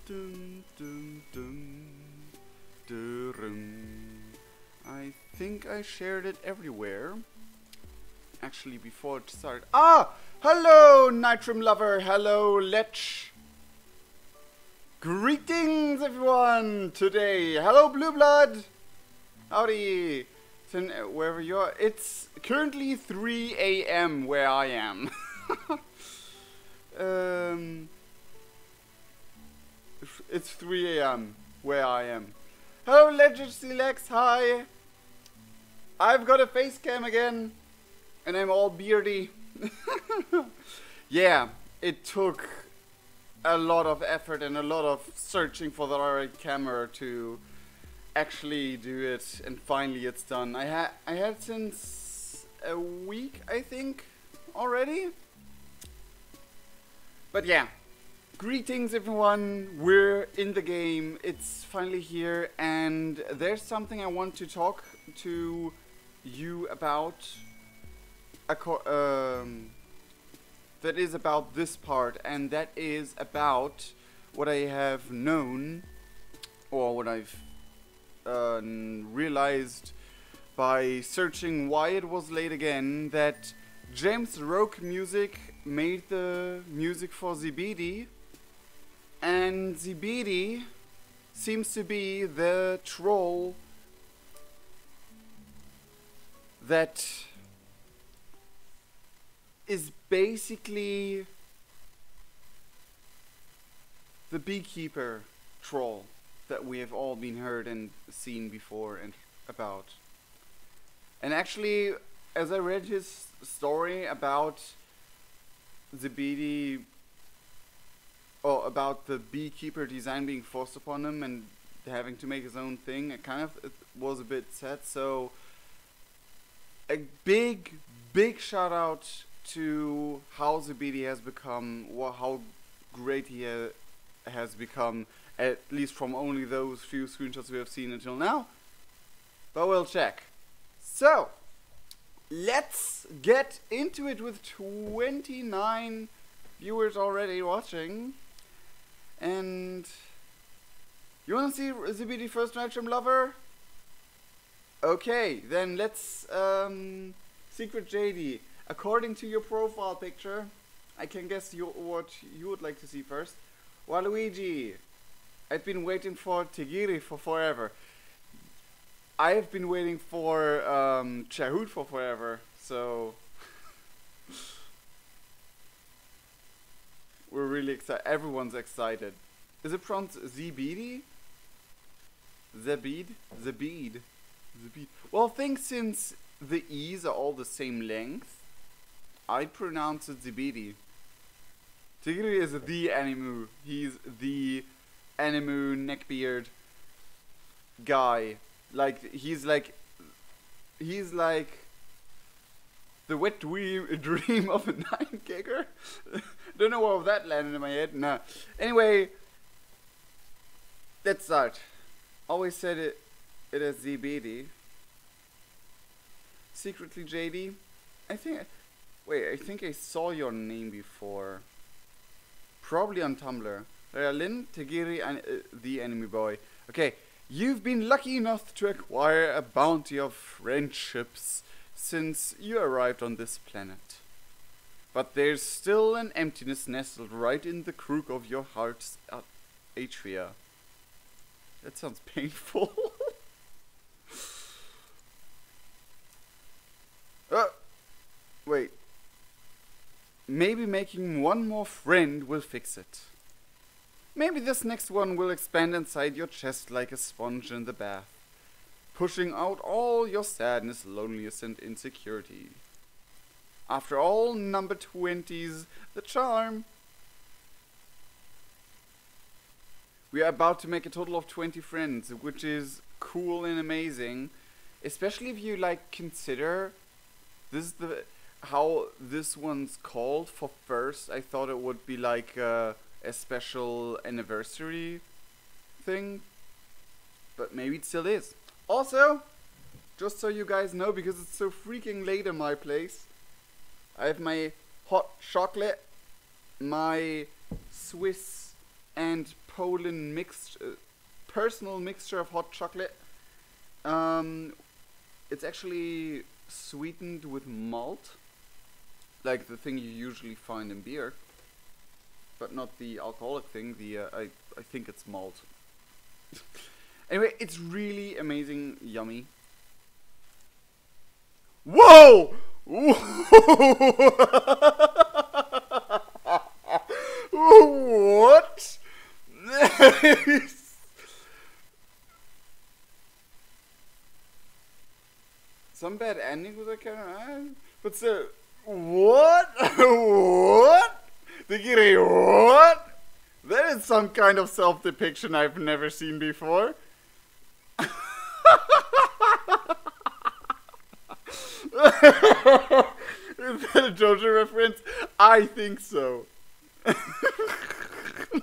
Dun, dun, dun, dun. I think I shared it everywhere. Actually, before it started. Ah! Hello, Nitrum Lover. Hello, Lech. Greetings, everyone, today. Hello, Blue Blood. Howdy. Wherever you are. It's currently 3 a.m. where I am. It's 3 a.m. where I am. Hello, Legacy Lex. Hi. I've got a face cam again. And I'm all beardy. Yeah, it took a lot of effort and a lot of searching for the right camera to actually do it, and finally it's done. I had since a week, I think, already. But yeah, greetings everyone. We're in the game. It's finally here, and there's something I want to talk to you about. That is about this part, and that is about what I have known, or what I've realized by searching why it was late again, that James Roque Music made the music for ZBD, and ZBD seems to be the troll that is basically the beekeeper troll that we have all been heard and seen before and about. And actually, as I read his story about ZBD, or about the beekeeper design being forced upon him and having to make his own thing, it was a bit sad. So a big shout out to how ZBD has become, how great he has become, at least from only those few screenshots we have seen until now. But we'll check. So, let's get into it with 29 viewers already watching. And you wanna see ZBD first Nitrum Lover? Okay, then let's Secret JD. According to your profile picture, I can guess what you would like to see first. Waluigi, I've been waiting for Tigiri for forever. I have been waiting for Chahoot for forever, so we're really excited. Everyone's excited. Is it pronounced ZBD? Zabid? Zabid. Zabid. Well, I think since the E's are all the same length, I pronounce it ZBD. Tigiri is the Animu. He's the Animu neckbeard guy. He's like the wet dream of a 9-gigger. Don't know why that landed in my head. Nah. Anyway, let's start. Always said it as ZBD. Secretly JD. I think I saw your name before. Probably on Tumblr. Lin, Tigiri, and the enemy boy. Okay, you've been lucky enough to acquire a bounty of friendships since you arrived on this planet. But there's still an emptiness nestled right in the crook of your heart's atria. That sounds painful. Wait. Maybe making one more friend will fix it. Maybe this next one will expand inside your chest like a sponge in the bath, pushing out all your sadness, loneliness, and insecurity. After all, number 20's the charm. We are about to make a total of 20 friends, which is cool and amazing, especially if you consider this is how this one's called. For first, I thought it would be like a special anniversary thing, but maybe it still is. Also, just so you guys know, because it's so freaking late in my place, I have my hot chocolate, my Swiss and Poland personal mixture of hot chocolate. It's actually sweetened with malt, like the thing you usually find in beer, but not the alcoholic thing. I think it's malt. Anyway, it's really amazing, yummy. Whoa! What? Some bad ending with that camera, but still, what? What? What? That is some kind of self-depiction I've never seen before. Is that a JoJo reference? I think so.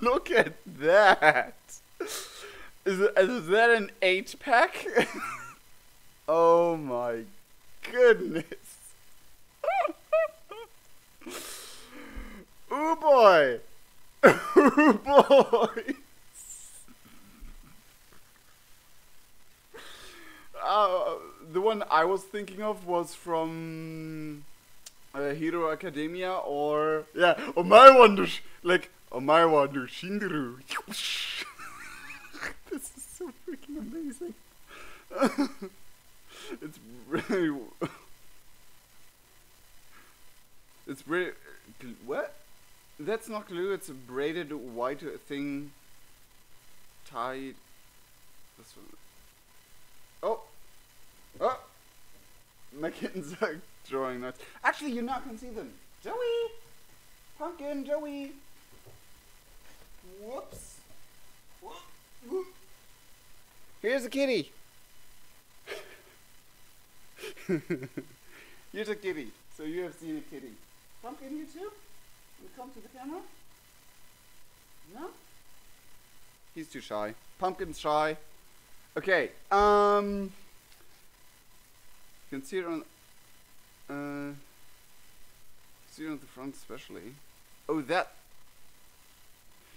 Look at that. Is that an 8-pack? Oh my goodness. Ooh boy. Ooh boy. The one I was thinking of was from Hero Academia, or yeah, Omae like Omae Shinderu. This is so freaking amazing. It's really, it's really, what? That's not glue. It's a braided white thing tied. This one. Oh. Oh! My kittens are drawing nuts. Actually, you now can see them. Joey! Pumpkin, Joey! Whoops! Here's a kitty! Here's a kitty. So you have seen a kitty. Pumpkin, you too? You come to the camera? No? He's too shy. Pumpkin's shy. Okay, you can see it on the front especially. Oh, that.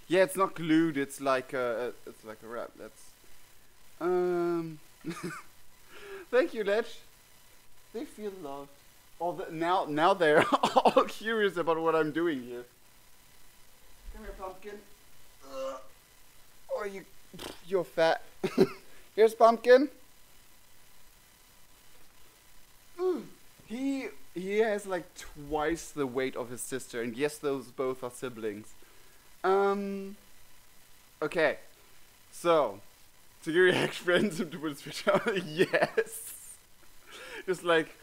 Yeah, it's not glued. It's like a wrap. That's. Thank you, Ledge. They feel loved. Oh, now they're all curious about what I'm doing here. Come here, Pumpkin. Oh, you're fat. Here's Pumpkin. He has like twice the weight of his sister, and yes, those both are siblings. Okay, so to react Friendsim to put his picture on, yes, just like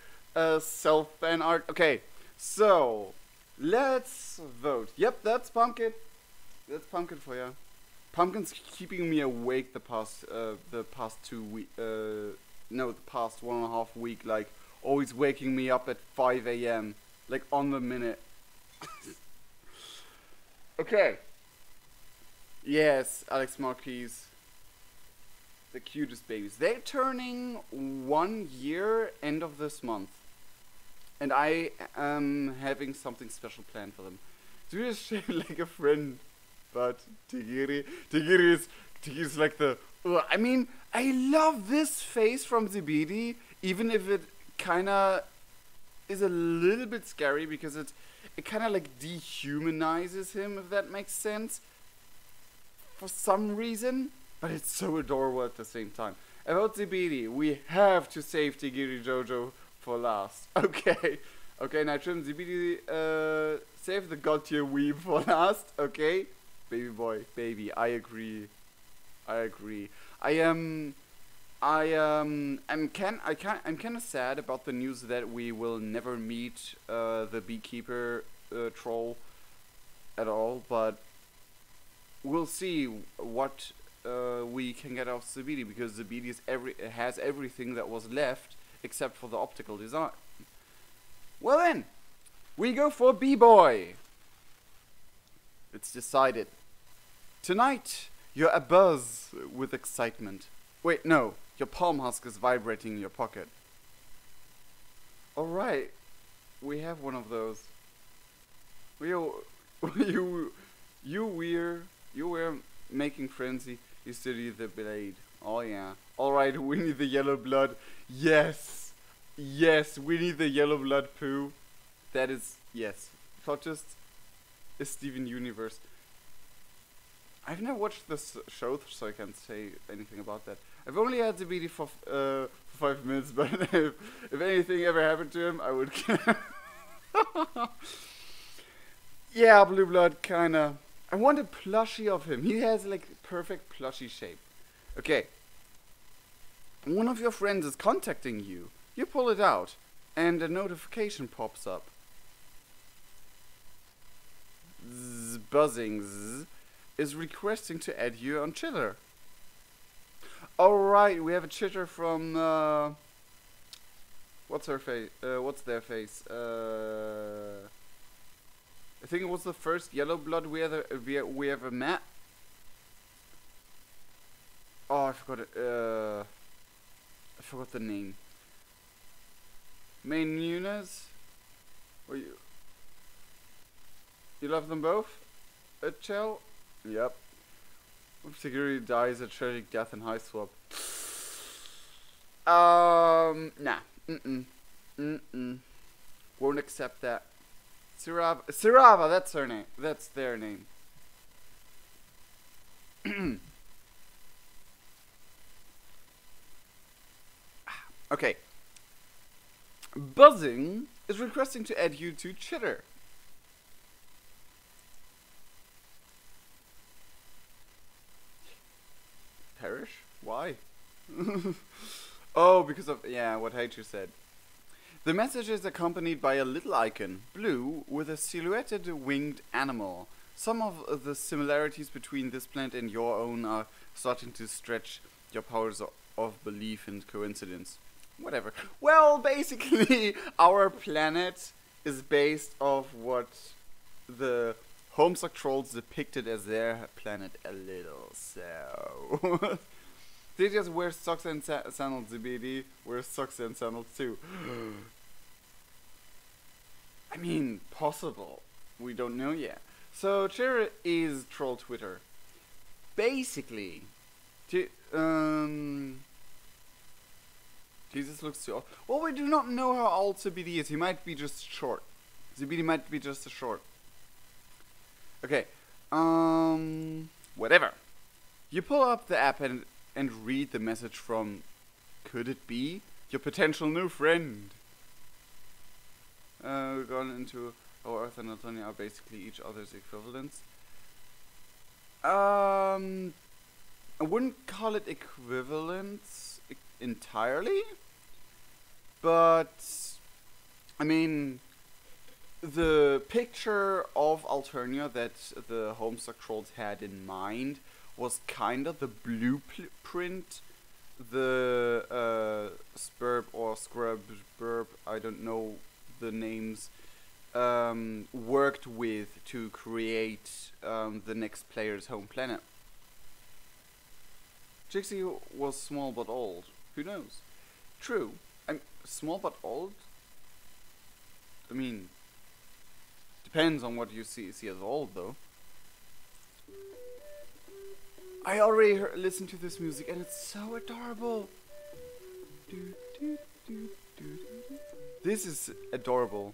self-fan art. Okay, so let's vote. Yep, that's Pumpkin. That's Pumpkin for you. Pumpkin's keeping me awake the past 2 weeks. No, the past 1.5 weeks. Like, always waking me up at 5 a.m. Like, on the minute. Okay. Yes, Alex Marquis. The cutest babies. They're turning 1 year end of this month. And I am having something special planned for them. Do you just like a friend? But Tigiri is like the. I mean, I love this face from Zibidi, even if it kinda is a little bit scary because it kinda like dehumanizes him, if that makes sense. For some reason, but it's so adorable at the same time. About Zibidi, we have to save Tigiri Jojo for last. Okay, Nitrim, Zibidi, save the god tier weeb for last. Okay, baby boy, baby, I agree. I'm kind of sad about the news that we will never meet the beekeeper troll at all, but we'll see what we can get out of Zibidi, because Zibidi has everything that was left except for the optical design. Well then, we go for B-Boy. It's decided. Tonight, you're abuzz with excitement. Wait, no, your palm husk is vibrating in your pocket. Alright, we have one of those. You wear making frenzy, you study the blade. Oh yeah. Alright, we need the yellow blood. Yes! Yes, we need the yellow blood poo. That is, yes. Not just a Steven Universe. I've never watched this show, so I can't say anything about that. I've only had Zebedee for 5 minutes, but if anything ever happened to him, I would kill him. Yeah, Blue Blood, kinda. I want a plushie of him. He has like perfect plushie shape. Okay. One of your friends is contacting you. You pull it out, and a notification pops up. Buzzing is requesting to add you on Chitter. Alright, we have a Chitter from what's her face? What's their face? I think it was the first yellow blood we ever met. Oh, I forgot it. I forgot the name. Main Nunes. You love them both? Chell? Yep. Security dies a tragic death in Hiveswap. Nah. Won't accept that. Sirava, that's her name. That's their name. Okay. Buzzing is requesting to add you to Chitter. Perish? Why? Oh, because of, yeah, what Hachu said. The message is accompanied by a little icon, blue, with a silhouetted winged animal. Some of the similarities between this planet and your own are starting to stretch your powers of belief and coincidence. Whatever. Well, basically, our planet is based off what the Homestuck Trolls depicted as their planet a little, so... They just wear socks and sandals, Zebedee wears socks and sandals too. I mean, possible. We don't know yet. So, Chitter is troll Twitter. Basically, Jesus looks too old. Well, we do not know how old Zebedee is. He might be just short. Zebedee might be just a short. Okay. Whatever. You pull up the app and read the message from, could it be your potential new friend? We've gone into our Earth and Antonia are basically each other's equivalents. I wouldn't call it equivalence entirely, but I mean, the picture of Alternia that the Homestuck Trolls had in mind was kind of the blueprint the Spurb or Scrub, I don't know the names, worked with to create the next player's home planet. Jixie was small but old. Who knows? True. I'm small but old? I mean, depends on what you see as old, though. I already listened to this music and it's so adorable. This is adorable.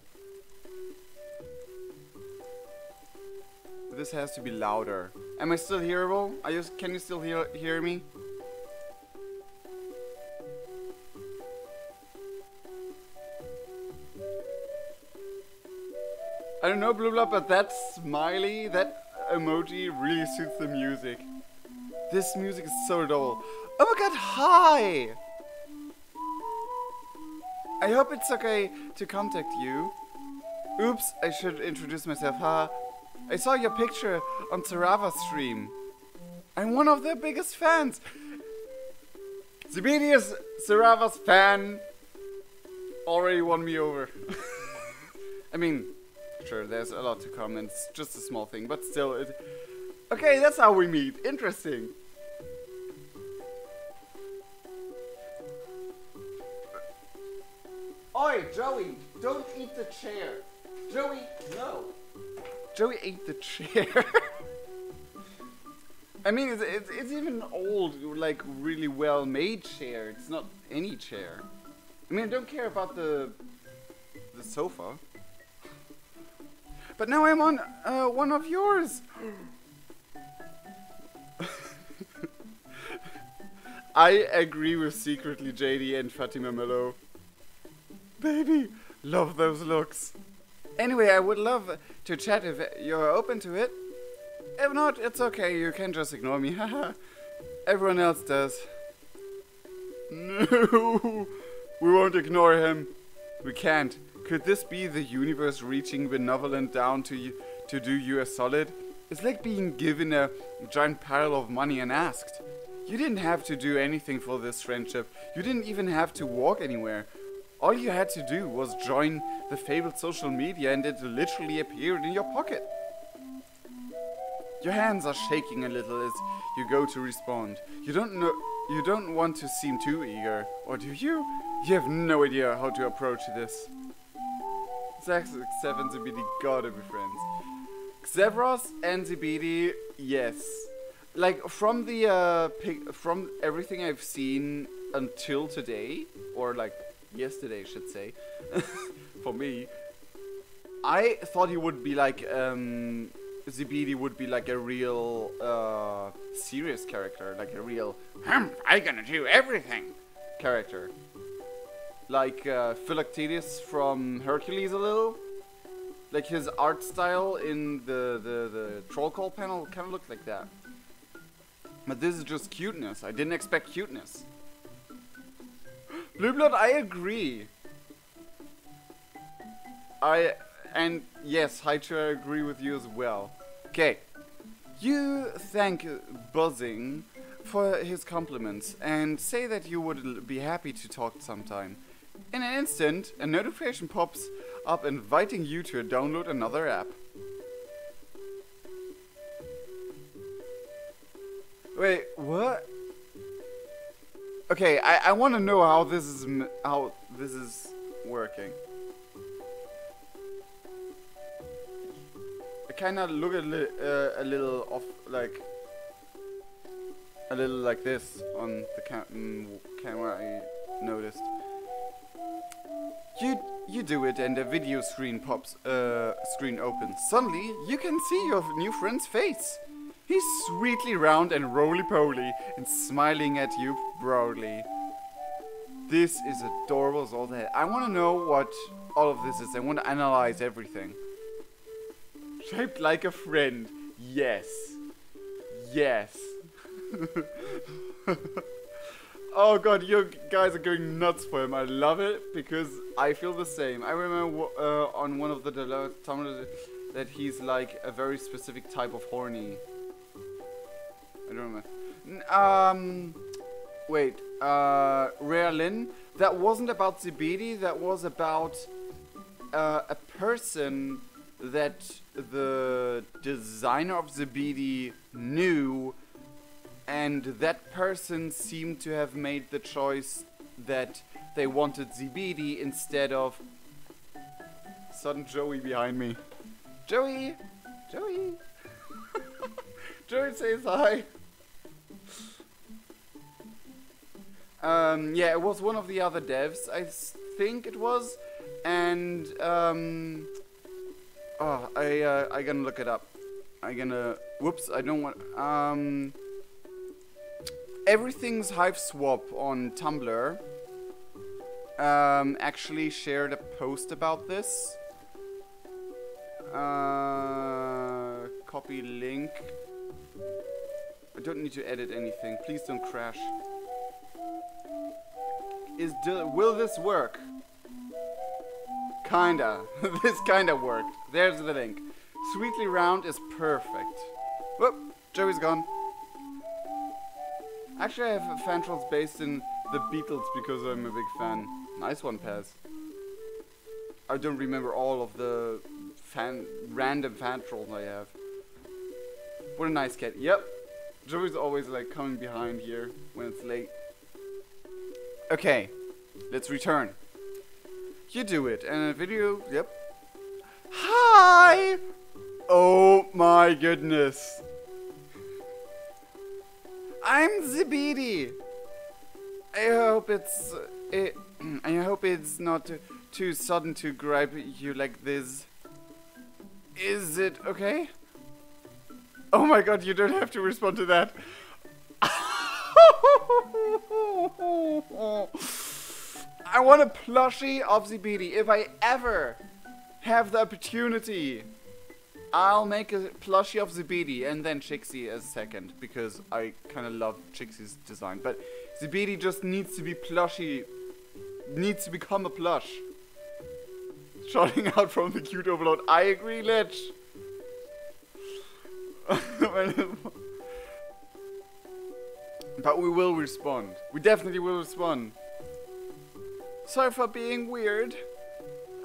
This has to be louder. Am I still hearable? Can you still hear me? I don't know, Blue Blood, but that smiley, that emoji really suits the music. This music is so adorable. Oh my god, hi! I hope it's okay to contact you. Oops, I should introduce myself. I saw your picture on Sarava's stream. I'm one of their biggest fans. Zebedee is Sarava's fan. Already won me over. I mean, sure, there's a lot to come and it's just a small thing, but still, okay, that's how we meet. Interesting. Oi, Joey, don't eat the chair. Joey, no. Joey ate the chair. I mean, it's even old, like really well made chair. It's not any chair. I mean, I don't care about the sofa. But now I'm on one of yours. I agree with Secretly JD and Fatima Mello. Baby, love those looks. Anyway, I would love to chat if you're open to it. If not, it's okay, you can just ignore me, haha. Everyone else does. No, we won't ignore him. We can't. Could this be the universe reaching benevolent down to you to do you a solid? It's like being given a giant pile of money and asked. You didn't have to do anything for this friendship. You didn't even have to walk anywhere. All you had to do was join the fabled social media and it literally appeared in your pocket. Your hands are shaking a little as you go to respond. You don't want to seem too eager, or do you? You have no idea how to approach this. Zax, Xev and Zibidi gotta be friends. Xevros and Zibidi, yes. Like from the from everything I've seen until today, or like yesterday, I should say, for me, I thought he would be like Zibidi would be like a real serious character, like a real I'm gonna do everything character, like Philoctetes from Hercules a little. Like his art style in the troll call panel kind of looked like that. But this is just cuteness. I didn't expect cuteness. Blue Blood, I agree. And yes, Haichu, I agree with you as well. Okay. You thank Buzzing for his compliments and say that you would be happy to talk sometime. In an instant, a notification pops up inviting you to download another app. Wait, what? Okay, I want to know how this is working. I kind of look a little off, like a little like this on the camera. I noticed. You do it, and a video screen opens. Suddenly, you can see your new friend's face. He's sweetly round and roly-poly and smiling at you proudly. This is adorable as all that. I want to know what all of this is. I want to analyze everything. Shaped like a friend. Yes. Yes. Oh god, you guys are going nuts for him. I love it because I feel the same. I remember on one of the tumblers that he's like a very specific type of horny. I don't remember. Wait. Rare Lynn. That wasn't about Zibidi. That was about a person that the designer of Zibidi knew, and that person seemed to have made the choice that they wanted Zibidi instead of sudden Joey behind me. Joey! Joey! Joey says hi! Yeah, it was one of the other devs, I think it was, and oh, I gonna look it up. Whoops, I don't want, Everything's Hiveswap on Tumblr actually shared a post about this. Copy link. I don't need to edit anything. Please don't crash. Will this work? Kinda. This kinda worked. There's the link. Sweetly round is perfect. Whoop, Joey's gone. Actually, I have fan trolls based in the Beatles because I'm a big fan. Nice one, Paz. I don't remember all of the random fan trolls I have. What a nice cat. Yep. Joey's always like coming behind here when it's late. Okay, let's return. You do it, and a video, yep. Hi! Oh my goodness. I'm Zibidi. I hope it's not too sudden to grab you like this. Is it okay? Oh my god, you don't have to respond to that. I want a plushie of Zibidi. If I ever have the opportunity, I'll make a plushie of Zibidi and then Chixie as second, because I kind of love Chixie's design. But Zibidi just needs to be plushie, needs to become a plush. Shouting out from the cute overload. I agree, Lich. But we will respond. We definitely will respond. Sorry for being weird.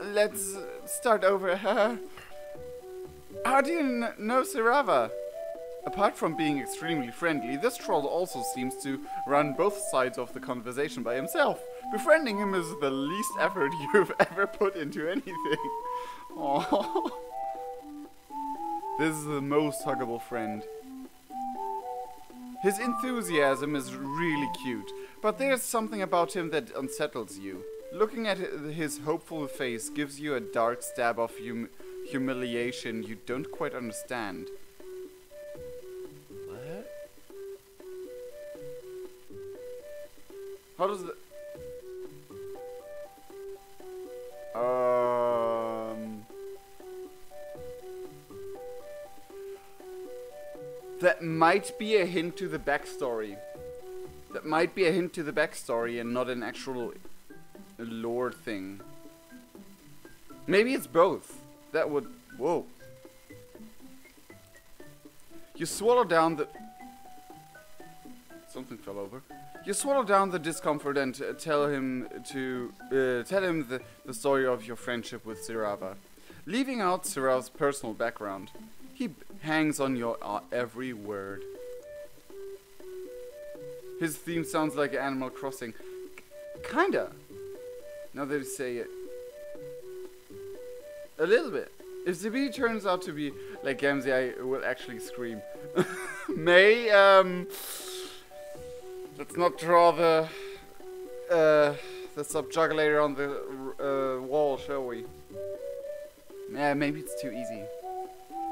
Let's start over. How do you know Sirava? Apart from being extremely friendly, this troll also seems to run both sides of the conversation by himself. Befriending him is the least effort you've ever put into anything. Aww. This is the most huggable friend. His enthusiasm is really cute, but there's something about him that unsettles you. Looking at his hopeful face gives you a dark stab of humiliation you don't quite understand. What? How does the... That might be a hint to the backstory. That might be a hint to the backstory and not an actual lore thing. Maybe it's both. That would... Whoa. You swallow down the... Something fell over. You swallow down the discomfort and tell him the story of your friendship with Sirava, leaving out Sirava's personal background. He hangs on your every word. His theme sounds like Animal Crossing. Kinda. Now that you say it. A little bit. If Zibidi turns out to be like Gamzee, I will actually scream. May, let's not draw the subjuggulator on the wall, shall we? Yeah, maybe it's too easy.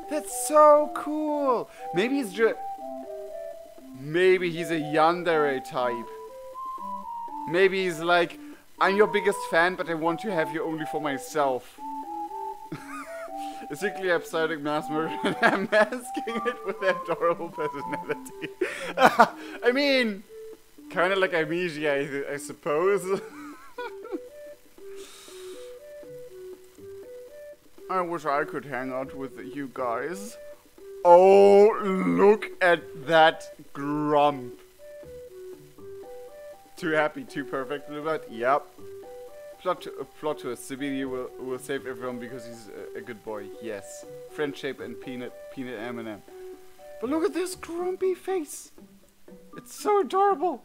That's so cool! Maybe he's maybe he's a yandere type. Maybe he's like, I'm your biggest fan, but I want to have you only for myself. A sickly episodic mass murder, and I'm masking it with adorable personality. I mean, kind of like Amnesia, I suppose. I wish I could hang out with you guys. Oh, look at that grump. Too happy, too perfect, but yep. Plot twist, Zibidi will save everyone because he's a good boy. Yes. Friendship and peanut M&M. But look at this grumpy face. It's so adorable.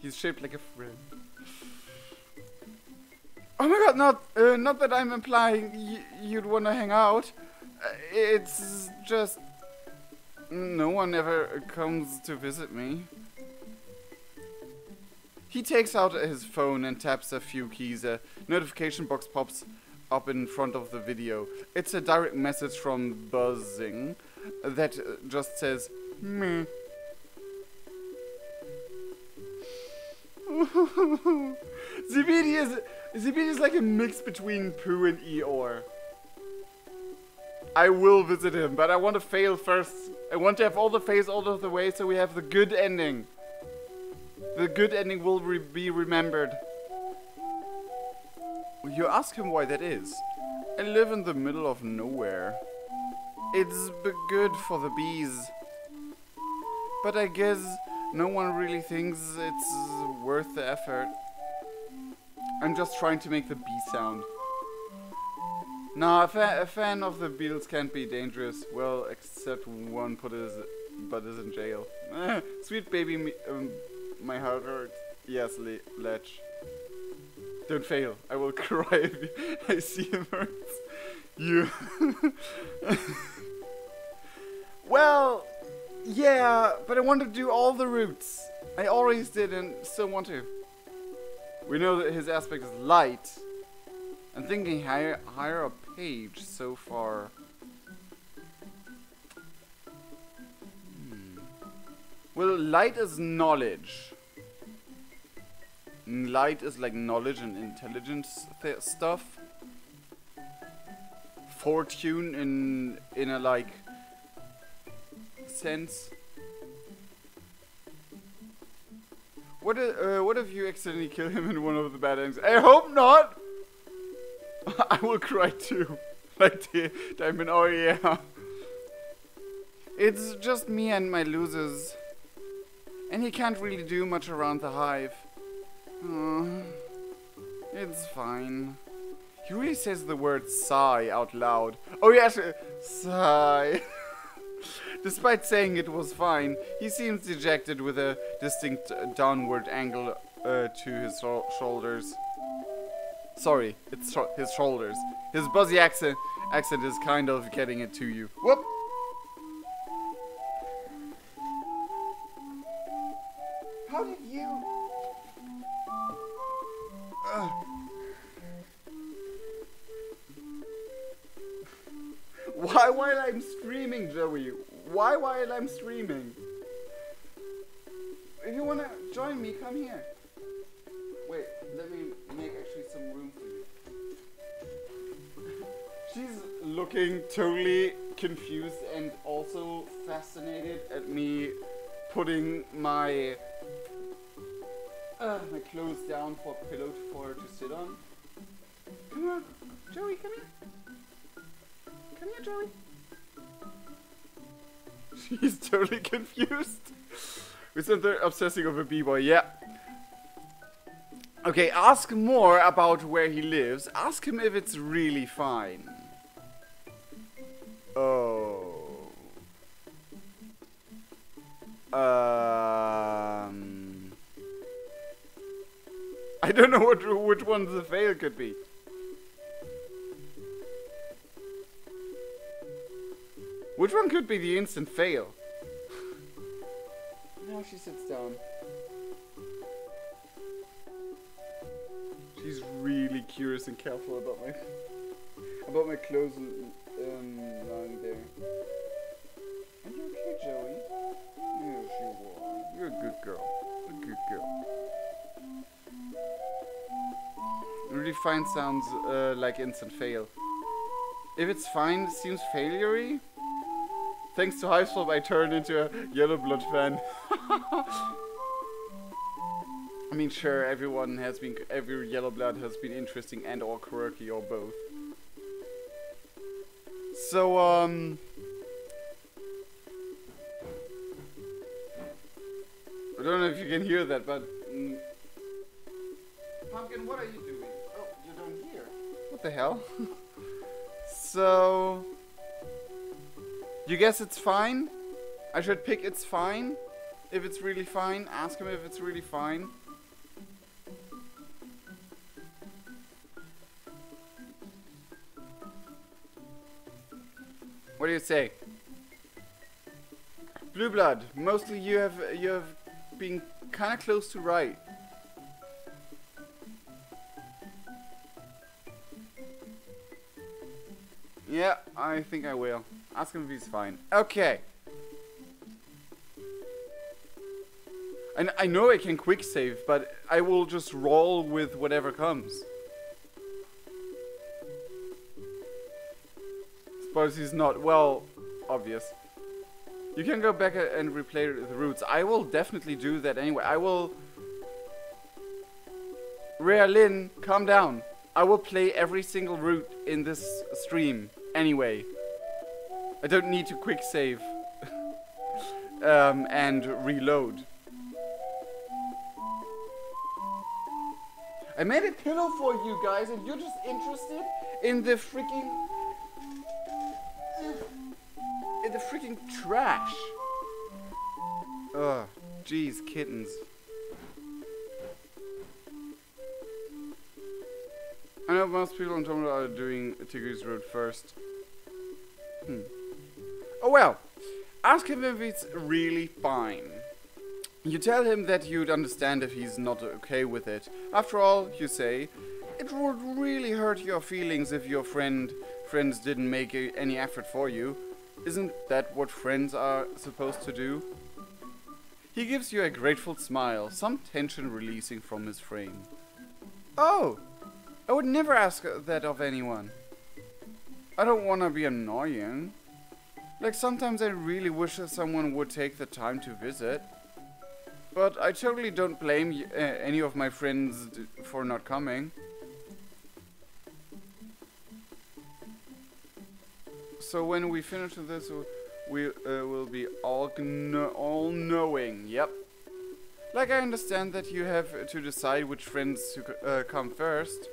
He's shaped like a friend. Oh my god, not that I'm implying you'd want to hang out. It's just... No one ever comes to visit me. He takes out his phone and taps a few keys. A notification box pops up in front of the video. It's a direct message from Buzzing that just says, meh. Zibidi is like a mix between Pooh and Eeyore. I will visit him, but I want to fail first. I want to have all the fails out of the way so we have the good ending. The good ending will be remembered. You ask him why that is. I live in the middle of nowhere. It's good for the bees. But I guess no one really thinks it's worth the effort. I'm just trying to make the bee sound. Nah, a fan of the Beatles can't be dangerous. Well, except one but is in jail. Sweet baby, my heart hurts. Yes, Ledge. Don't fail. I will cry if I see him hurts. You. Well, Yeah, but I want to do all the routes. I always did and still want to. We know that his aspect is light. I'm thinking higher a page so far. Well, light is knowledge. Light is like knowledge and intelligence stuff. Fortune in a like sense. What if you accidentally kill him in one of the bad ends? I hope not. I will cry too. Like the diamond. Oh yeah. It's just me and my losers. And he can't really do much around the hive. It's fine. He really says the word sigh out loud. Oh yes, sigh. Despite saying it was fine, he seems dejected with a distinct downward angle to his shoulders. Sorry, it's his shoulders. His buzzy accent is kind of getting it to you. Whoop! How did you... Why while I'm streaming, Joey? Why while I'm streaming? If you wanna join me, come here. Wait, let me make actually some room for you. She's looking totally confused and also fascinated at me putting my my clothes down for a pillow for her to sit on. Come on, Joey, come here. Come here, Joey. She's totally confused. We sent her obsessing over B-boy, yeah. Okay, ask more about where he lives. Ask him if it's really fine. Oh. I don't know which one the fail could be. Which one could be the instant fail? Now she sits down. She's really curious and careful about my clothes lying there. Are you okay, Joey? Yes, you are. You're a good girl. A good girl. Really fine sounds like instant fail. If it's fine, it seems failure-y. Thanks to Hiveswap, I turned into a Yellow Blood fan. I mean, sure, every Yellow Blood has been interesting and or quirky or both. So, I don't know if you can hear that, but... Pumpkin, what are you doing? Oh, you don't hear. What the hell? So... You guess it's fine? I should pick it's fine? If it's really fine, ask him if it's really fine. What do you say? Blue blood, mostly you have been kind of close to right. Yeah, I think I will. Ask him if he's fine. Okay. And I know I can quick save, but I will just roll with whatever comes. Suppose he's not. Well, obvious. You can go back and replay the routes. I will definitely do that anyway. I will... Rhea Lynn, calm down. I will play every single route in this stream anyway. I don't need to quick save and reload. I made a pillow for you guys and you're just interested in the freaking trash. Ugh, jeez, kittens. I know most people on Tumblr are doing Tigris Road first. Oh well, Ask him if it's really fine. You tell him that you'd understand if he's not okay with it. After all, you say, it would really hurt your feelings if your friends didn't make any effort for you. Isn't that what friends are supposed to do? He gives you a grateful smile, some tension releasing from his frame. Oh, I would never ask that of anyone. I don't want to be annoying. Like, sometimes I really wish that someone would take the time to visit. But I totally don't blame any of my friends for not coming. So when we finish this, we will be all knowing. Yep. Like, I understand that you have to decide which friends to come first.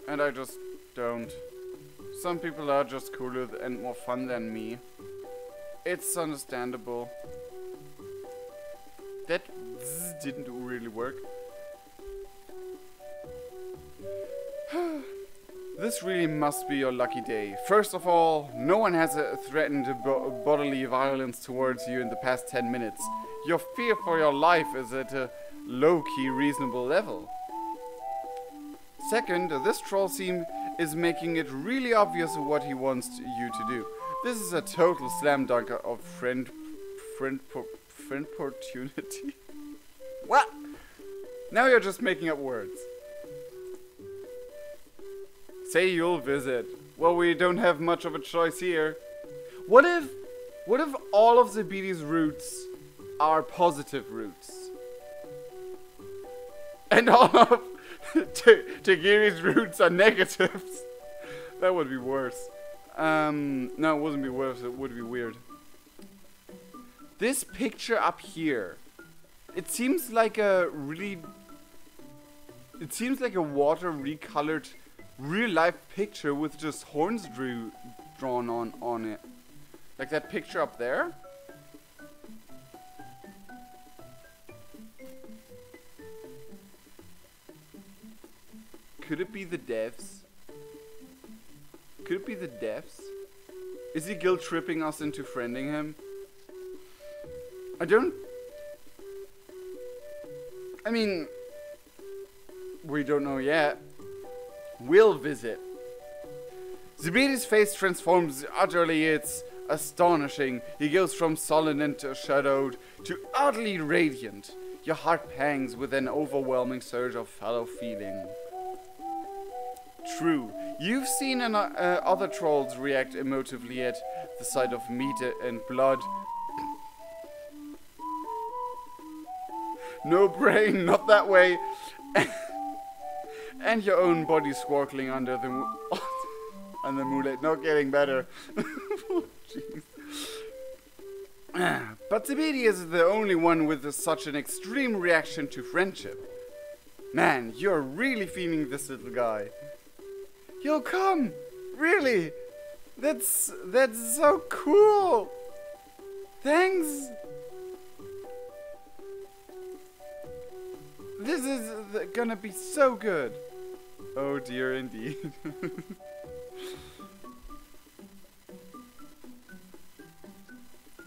And I just don't. Some people are just cooler and more fun than me. It's understandable. That didn't really work. This really must be your lucky day. First of all, no one has threatened bodily violence towards you in the past 10 minutes. Your fear for your life is at a low-key reasonable level. Second, this troll is making it really obvious what he wants you to do. This is a total slam dunk of friend opportunity. What? Now you're just making up words. Say you'll visit. Well, we don't have much of a choice here. What if all of Zabiti's roots are positive roots? And all of Tagiri's roots are negatives? That would be worse. No, it wouldn't be worse, it would be weird. This picture up here, it seems like a water recolored real life picture with just horns drawn on it. Like that picture up there. Could it be the devs? Could it be the devs? Is he guilt tripping us into friending him? I mean, we don't know yet. We'll visit. Zabiti's face transforms utterly. It's astonishing. He goes from sullen and shadowed to utterly radiant. Your heart pangs with an overwhelming surge of fellow feeling. True. You've seen other trolls react emotively at the sight of meat and blood. No brain, not that way. And your own body sparkling under the moonlight. Not getting better. Oh, jeez. But Zabiti is the only one with such an extreme reaction to friendship. Man, you're really feeling this little guy. You'll come! Really? That's so cool! Thanks! This is gonna be so good! Oh dear, indeed.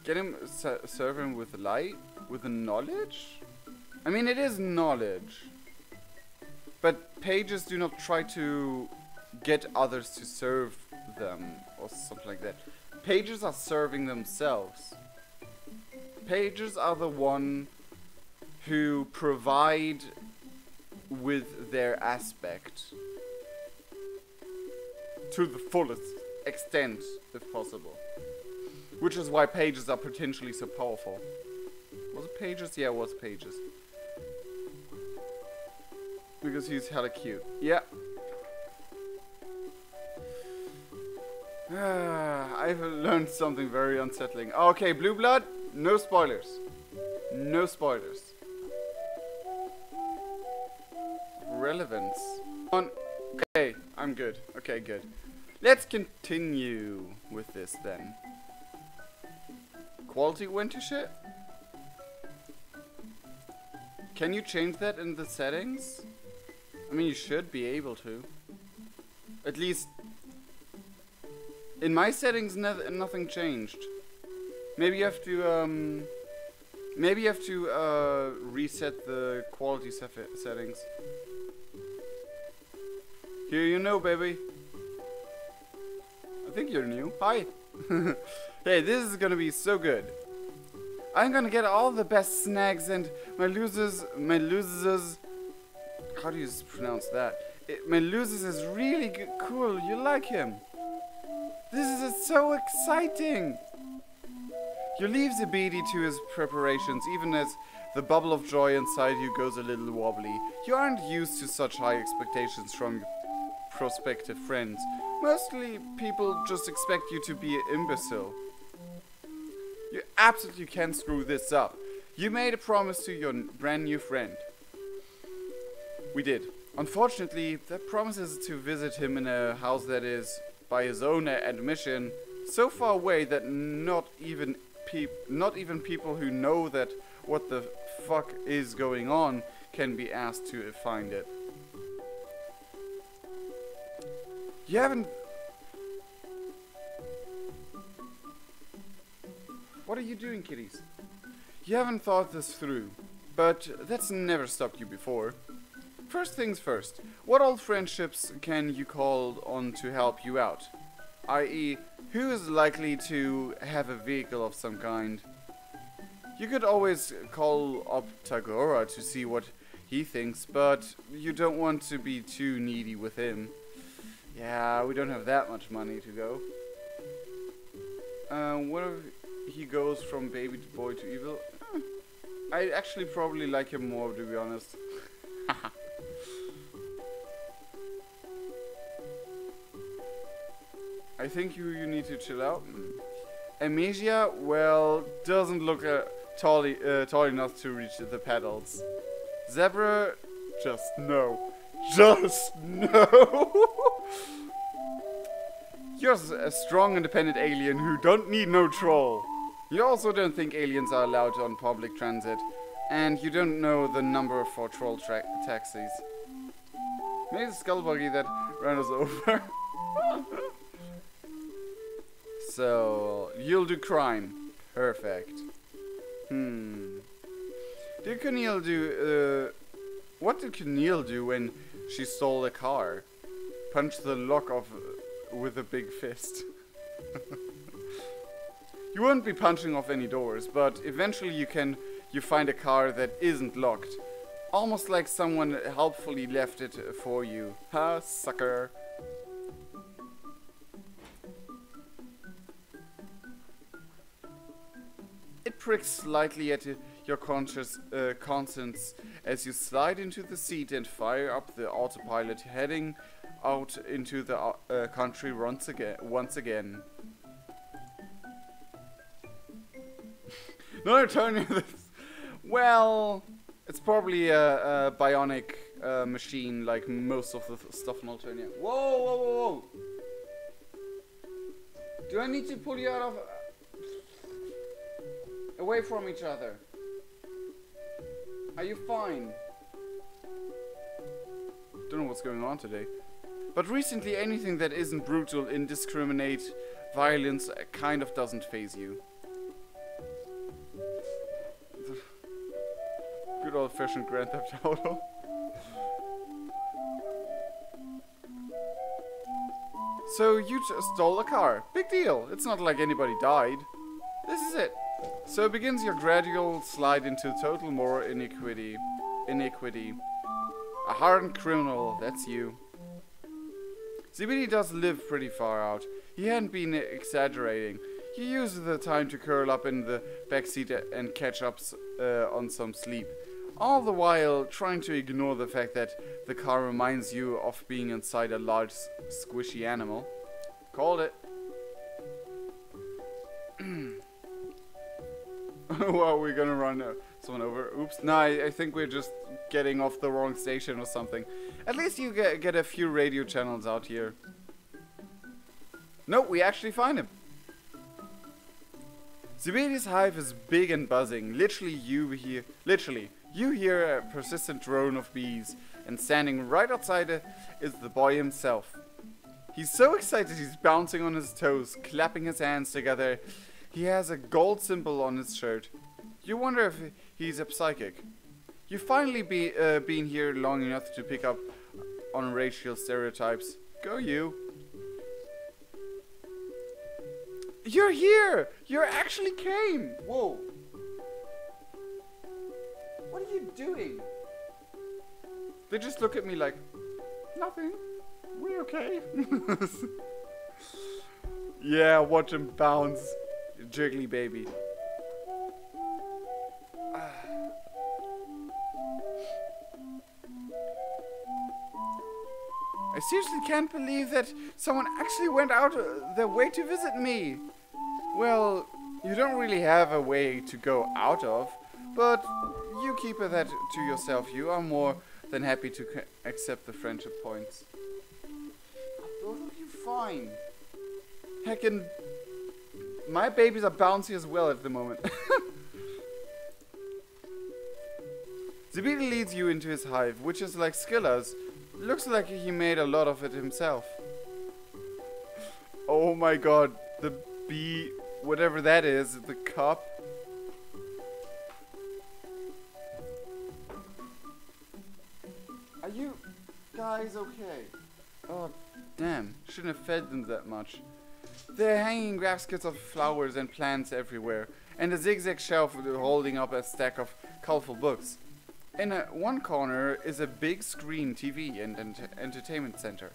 Get him, serve him with light? With knowledge? I mean, it is knowledge. But pages do not try to get others to serve them, or something like that. Pages are serving themselves. Pages are the one who provide with their aspect to the fullest extent, if possible. Which is why pages are potentially so powerful. Was it pages? Yeah, it was pages. Because he's hella cute. Yeah. I've learned something very unsettling. Okay, Blue Blood, no spoilers. No spoilers. Relevance. Okay, I'm good. Okay, good. Let's continue with this then. Quality went to shit? Can you change that in the settings? I mean, you should be able to. At least in my settings, nothing changed. Maybe you have to reset the quality settings. Here you know, baby. I think you're new. Hi. Hey, this is gonna be so good. I'm gonna get all the best snags and my losers. How do you pronounce that? My losers is really cool. You like him. This is so exciting. You leave Zebedee to his preparations, even as the bubble of joy inside you goes a little wobbly. You aren't used to such high expectations from your prospective friends. Mostly people just expect you to be an imbecile. You absolutely can't screw this up. You made a promise to your brand new friend. We did. Unfortunately, that promise is to visit him in a house that is, by his own admission, so far away that not even people who know that what the fuck is going on can be asked to find it. You haven't... What are you doing, kitties? You haven't thought this through, but that's never stopped you before. First things first, what old friendships can you call on to help you out? I.e., who is likely to have a vehicle of some kind? You could always call up Tagora to see what he thinks, but you don't want to be too needy with him. Yeah, we don't have that much money to go. What if he goes from baby boy to evil? I actually probably like him more, to be honest. I think you need to chill out. Amnesia, well, doesn't look tall enough to reach the pedals. Zebra, just no. Just no! You're a strong, independent alien who don't need no troll. You also don't think aliens are allowed on public transit. And you don't know the number for troll taxis. Maybe the skull buggy that ran us over. So, you'll do crime. Perfect. Did Keneal do, what did Keneal do when she stole a car? Punch the lock off with a big fist. You won't be punching off any doors, but eventually you find a car that isn't locked. Almost like someone helpfully left it for you. Ha, sucker. It pricks slightly at your conscience as you slide into the seat and fire up the autopilot, heading out into the country once again. No, Tony. Well, it's probably a bionic machine, like most of the stuff in Alternia. Whoa, whoa, whoa, whoa! Do I need to pull you out of... away from each other? Are you fine? Don't know what's going on today. But recently anything that isn't brutal, indiscriminate violence kind of doesn't faze you. Good old-fashioned Grand Theft Auto. So you stole a car. Big deal. It's not like anybody died. This is it. So begins your gradual slide into total moral iniquity. A hardened criminal, that's you. Zebedee does live pretty far out. He hadn't been exaggerating. He uses the time to curl up in the backseat and catch up on some sleep. All the while trying to ignore the fact that the car reminds you of being inside a large, squishy animal. Called it. Well, we're gonna run someone over. Oops. No, I think we're just getting off the wrong station or something. At least you get a few radio channels out here. No, we actually find him. Zebedee's hive is big and buzzing. Literally, you hear a persistent drone of bees, and standing right outside is the boy himself. He's so excited he's bouncing on his toes, clapping his hands together. He has a gold symbol on his shirt. You wonder if he's a psychic. You've finally been here long enough to pick up on racial stereotypes. Go you. You're here! You actually came! Whoa. What are you doing? They just look at me like, nothing. We're okay. Yeah, watch him bounce. Jiggly baby. I seriously can't believe that someone actually went out their way to visit me. Well, you don't really have a way to go out of, but you keep that to yourself. You are more than happy to accept the friendship points. Both of you fine. Heckin', my babies are bouncy as well at the moment. Zebedee leads you into his hive, which is like Skiller's. Looks like he made a lot of it himself. Oh my god, the bee, whatever that is, the cup. Are you guys okay? Oh, damn, shouldn't have fed them that much. There are hanging baskets of flowers and plants everywhere, and a zigzag shelf holding up a stack of colorful books. In one corner is a big screen TV and entertainment center.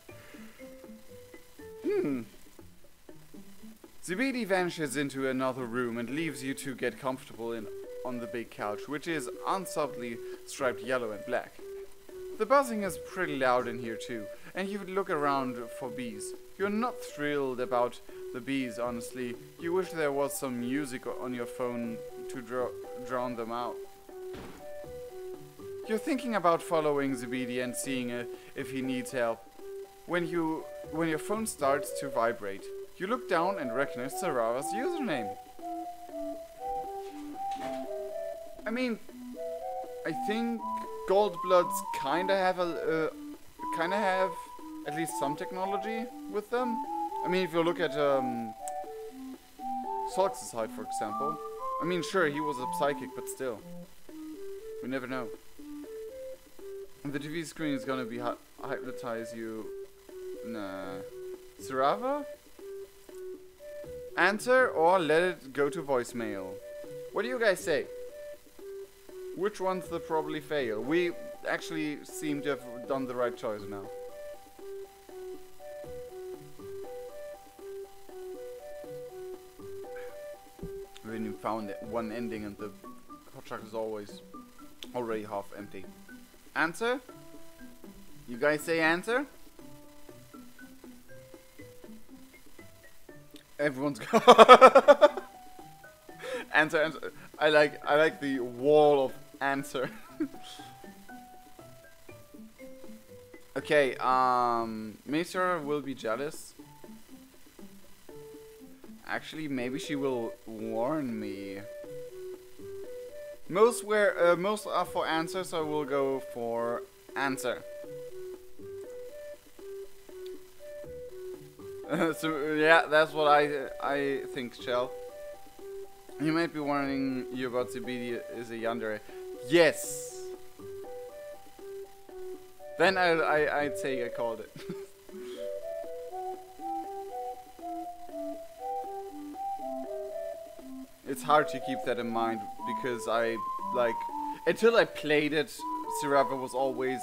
Zebedee vanishes into another room and leaves you to get comfortable on the big couch, which is unsubtly striped yellow and black. The buzzing is pretty loud in here too, and you would look around for bees. You're not thrilled about the bees, honestly. You wish there was some music on your phone to drown them out. You're thinking about following Zebedee and seeing if he needs help. When your phone starts to vibrate, you look down and recognize Sarava's username. I mean, I think Goldbloods kinda have at least some technology with them. I mean, if you look at Solx's side, for example. I mean, sure, he was a psychic, but still, we never know. And the TV screen is gonna be hypnotize you. Nah. Sarava? Answer or let it go to voicemail. What do you guys say? Which one's the probably fail? We actually seem to have done the right choice now. When you found one ending and the hot chocolate is always already half empty. Answer? You guys say answer? Everyone's answer, answer. I like the wall of answer. Okay, Mesa will be jealous. Actually, maybe she will warn me. Most are for answer, so we'll go for answer. So yeah, that's what I think, Shell. You might be wondering you about Zebedee is a yandere. Yes. Then I'd say I called it. It's hard to keep that in mind because until I played it, Sarava was always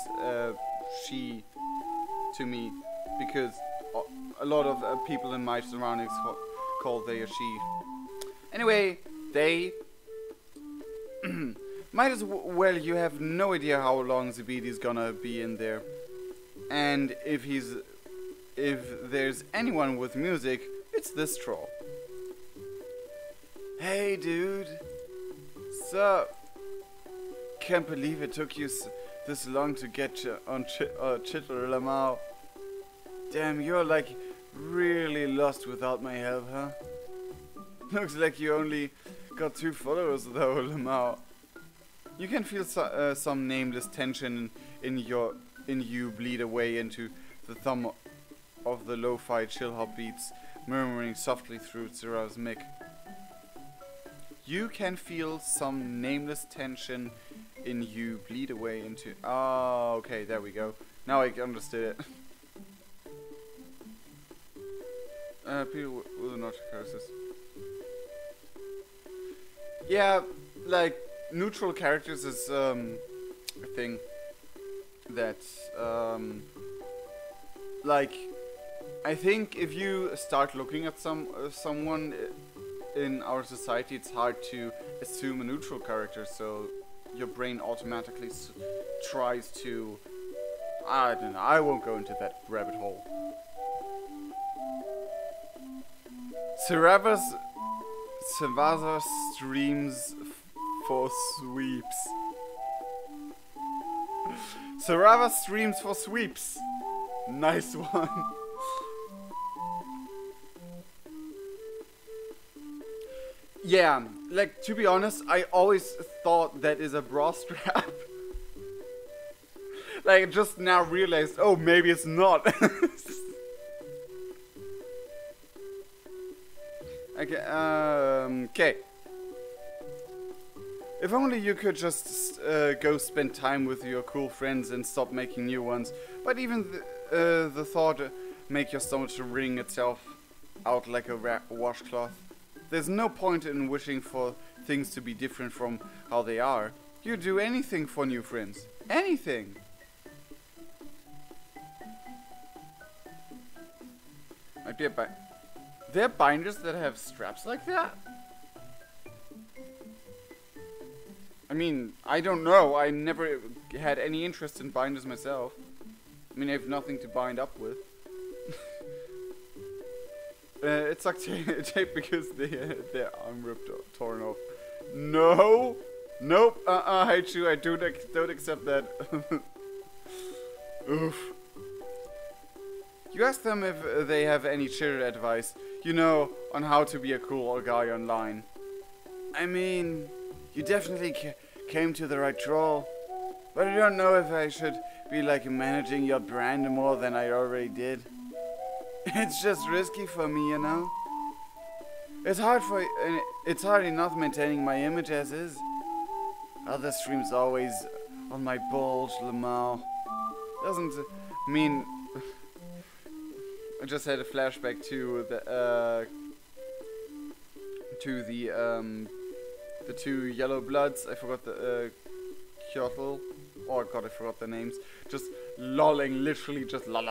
she to me, because a lot of people in my surroundings call they a she. Anyway, they might as well. You have no idea how long Zebedee's gonna be in there, and if there's anyone with music, it's this troll. Hey, dude. Sup? Can't believe it took you this long to get on Chitter Lamau. Damn, you're like really lost without my help, huh? Looks like you only got 2 followers though, Lamau. You can feel some nameless tension in you bleed away into the thumb of the lo-fi chill hop beats murmuring softly through Zera's mic. You can feel some nameless tension in you bleed away into... Oh, okay, there we go. Now I understood it. People with narcosis. Yeah, like, neutral characters is a thing that, like, I think if you start looking at someone in our society, it's hard to assume a neutral character, so your brain automatically tries to... I don't know, I won't go into that rabbit hole. Sarava's streams for sweeps. Sarava streams for sweeps. Nice one. Yeah, like, to be honest, I always thought that is a bra strap. Like, I just now realized, oh, maybe it's not. Okay, okay. If only you could just go spend time with your cool friends and stop making new ones. But even the thought make your stomach to wring itself out like a washcloth. There's no point in wishing for things to be different from how they are. You do anything for new friends. Anything! Might be there are binders that have straps like that? I mean, I don't know. I never had any interest in binders myself. I mean, I have nothing to bind up with. It's like tape because their arm ripped or torn off. No! Nope! I hate you. I don't accept that. Oof. You ask them if they have any chill advice, you know, on how to be a cool guy online. I mean, you definitely came to the right draw, but I don't know if I should be like managing your brand more than I already did. It's just risky for me, you know. It's hard enough maintaining my image as is. Other streams always on my bulge, Lamau. Doesn't mean. I just had a flashback to the two yellow bloods. I forgot the Kyoto. Oh god, I forgot their names. Just lolling, literally just lol.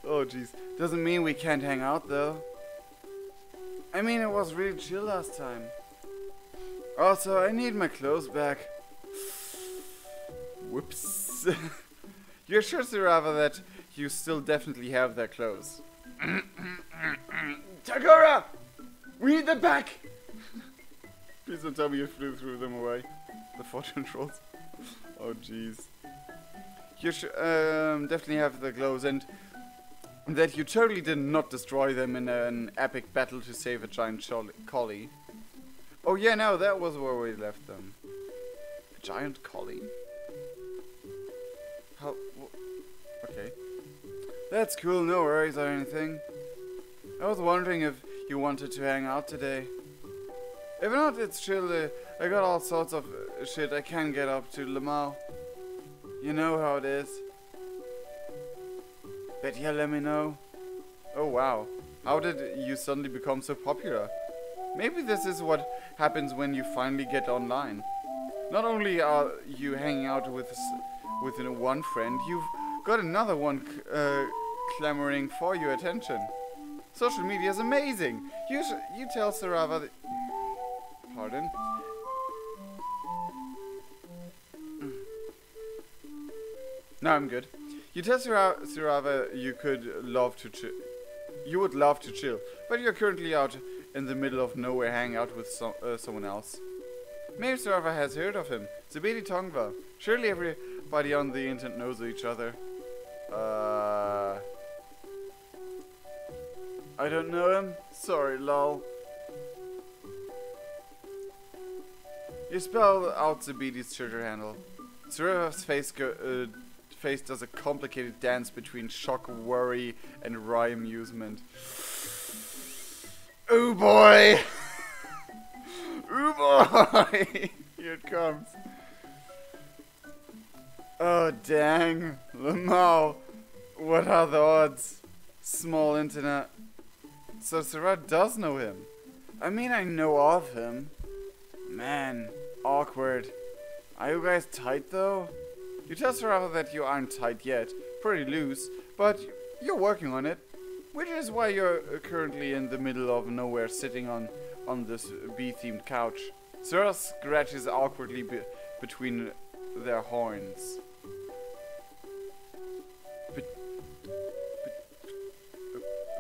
Oh jeez. Doesn't mean we can't hang out though. I mean, it was really chill last time. Also, I need my clothes back. Whoops. You're sure, Sarava, that you still definitely have their clothes? Tagora! We need them back! Please don't tell me you threw them away. The fortune trolls. Oh jeez. You definitely have the clothes, and that you totally did not destroy them in an epic battle to save a giant collie. Oh yeah, no, that was where we left them. A giant collie? How? Okay. That's cool, no worries or anything. I was wondering if you wanted to hang out today. If not, it's chill. I got all sorts of shit I can't get up to Lamau. You know how it is. Bet yeah, let me know. Oh wow. How did you suddenly become so popular? Maybe this is what happens when you finally get online. Not only are you hanging out with one friend, you've got another one clamoring for your attention. Social media is amazing. You tell Sarava that... Pardon? No, I'm good. You tell Sarava you would love to chill, but you're currently out in the middle of nowhere hanging out with someone else. Maybe Sarava has heard of him. Zabedi Tongva. Surely everybody on the internet knows each other. I don't know him. Sorry, lol. You spell out Zabedi's Twitter handle. Sarava's face does a complicated dance between shock, worry, and wry amusement. Oh boy! Oh boy! Here it comes. Oh dang. Lamau. What are the odds? Small internet. So Sarah does know him. I mean, I know of him. Man, awkward. Are you guys tight though? You tell Sarah that you aren't tight yet. Pretty loose. But you're working on it. Which is why you're currently in the middle of nowhere sitting on this bee-themed couch. Sarah scratches awkwardly between their horns.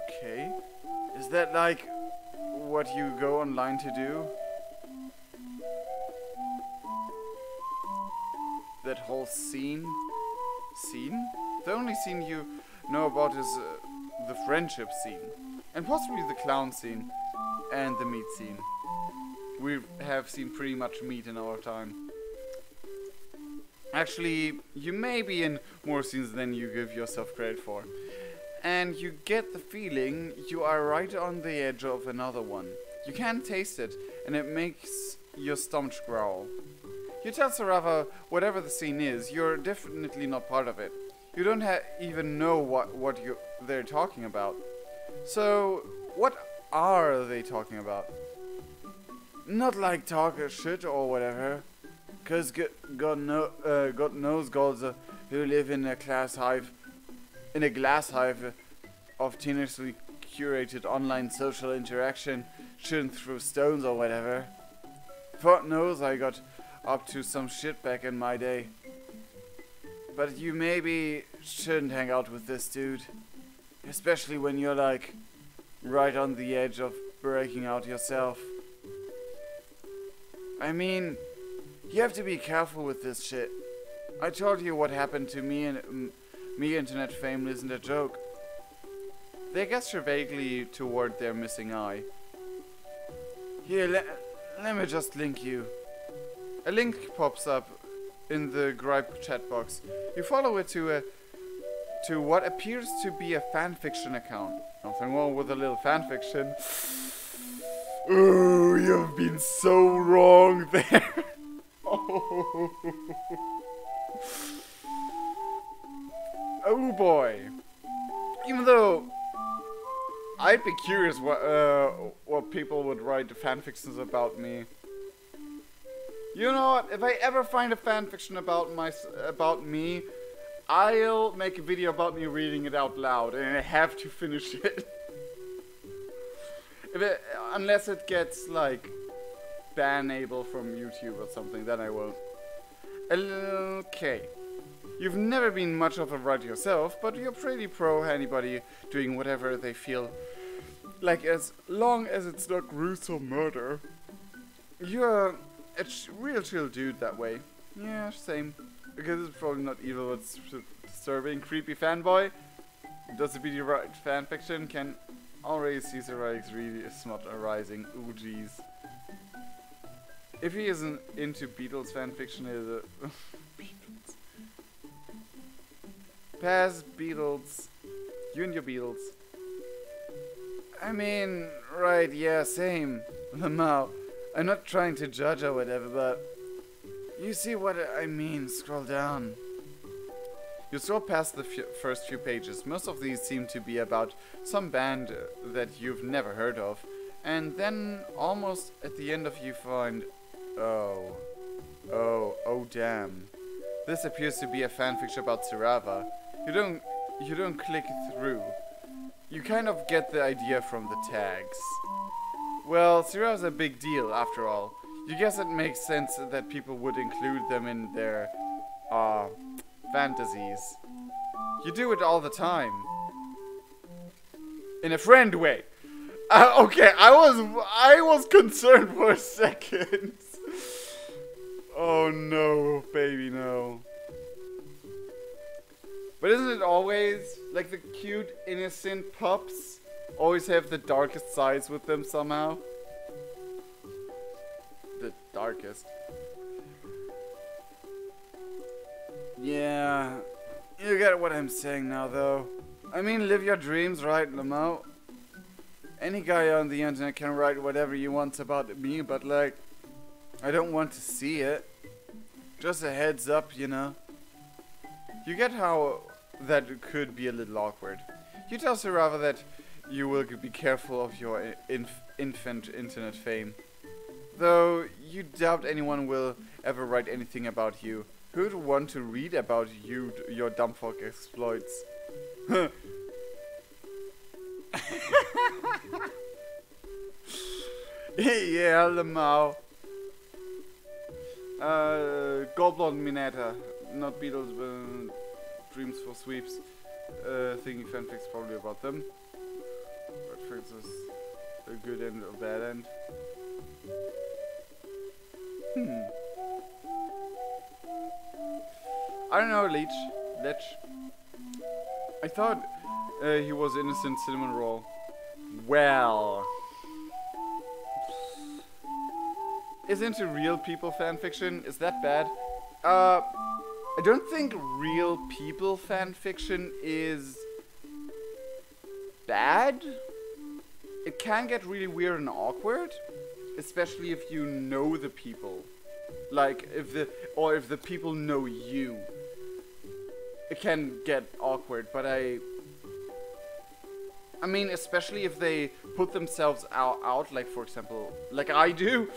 Okay. Is that like what you go online to do? That whole scene? Scene? The only scene you know about is the friendship scene. And possibly the clown scene. And the meat scene. We have seen pretty much meat in our time. Actually, you may be in more scenes than you give yourself credit for. And you get the feeling you are right on the edge of another one. You can taste it, and it makes your stomach growl. You tell Sarava whatever the scene is, you're definitely not part of it. You don't even know what they're talking about. So, what are they talking about? Not like talk shit or whatever. Cause God knows gods who live in a glass hive of teenagely curated online social interaction shouldn't throw stones or whatever. God knows I got up to some shit back in my day. But you maybe shouldn't hang out with this dude. Especially when you're like right on the edge of breaking out yourself. I mean, you have to be careful with this shit. I told you what happened to me, and me internet fame isn't a joke. They gesture vaguely toward their missing eye. Here, let me just link you. A link pops up in the Gripe chat box. You follow it to what appears to be a fanfiction account. Nothing wrong with a little fanfiction. Ooh, you've been so wrong there. Oh. Oh boy. Even though I'd be curious what people would write fanfictions about me. You know what? If I ever find a fanfiction about me, I'll make a video about me reading it out loud, and I have to finish it. Unless it gets like banable from YouTube or something, then I won't. Okay. You've never been much of a writer yourself, but you're pretty pro anybody doing whatever they feel like, as long as it's not gruesome murder. You're a real chill dude that way. Yeah, same. Because it's probably not evil, it's disturbing. Creepy fanboy. Does it be the right fanfiction? Can already see Zerag's really smut arising. Ooh, jeez. If he isn't into Beatles fanfiction, is it? Beatles. Pass Beatles. You and your Beatles. I mean, right, yeah, same. Lamau. I'm not trying to judge or whatever, but you see what I mean. Scroll down. You scroll past the first few pages. Most of these seem to be about some band that you've never heard of. And then, almost at the end of you find... Oh damn. This appears to be a fanfiction about Sarava. You don't click through. You kind of get the idea from the tags. Well, Sarava's a big deal, after all. You guess it makes sense that people would include them in their, fantasies. You do it all the time. In a friend way. Okay, I was concerned for a second. Oh no, baby, no. But isn't it always, like the cute, innocent pups always have the darkest sides with them somehow? The darkest. Yeah, you get what I'm saying now, though. I mean, live your dreams, right, Lamau? any guy on the internet can write whatever he wants about me, but like, I don't want to see it. Just a heads up, you know. You get how that could be a little awkward. You tell Sarava that you will be careful of your infant internet fame. Though you doubt anyone will ever write anything about you. Who'd want to read about you, your dumb fuck exploits? Yeah, Lamau. Goldblond Mineta. Not Beatles, but Dreams for Sweeps. Thinking fanfics probably about them. But Francis, a good end or bad end. I don't know, Lech. I thought he was innocent cinnamon roll. Well, isn't it real people fanfiction? Is that bad? I don't think real people fanfiction is bad. It can get really weird and awkward, especially if you know the people. Like if the people know you. It can get awkward, but I mean, especially if they put themselves out, like for example, like I do,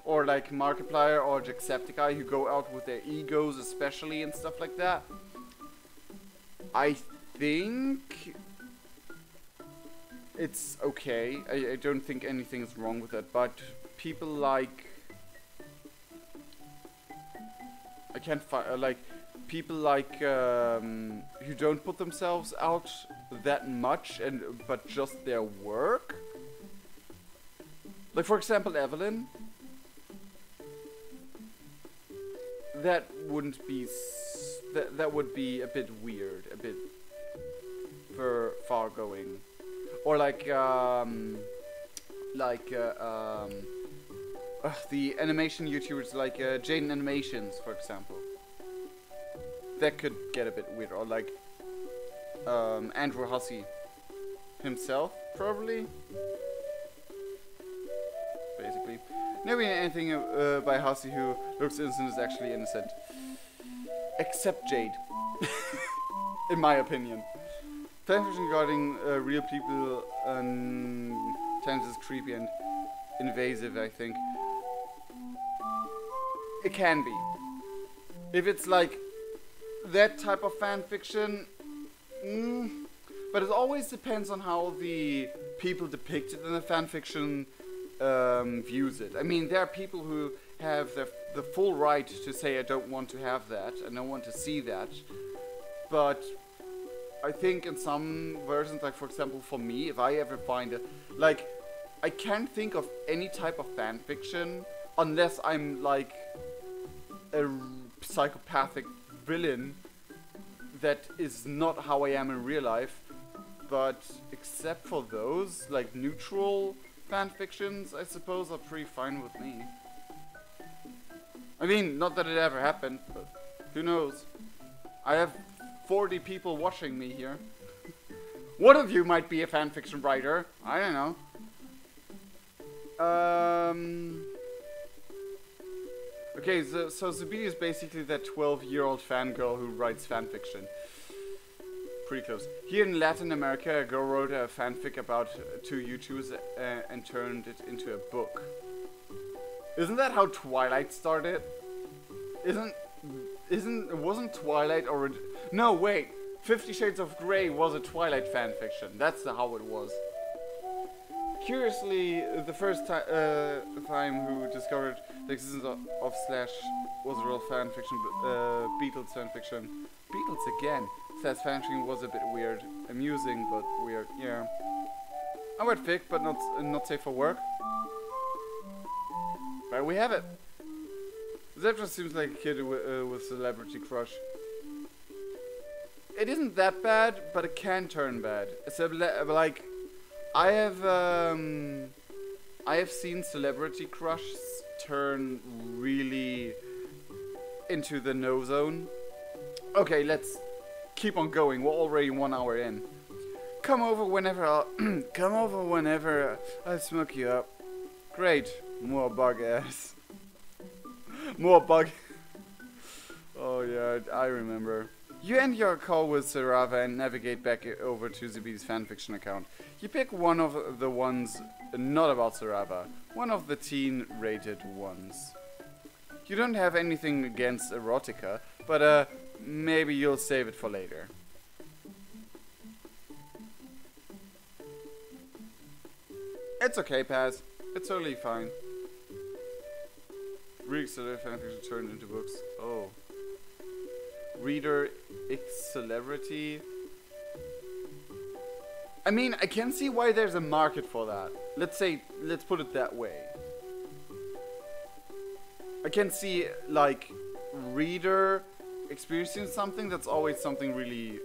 or like Markiplier or Jacksepticeye, who go out with their egos especially and stuff like that. I think it's okay. I don't think anything is wrong with it, but people like... I can't find... like, people like who don't put themselves out that much, but just their work. Like for example, Evelyn. That wouldn't be that would be a bit weird, a bit far going. Or like the animation YouTubers like Jaden Animations, for example. That could get a bit weird. Or like Andrew Hussey himself, probably. Basically. Never anything by Hussey who looks innocent is actually innocent. Except Jade. In my opinion. Fanfiction regarding real people times is creepy and invasive, I think. It can be. If it's like that type of fanfiction, but it always depends on how the people depicted in the fanfiction views it. I mean, there are people who have the full right to say I don't want to have that, I don't want to see that, but I think in some versions, like for example for me, if I ever find it, like, I can't think of any type of fanfiction unless I'm like a psychopathic villain that is not how I am in real life. But except for those, like neutral fanfictions, I suppose are pretty fine with me. I mean, not that it ever happened, but who knows? I have 40 people watching me here. One of you might be a fanfiction writer. I don't know. Okay, so Zabidi is basically that 12-year-old fangirl who writes fanfiction. Pretty close. Here in Latin America, a girl wrote a fanfic about two YouTubers and turned it into a book. Isn't that how Twilight started? Wasn't Twilight no, wait. 50 Shades of Grey was a Twilight fanfiction. That's how it was. Curiously, the first time who discovered the existence of Slash was a real fanfiction, Beatles fanfiction. Beatles again. Says fanfiction was a bit weird. Amusing, but weird. Yeah. I read fic, but not safe for work. But we have it. That just seems like a kid with celebrity crush. It isn't that bad, but it can turn bad. So, like, I have seen celebrity crushes turn really into the no zone. Okay, let's keep on going. We're already 1 hour in. come over whenever I'll come over whenever I'll smoke you up. Great, more bug ass. More bug. Oh yeah, I remember. You end your call with Sarava and navigate back over to Zibidi's fanfiction account. You pick one of the ones not about Sarava, one of the teen-rated ones. You don't have anything against erotica, but maybe you'll save it for later. It's okay, Paz. It's totally fine. Reading fanfiction turned into books. Oh. Reader X celebrity. I mean, I can see why there's a market for that. Let's put it that way. I can see, like, reader experiencing something that's always something really,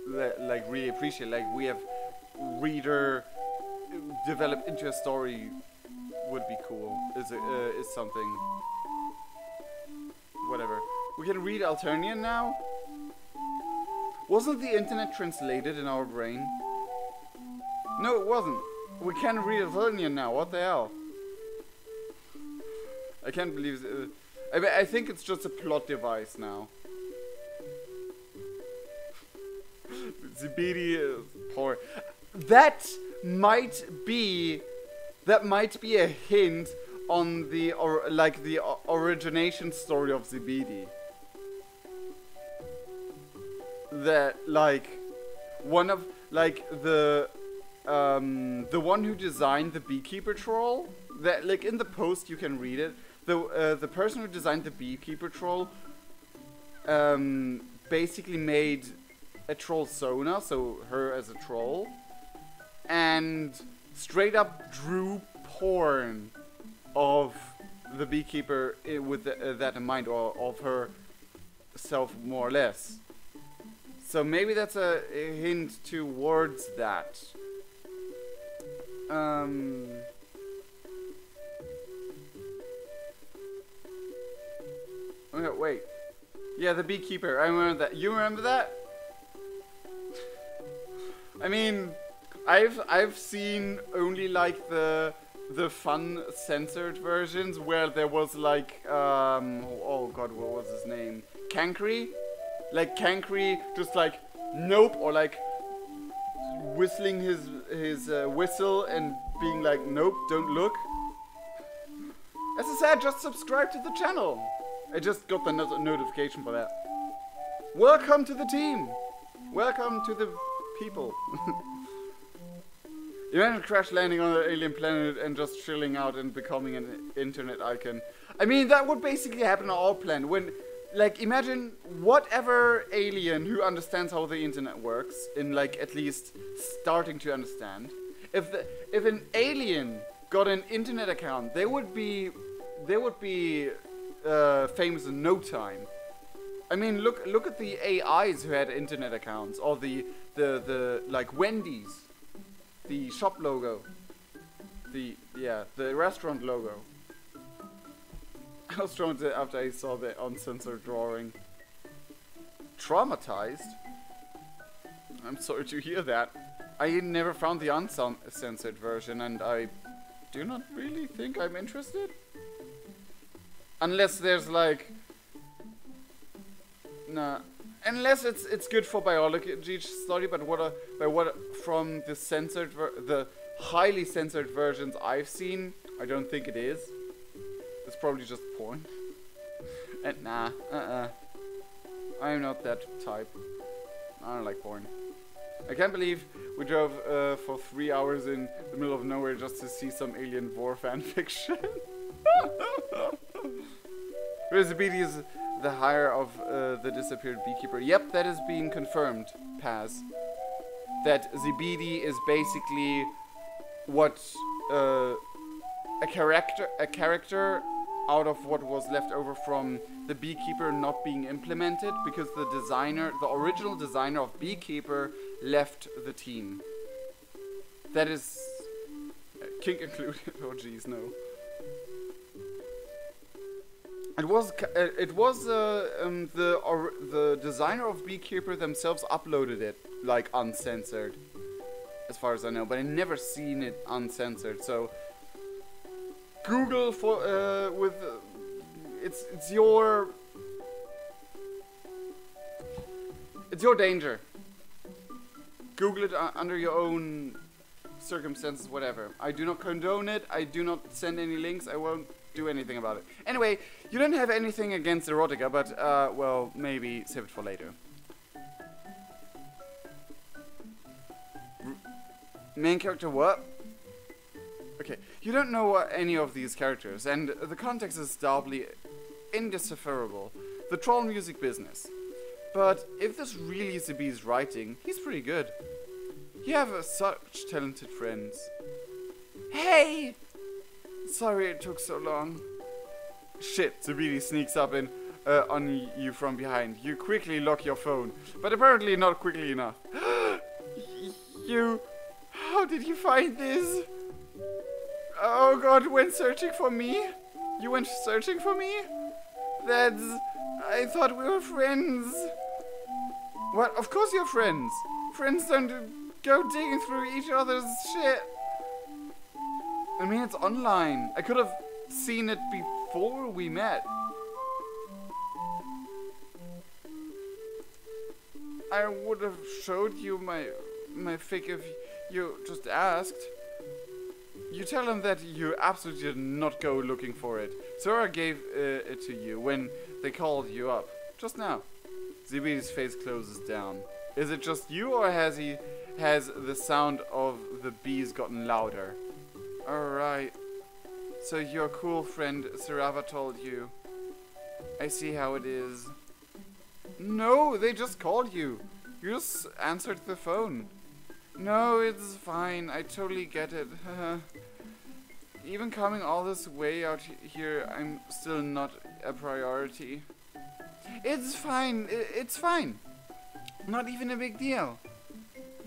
like, really appreciate. Like, we have reader develop into a story would be cool. Is something. Whatever. We can read Alternian now? Wasn't the internet translated in our brain? No, it wasn't. We can read Alternian now. What the hell? I can't believe it. I think it's just a plot device now. Zibidi is poor. That might be a hint on the origination story of Zibidi. That like one of the one who designed the beekeeper troll, that like in the post you can read it. The person who designed the beekeeper troll basically made a troll Sona, so her as a troll, and straight up drew porn of the beekeeper with that in mind, or of herself more or less. So maybe that's a hint towards that. Okay, wait. Yeah, the beekeeper. I remember that. You remember that? I mean, I've seen only like the fun censored versions where there was like oh god, what was his name? Cankry? Like Cankry just like nope, or like whistling his whistle and being like nope, don't look. As I said, just subscribe to the channel. I just got the notification for that. Welcome to the team. Welcome to the people. Imagine crash landing on an alien planet and just chilling out and becoming an internet icon. I mean, that would basically happen on our planet. When, like, imagine whatever alien who understands how the internet works, in like at least starting to understand. If an alien got an internet account, they would be famous in no time. I mean, look at the AIs who had internet accounts, or the like Wendy's, the shop logo, the restaurant logo. I was drawn after I saw the uncensored drawing. Traumatized? I'm sorry to hear that. I never found the uncensored version, and I do not really think I'm interested. Unless there's like, nah. Unless it's good for biology study, but from the the highly censored versions I've seen, I don't think it is. It's probably just porn. And nah, I'm not that type. I don't like porn. I can't believe we drove for 3 hours in the middle of nowhere just to see some alien war fanfiction. Zibidi is the hire of the disappeared beekeeper. Yep, that is being confirmed, Paz. That Zibidi is basically what a character out of what was left over from the beekeeper not being implemented, because the original designer of beekeeper left the team. That is kink included. Oh jeez, no. It was the designer of beekeeper themselves uploaded it like uncensored. as far as I know, but I never seen it uncensored. So Google for with it's your danger. Google it under your own circumstances, whatever. I do not condone it. I do not send any links. I won't do anything about it. Anyway, you don't have anything against erotica, but well, maybe save it for later. Main character what? Okay, you don't know any of these characters, and the context is doubly indecipherable. The troll music business. But if this really is Zabid's writing, he's pretty good. You have such talented friends. Hey! Sorry it took so long. Shit, Zabidi sneaks up on you from behind. You quickly lock your phone, but apparently not quickly enough. How did you find this? Oh god, went searching for me? You went searching for me? I thought we were friends. What? Of course you're friends. Friends don't go digging through each other's shit. I mean, it's online. I could have seen it before we met. I would have showed you my fic if you just asked. You tell him that you absolutely did not go looking for it. Sora gave it to you when they called you up. Just now. Zabidi's face closes down. Is it just you, or has the sound of the bees gotten louder? Alright. So your cool friend Sarava told you. I see how it is. No, they just called you. You just answered the phone. No, it's fine. I totally get it. Even coming all this way out here, I'm still not a priority. It's fine. It's fine. Not even a big deal.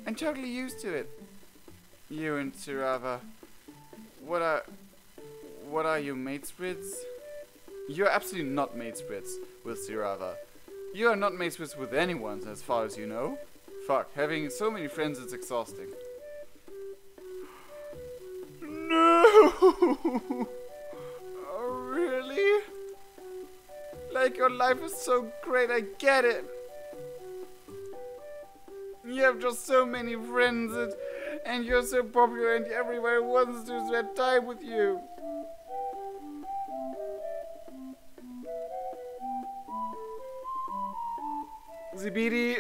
I'm totally used to it. You and Sarava. What are you, mate sprids? You're absolutely not mate sprids with Sarava. You are not mate sprids with anyone, as far as you know. Fuck, having so many friends is exhausting. No! Oh, really? Like, your life is so great, I get it. You have just so many friends and you're so popular and everybody wants to spend time with you. Zabidi,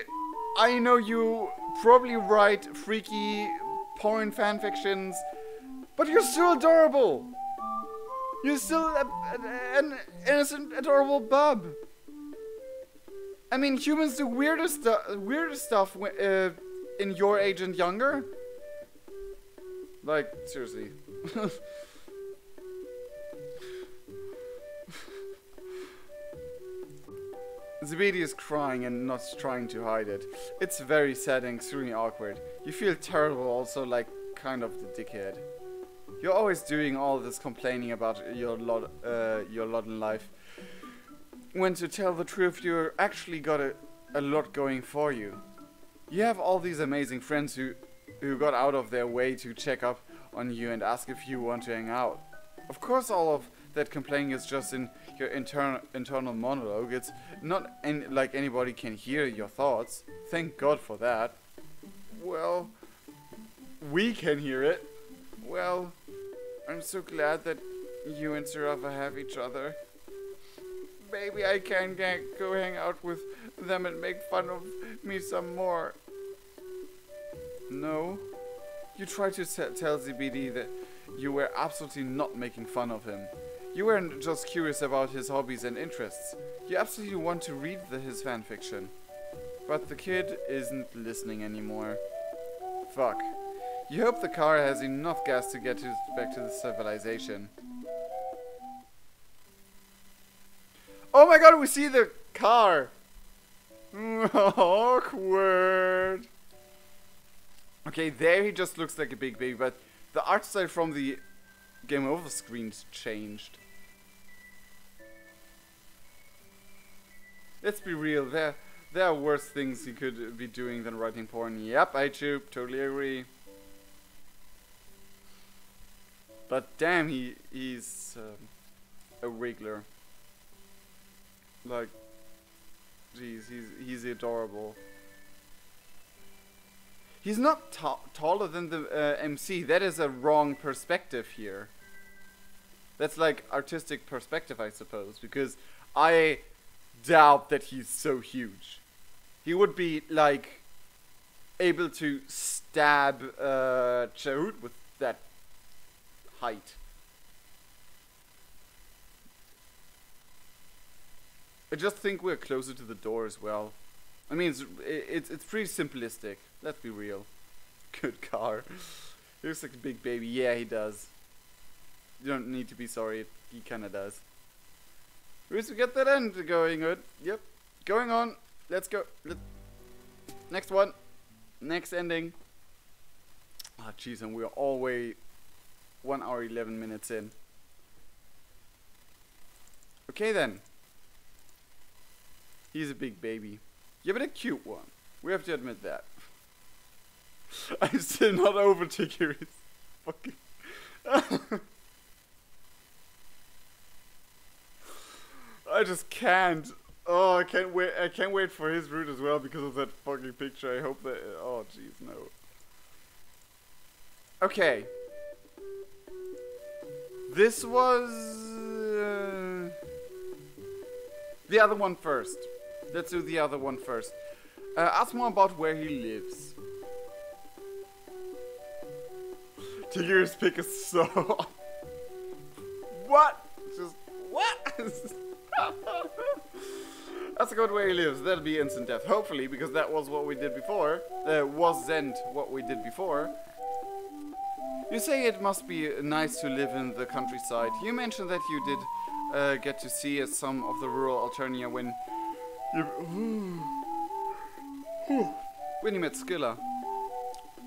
I know you probably write freaky porn fanfictions, but you're still adorable. You're still an innocent, adorable bub. I mean, humans do weirder stuff in your age and younger. Like, seriously. Zabidi is crying and not trying to hide it. It's very sad and extremely awkward. You feel terrible also, like kind of the dickhead. You're always doing all this complaining about your lot in life. When to tell the truth, you actually got a lot going for you. You have all these amazing friends who got out of their way to check up on you and ask if you want to hang out. Of course all of that complaining is just in your internal monologue. It's not like anybody can hear your thoughts. Thank God for that. Well, we can hear it. Well, I'm so glad that you and Sarava have each other. Maybe I can go hang out with them and make fun of me some more. No. You tried to tell Zabidi that you were absolutely not making fun of him. You weren't just curious about his hobbies and interests. You absolutely want to read his fanfiction. But the kid isn't listening anymore. Fuck. You hope the car has enough gas to get back to the civilization. Oh my god, we see the car! Awkward! Okay, there he just looks like a big baby, but the art style from the game over screen's changed. Let's be real, there are worse things he could be doing than writing porn. Yep, I totally agree. But damn, he's a wriggler. Like, jeez, he's adorable. He's not taller than the MC. That is a wrong perspective here. That's like artistic perspective, I suppose, because I doubt that he's so huge. He would be like able to stab Chahut with that height. I just think we're closer to the door as well. I mean, it's pretty simplistic. Let's be real. Good car. He looks like a big baby. Yeah, he does. You don't need to be sorry. He kind of does. Bruce, we get that end going good. Yep. Going on. Let's go. Next one. Next ending. Ah, jeez, and we're all way 1 hour 11 minutes in. Okay then. He's a big baby. Yeah, but a cute one. We have to admit that. I'm still not over Tigger's fucking. I just can't. Oh, I can't wait. I can't wait for his route as well because of that fucking picture. I hope that. Oh, jeez, no. Okay. This was the other one first. Let's do the other one first. Ask more about where he lives. Tigger's pick is so. What? Just what? That's a good where he lives. That'll be instant death. Hopefully, because that was what we did before. Wasn't what we did before. You say it must be nice to live in the countryside. You mentioned that you did get to see some of the rural Alternia when you met Skilla.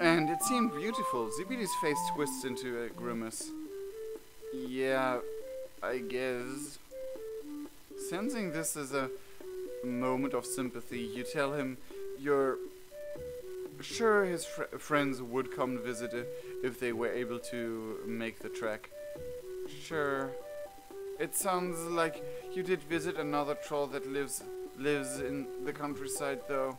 And it seemed beautiful. Zibidi's face twists into a grimace. Yeah, I guess. Sensing this as a moment of sympathy, you tell him you're sure his friends would come visit if they were able to make the trek. Sure. It sounds like you did visit another troll that lives in the countryside, though.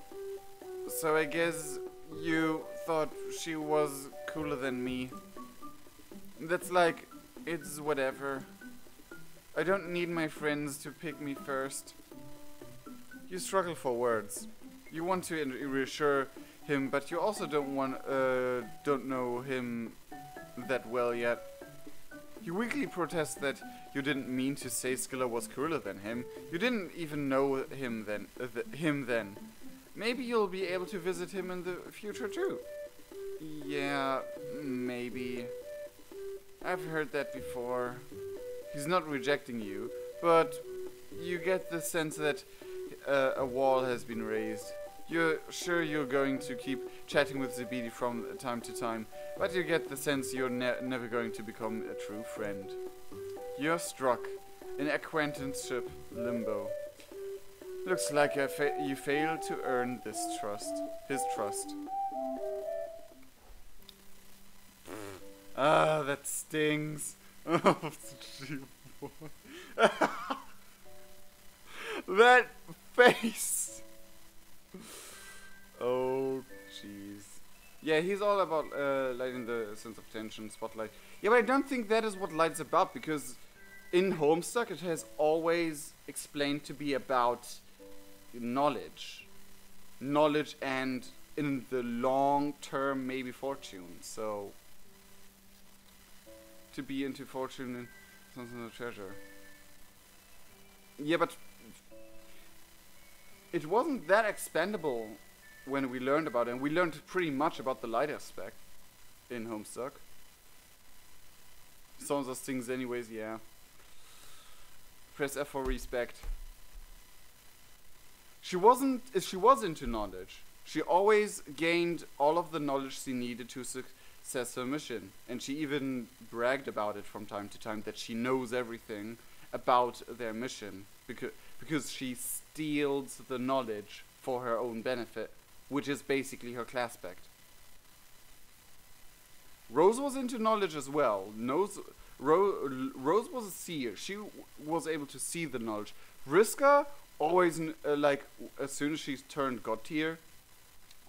So I guess you thought she was cooler than me. That's like, it's whatever. I don't need my friends to pick me first. You struggle for words. You want to reassure him, but you also don't know him that well yet. You weakly protest that you didn't mean to say Skilla was cooler than him. You didn't even know him then. Maybe you'll be able to visit him in the future too. Yeah, maybe. I've heard that before. He's not rejecting you, but you get the sense that a wall has been raised. You're sure you're going to keep chatting with Zibidi from time to time, but you get the sense you're never going to become a true friend. You're struck in acquaintanceship limbo. Looks like you failed to earn his trust. Ah, that stings. That face. Oh, jeez. Yeah, he's all about lighting the sense of tension, spotlight. Yeah, but I don't think that is what Light's about, because in Homestuck it has always explained to be about knowledge. Knowledge and, in the long term, maybe fortune. So, to be into fortune and something of treasure. Yeah, but it wasn't that expandable when we learned about it, and we learned pretty much about the light aspect in Homestuck. Some of those things anyways, yeah. Press F for respect. She was into knowledge. She always gained all of the knowledge she needed to success her mission, and she even bragged about it from time to time, that she knows everything about their mission, because she steals the knowledge for her own benefit, which is basically her class spec. Rose was into knowledge as well. Rose was a seer. She was able to see the knowledge. Vriska always, like, as soon as she turned God tier,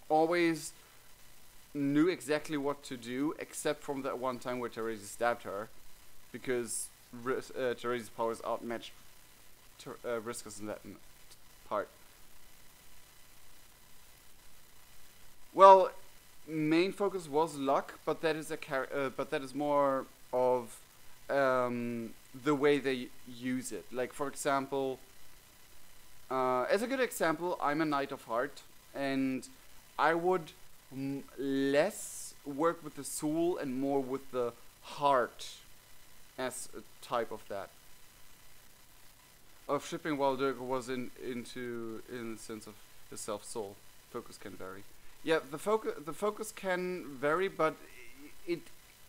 always knew exactly what to do, except from that one time where Therese stabbed her, because Therese's powers outmatched Vriska's in that part. Well, main focus was luck, but that is but that is more of the way they use it. Like, for example, as a good example, I'm a Knight of Heart, and I would less work with the soul and more with the heart as a type of that. Of shipping, while Dirk was in the sense of his self-soul. Focus can vary. Yeah, the focus can vary, but it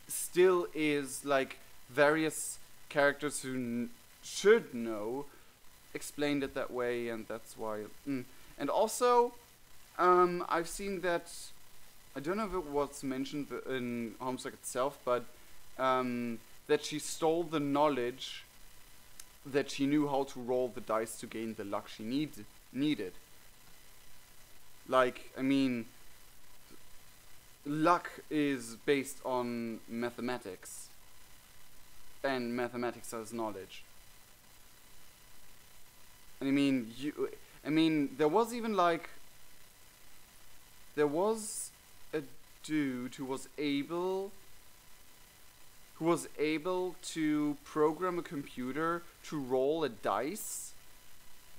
still is like various characters who should know explained it that way, and that's why. And also, I've seen that, I don't know if it was mentioned in Homestuck itself, but that she stole the knowledge that she knew how to roll the dice to gain the luck she needed. Like, I mean, luck is based on mathematics, and mathematics as knowledge. And I mean, there was even like, there was a dude who was able to program a computer to roll a dice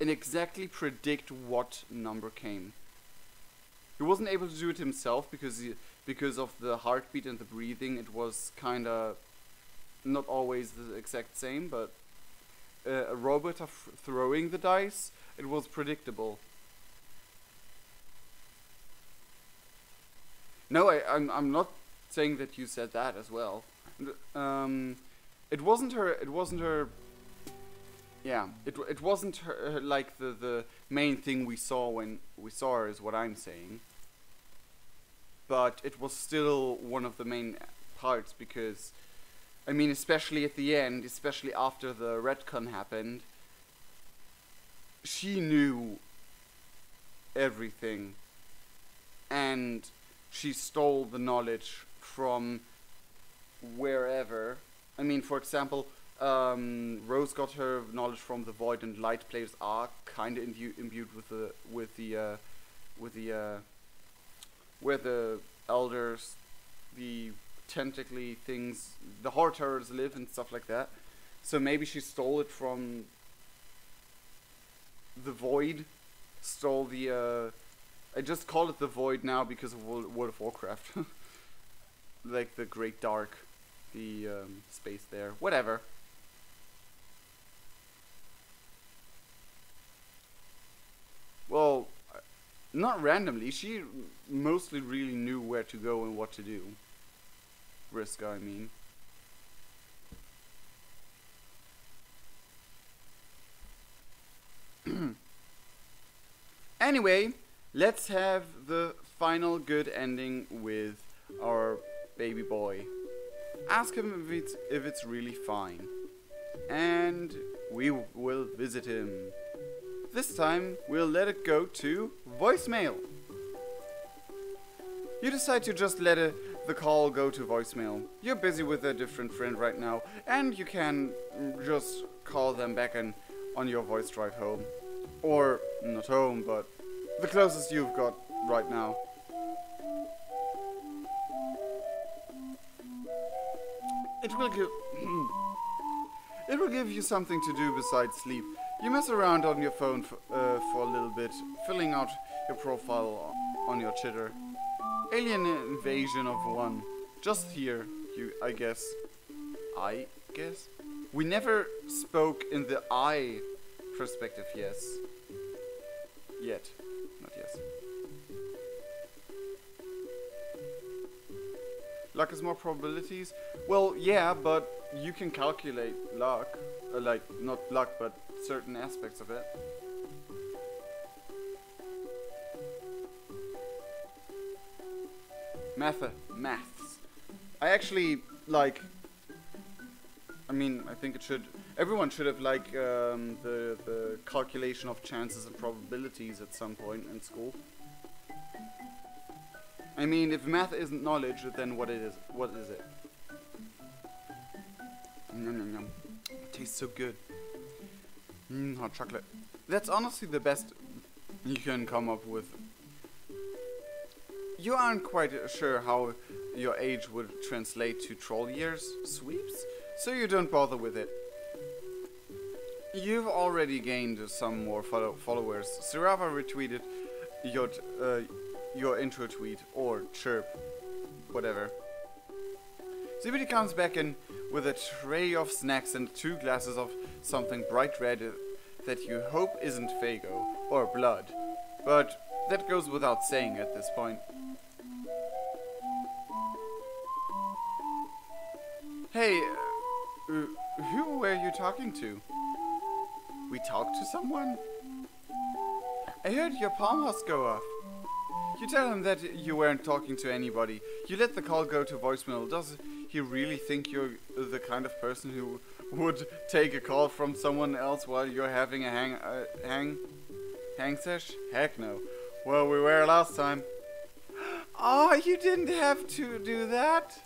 and exactly predict what number came. He wasn't able to do it himself because of the heartbeat and the breathing. It was kind of not always the exact same, but a robot throwing the dice, it was predictable. No, I'm not saying that you said that as well. It wasn't her. Yeah, it wasn't her, like the main thing we saw when we saw her, is what I'm saying. But it was still one of the main parts, because, I mean, especially at the end, especially after the retcon happened, she knew everything, and she stole the knowledge from wherever. I mean, for example, Rose got her knowledge from the Void, and Light players are kind of imbued with where the elders, the tentacly things, the horrors live and stuff like that. So maybe she stole it from the Void. Stole the I just call it the Void now because of World of Warcraft. Like the Great Dark, the space there, whatever. Well, not randomly. She mostly really knew where to go and what to do. Vriska, I mean. Anyway, let's have the final good ending with our baby boy. Ask him if it's really fine, and we will visit him. This time we'll let it go to voicemail. You decide to just let the call go to voicemail. You're busy with a different friend right now, and you can just call them back on your voice drive home. Or not home, but the closest you've got right now. It will give you something to do besides sleep. You mess around on your phone for a little bit, filling out your profile on your chitter. Alien invasion of one. Just here, I guess. We never spoke in the I perspective, yes. Yet. Not yes. Luck is more probabilities. Well, yeah, but you can calculate luck. Like, not luck, but certain aspects of it. Maths. I actually like. I mean, I think it should. Everyone should have like the calculation of chances and probabilities at some point in school. I mean, if math isn't knowledge, then what it is? What is it? Yum, yum, yum. It tastes so good. Hot chocolate. That's honestly the best you can come up with. You aren't quite sure how your age would translate to troll years sweeps, so you don't bother with it. You've already gained some more followers. Sirava retweeted your intro tweet, or chirp, whatever. Zibidi comes back in with a tray of snacks and 2 glasses of something bright red that you hope isn't Fago or blood, but that goes without saying at this point. Hey, who were you talking to? We talked to someone? I heard your palm house go off. You tell him that you weren't talking to anybody. You let the call go to voicemail. Does he really think you're the kind of person who would take a call from someone else while you're having a hang sesh? Heck no. Well, we were last time. Oh, you didn't have to do that.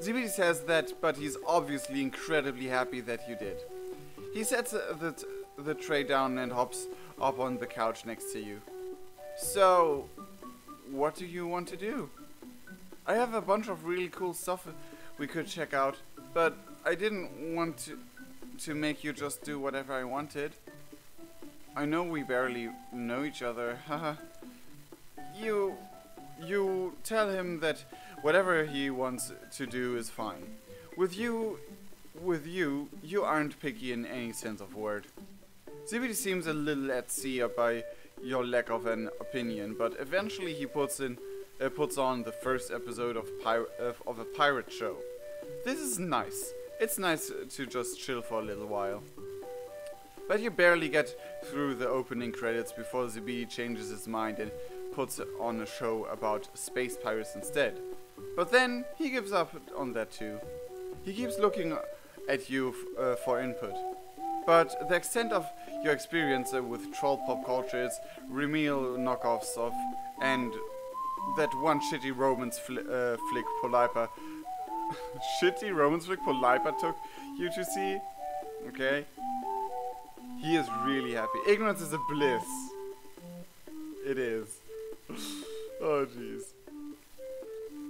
Zibidi says that, but he's obviously incredibly happy that you did. He sets the tray down and hops up on the couch next to you. So, what do you want to do? I have a bunch of really cool stuff we could check out, but I didn't want to make you just do whatever I wanted. I know we barely know each other, haha. You tell him that whatever he wants to do is fine. With you, you aren't picky in any sense of word. Zibidi seems a little at sea by your lack of an opinion, but eventually he puts on the first episode of a pirate show. This is nice. It's nice to just chill for a little while. But you barely get through the opening credits before Zibidi changes his mind and puts on a show about space pirates instead. But then he gives up on that too. He keeps looking at you for input. But the extent of your experience with troll pop culture is remedial knockoffs of, and that one shitty romance flick Polipa shitty romance flick Polipa took you to see. Okay? He is really happy. Ignorance is a bliss. It is. Oh jeez.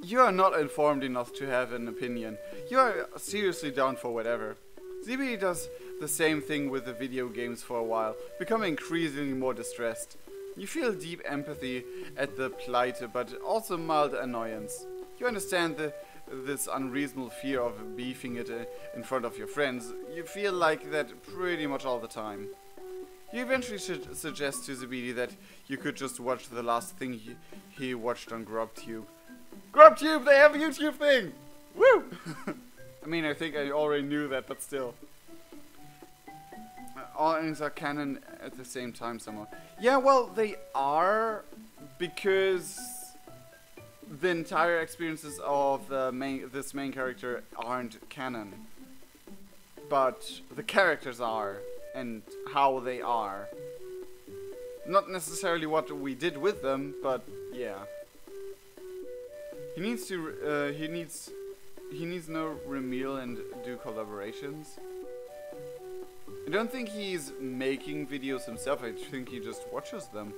You are not informed enough to have an opinion. You are seriously down for whatever. Zibidi does the same thing with the video games for a while, becoming increasingly more distressed. You feel deep empathy at the plight, but also mild annoyance. You understand this unreasonable fear of beefing it in front of your friends. You feel like that pretty much all the time. You eventually should suggest to Zibidi that you could just watch the last thing he watched on GrubTube. GrubTube, they have a YouTube thing! Woo! I mean, I think I already knew that, but still. All things are canon at the same time somehow. Yeah, well, they are, because the entire experiences of this main character aren't canon. But the characters are, and how they are. Not necessarily what we did with them, but yeah. He needs no remedial and do collaborations. I don't think he's making videos himself, I think he just watches them.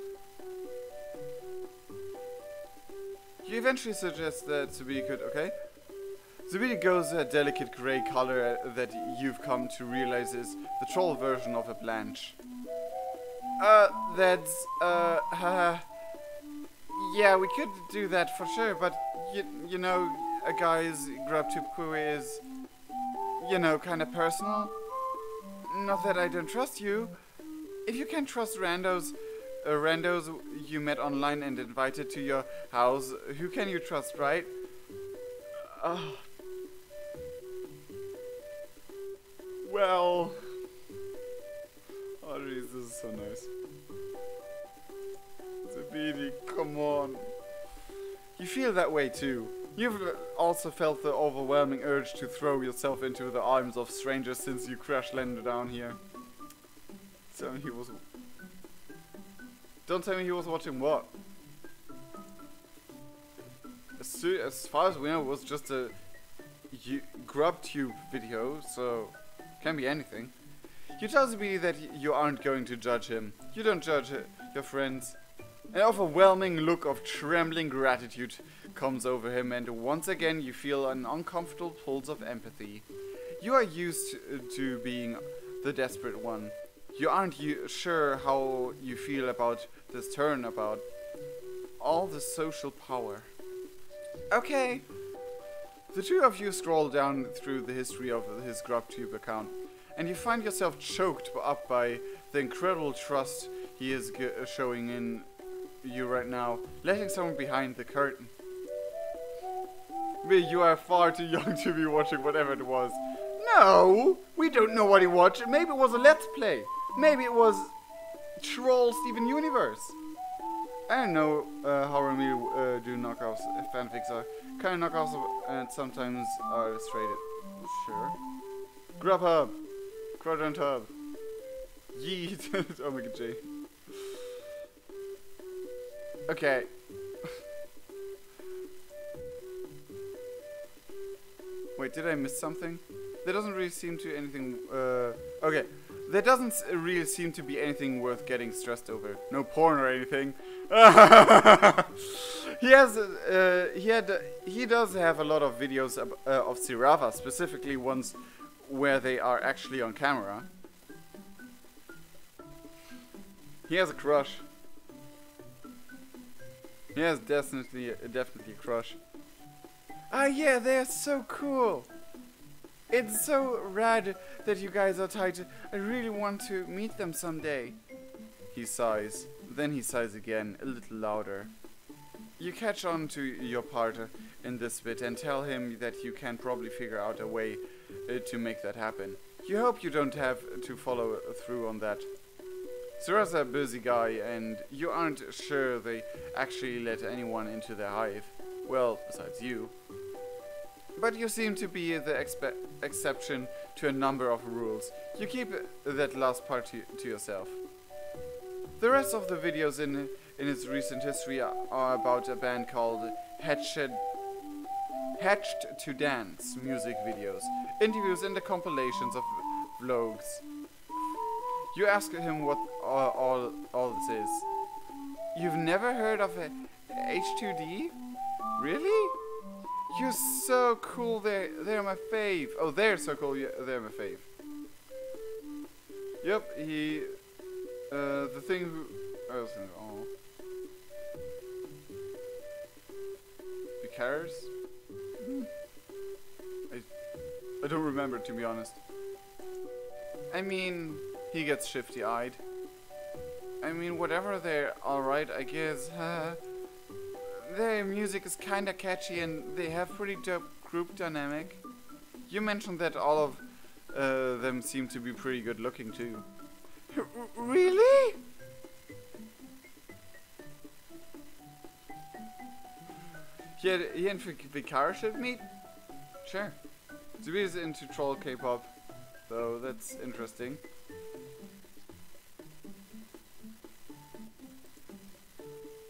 He eventually suggests that Zibidi could, okay? Zibidi goes a delicate grey color that you've come to realize is the troll version of a blanche. Yeah, we could do that for sure, but you know, a guy's GrubTube query is, you know, kind of personal. Not that I don't trust you. If you can't trust randos you met online and invited to your house, who can you trust, right? Well. Oh jeez, this is so nice. Zibidi, come on. You feel that way too. You've also felt the overwhelming urge to throw yourself into the arms of strangers since you crash landed down here. So he was... Don't tell me he was watching what? As far as we know, it was just a GrubTube video, so can be anything. He tells me that you aren't going to judge him. You don't judge your friends. An overwhelming look of trembling gratitude comes over him, and once again you feel an uncomfortable pulse of empathy. You are used to being the desperate one. You aren't sure how you feel about this turn, about all the social power. Okay. The two of you scroll down through the history of his GrubTube account, and you find yourself choked up by the incredible trust he is showing in you right now, letting someone behind the curtain. You are far too young to be watching whatever it was. No, we don't know what he watched. Maybe it was a Let's Play. Maybe it was Troll Steven Universe. I don't know how really do knockoffs. Fanfics are kind of knockoffs and sometimes are illustrated. Sure. Grubhub. Quadrant Hub. Yeet. Omega J. Okay. Wait, did I miss something? There doesn't really seem to anything. Okay. There doesn't really seem to be anything worth getting stressed over. No porn or anything. He does have a lot of videos of Sirava, specifically ones where they are actually on camera. He has a crush. He has definitely a crush. Ah, yeah, they're so cool. It's so rad that you guys are tight. I really want to meet them someday. He sighs. Then he sighs again, a little louder. You catch on to your partner in this bit and tell him that you can probably figure out a way to make that happen. You hope you don't have to follow through on that. Sura's a busy guy, and you aren't sure they actually let anyone into their hive. Well, besides you. But you seem to be the exception to a number of rules. You keep that last part to yourself. The rest of the videos in its recent history are about a band called Hatched to Dance music videos, interviews and the compilations of vlogs. You ask him what all this is. You've never heard of H2D? Really? You're so cool, they're my fave. Oh, they're so cool, they're my fave. Yep, the thing who... I was thinking, oh. The cares? I don't remember, to be honest. I mean, he gets shifty-eyed. I mean, whatever, they're alright, I guess. Their music is kinda catchy and they have pretty dope group dynamic. You mentioned that all of them seem to be pretty good looking too. Really? He and Vikara should meet? Sure. Zubi is into troll K-pop, so that's interesting.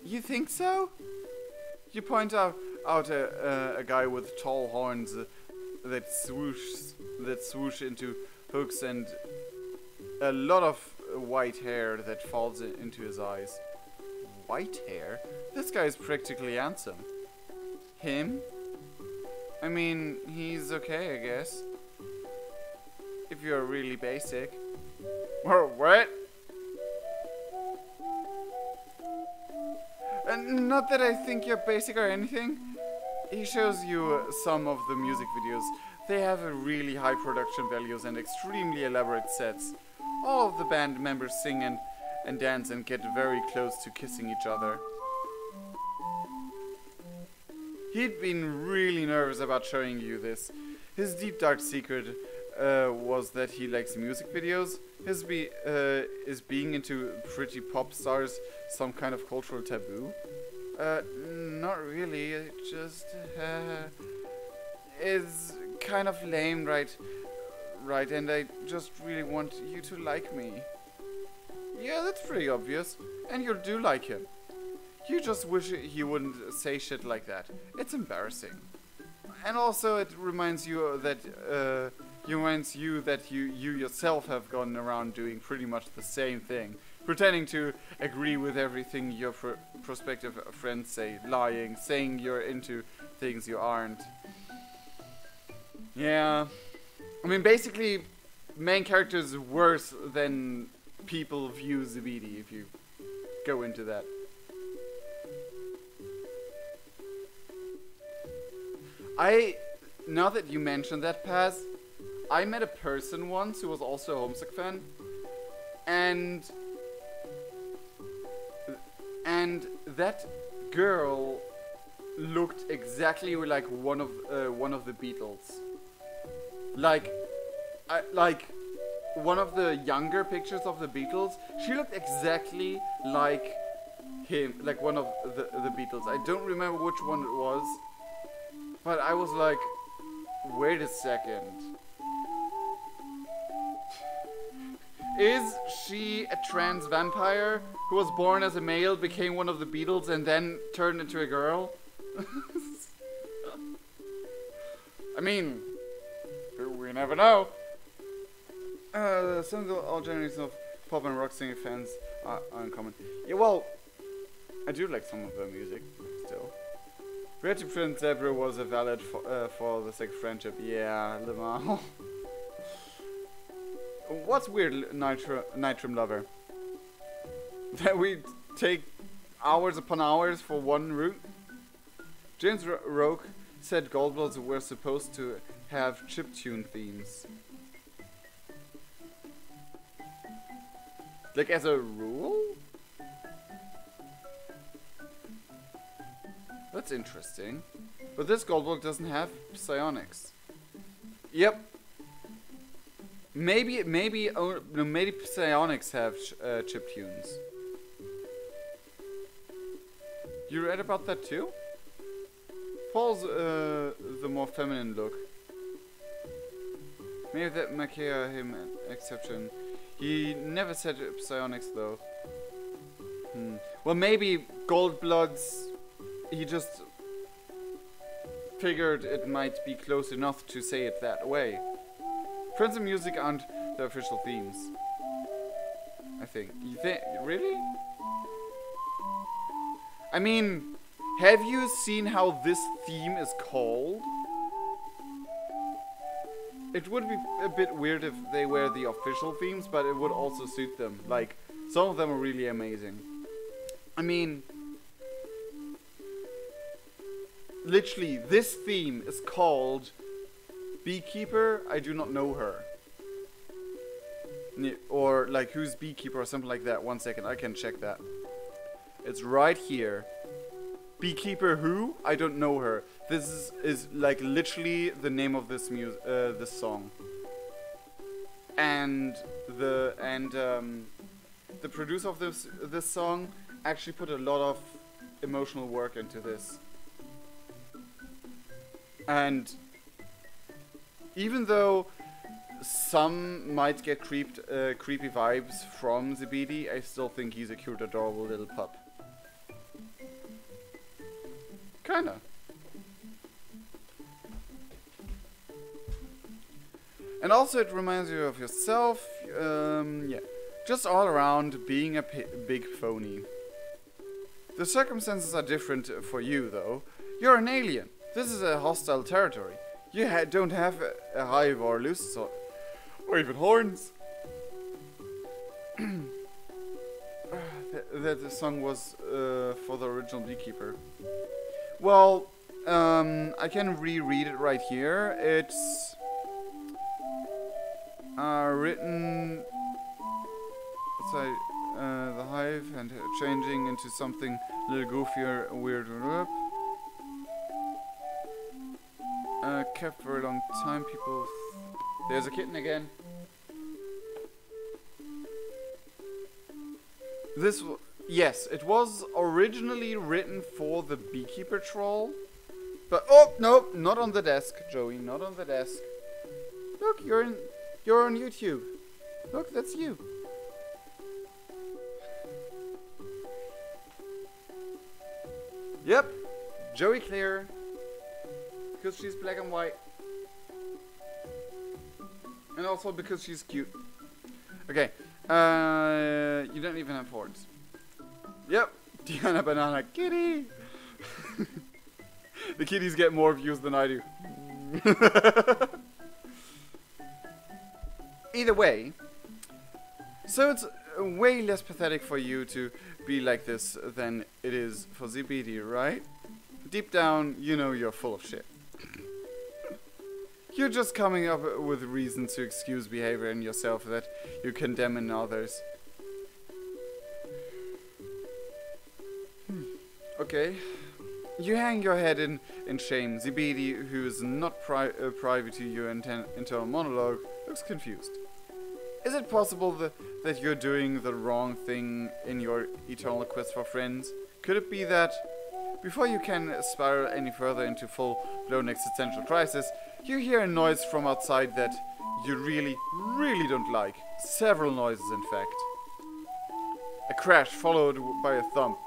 You think so? You point out a guy with tall horns that swoosh into hooks and a lot of white hair that falls into his eyes. White hair? This guy is practically handsome. Him? I mean, he's okay, I guess. If you're really basic. What? Not that I think you're basic or anything. He shows you some of the music videos. They have a really high production values and extremely elaborate sets. All of the band members sing and dance and get very close to kissing each other. He'd been really nervous about showing you this. His deep dark secret was that he likes music videos. Is being into pretty pop stars some kind of cultural taboo? Not really. It just is kind of lame, right? Right, and I just really want you to like me. Yeah, that's pretty obvious. And you do like him. You just wish he wouldn't say shit like that. It's embarrassing. And also, it reminds you that you yourself have gone around doing pretty much the same thing, pretending to agree with everything your prospective friends say, lying, saying you're into things you aren't. Yeah, I mean, basically, main character is worse than people view Zebedee if you go into that. Now that you mentioned that, Paz, I met a person once who was also a Homesick fan, and that girl looked exactly like one of the Beatles. Like one of the younger pictures of the Beatles. She looked exactly like him, like one of the Beatles. I don't remember which one it was. But I was like, wait a second. Is she a trans vampire who was born as a male, became one of the Beatles, and then turned into a girl? I mean, we never know. Some of the all generations of pop and rock singing fans are uncommon. Yeah, well, I do like some of their music still. Creative Prince Zebra was a valid for the sake of friendship. Yeah, Lamar. What's weird, Nitrum Lover? That we take hours upon hours for one route? James Roke said Goldbloods were supposed to have chiptune themes. Like as a rule? That's interesting. But this Goldblug doesn't have psionics. Yep. Maybe psionics have chiptunes. You read about that too? Paul's the more feminine look. Maybe that might him an exception. He never said psionics though. Well, maybe Goldbloods. He just figured it might be close enough to say it that way. Friendsim music aren't the official themes. I think. You think really? I mean, have you seen how this theme is called? It would be a bit weird if they were the official themes, but it would also suit them. Like, some of them are really amazing. I mean, literally, this theme is called Beekeeper, I Do Not Know Her. Or like, who's Beekeeper or something like that. 1 second, I can check that. It's right here. Beekeeper who? I don't know her. This is like literally the name of this this song. And the producer of this song actually put a lot of emotional work into this. And even though some might get creepy vibes from Zebedee, I still think he's a cute, adorable little pup. Kinda. And also it reminds you of yourself, yeah. Just all around being a big phony. The circumstances are different for you, though. You're an alien. This is a hostile territory. You don't have a hive or loose or even horns. The song was for the original Beekeeper. Well, I can reread it right here. It's written inside the hive and changing into something a little goofier, weirder. Kept for a long time. People. There's a kitten again. Yes, it was originally written for the beekeeper troll. But oh no, not on the desk, Joey, not on the desk. Look, you're on YouTube. Look, that's you. Yep, Joey Clear. Because she's black and white. And also because she's cute. Okay, you don't even have horns. Yep, Diana Banana Kitty. The kitties get more views than I do. Either way, so it's way less pathetic for you to be like this than it is for ZBD, right? Deep down, you know you're full of shit. You're just coming up with reasons to excuse behavior in yourself that you condemn in others. Okay. You hang your head in shame. ZBD, who is not privy to your internal monologue, looks confused. Is it possible that you're doing the wrong thing in your eternal quest for friends? Could it be that, before you can spiral any further into full-blown existential crisis, you hear a noise from outside that you really, really don't like? Several noises, in fact. A crash followed by a thump.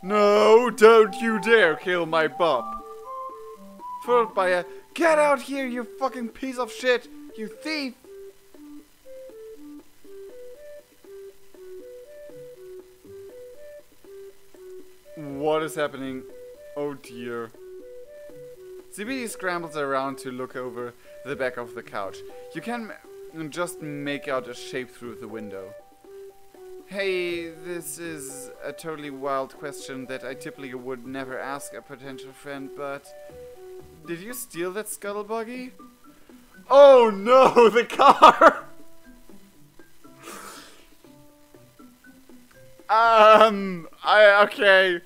No, don't you dare kill my bop. Followed by a, get out here, you fucking piece of shit, you thief. What is happening? Oh dear. ZBD scrambles around to look over the back of the couch. You can just make out a shape through the window. Hey, this is a totally wild question that I typically would never ask a potential friend, but did you steal that scuttle buggy? Oh no, the car! Okay.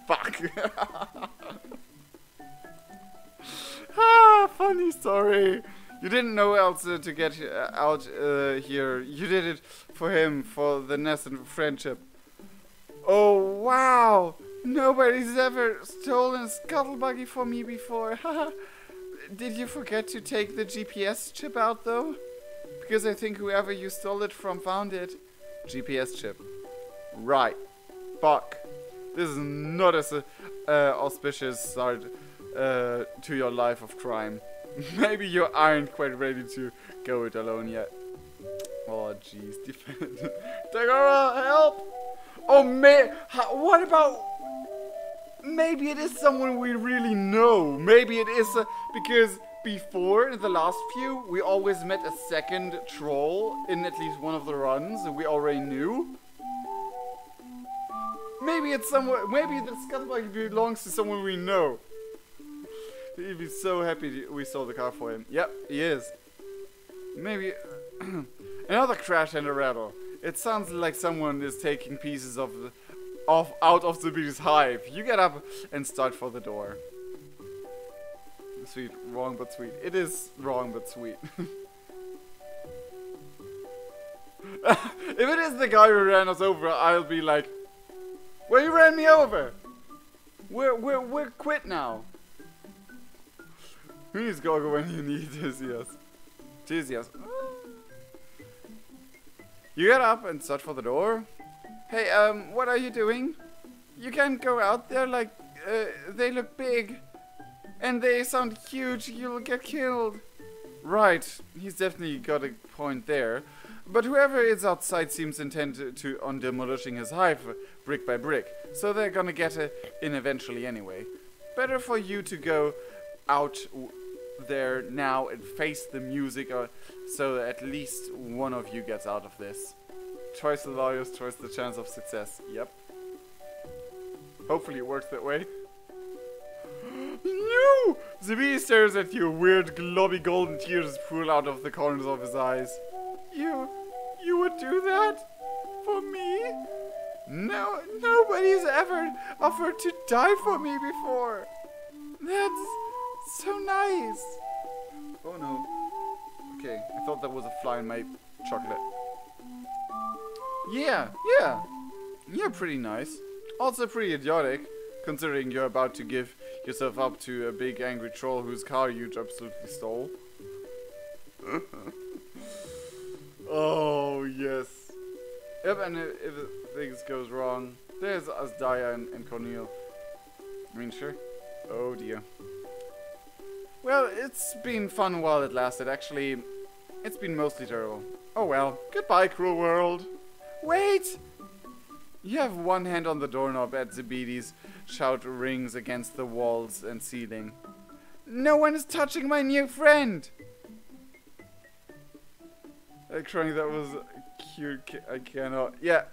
Fuck. Funny story. You didn't know else to get out here. You did it for him, for the nest and friendship. Oh, wow. Nobody's ever stolen a scuttle buggy for me before. Did you forget to take the GPS chip out, though? Because I think whoever you stole it from found it. GPS chip. Right. Fuck. This is not as auspicious start to your life of crime. Maybe you aren't quite ready to go it alone yet. Oh jeez, defend. Dagora, help! Oh man, what about? Maybe it is someone we really know. Maybe it is because before in the last few we always met a second troll in at least one of the runs we already knew. Maybe it's someone. Maybe the scuttlebutt belongs to someone we know. He'd be so happy we stole the car for him. Yep, he is. Maybe another crash and a rattle. It sounds like someone is taking pieces out of the bee's hive. You get up and start for the door. Sweet, wrong but sweet. It is wrong but sweet. If it is the guy who ran us over, I'll be like, well, you ran me over. We're quit now. Who needs Gogo when you need Tizias? Tizias. You get up and start for the door. Hey, what are you doing? You can't go out there like, they look big. And they sound huge, you'll get killed. Right, he's definitely got a point there. But whoever is outside seems intent on demolishing his hive brick by brick. So they're gonna get in eventually anyway. Better for you to go out there now and face the music so that at least one of you gets out of this. Twice the lawyers, twice the chance of success. Yep. Hopefully it works that way. No! The bee stares at you, weird globby golden tears pool out of the corners of his eyes. You would do that? For me? No, nobody's ever offered to die for me before. That's so nice. Oh no. Okay, I thought that was a fly in my chocolate. Yeah, yeah. You're pretty nice. Also pretty idiotic, considering you're about to give yourself up to a big angry troll whose car you absolutely stole. Oh, yes. Yep, and if things goes wrong, there's us, Daya and Cornel. I mean, sure. Oh, dear. Well, it's been fun while it lasted. Actually, it's been mostly terrible. Oh well. Goodbye, cruel world. Wait! You have one hand on the doorknob as Zebedee's shout rings against the walls and ceiling. No one is touching my new friend! Crying, that was cute. I cannot. Yeah.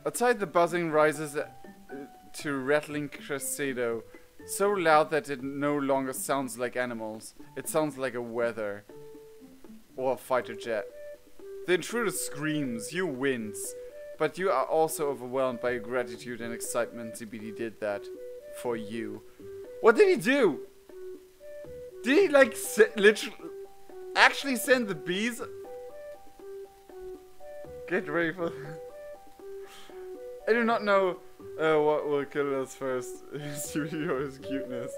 Outside, the buzzing rises to rattling crescendo, so loud that it no longer sounds like animals. It sounds like a weather or a fighter jet. The intruder screams. You wince, but you are also overwhelmed by gratitude and excitement. Zebedee did that for you. What did he do? Did he like literally? Actually send the bees? Get ready for... I do not know what will kill us first. His beauty or his cuteness.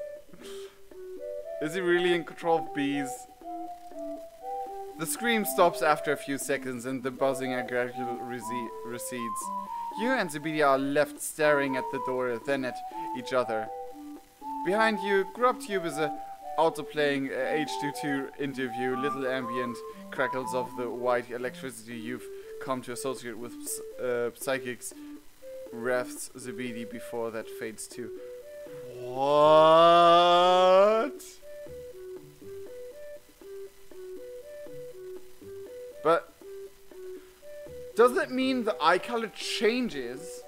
Is he really in control of bees? The scream stops after a few seconds and the buzzing gradually recedes. You and Zebedee are left staring at the door, then at each other. Behind you, GrubTube is auto-playing H22 interview, little ambient crackles of the white electricity you've come to associate with psychics refs Zebedee before that fades to. What? But does that mean the eye color changes?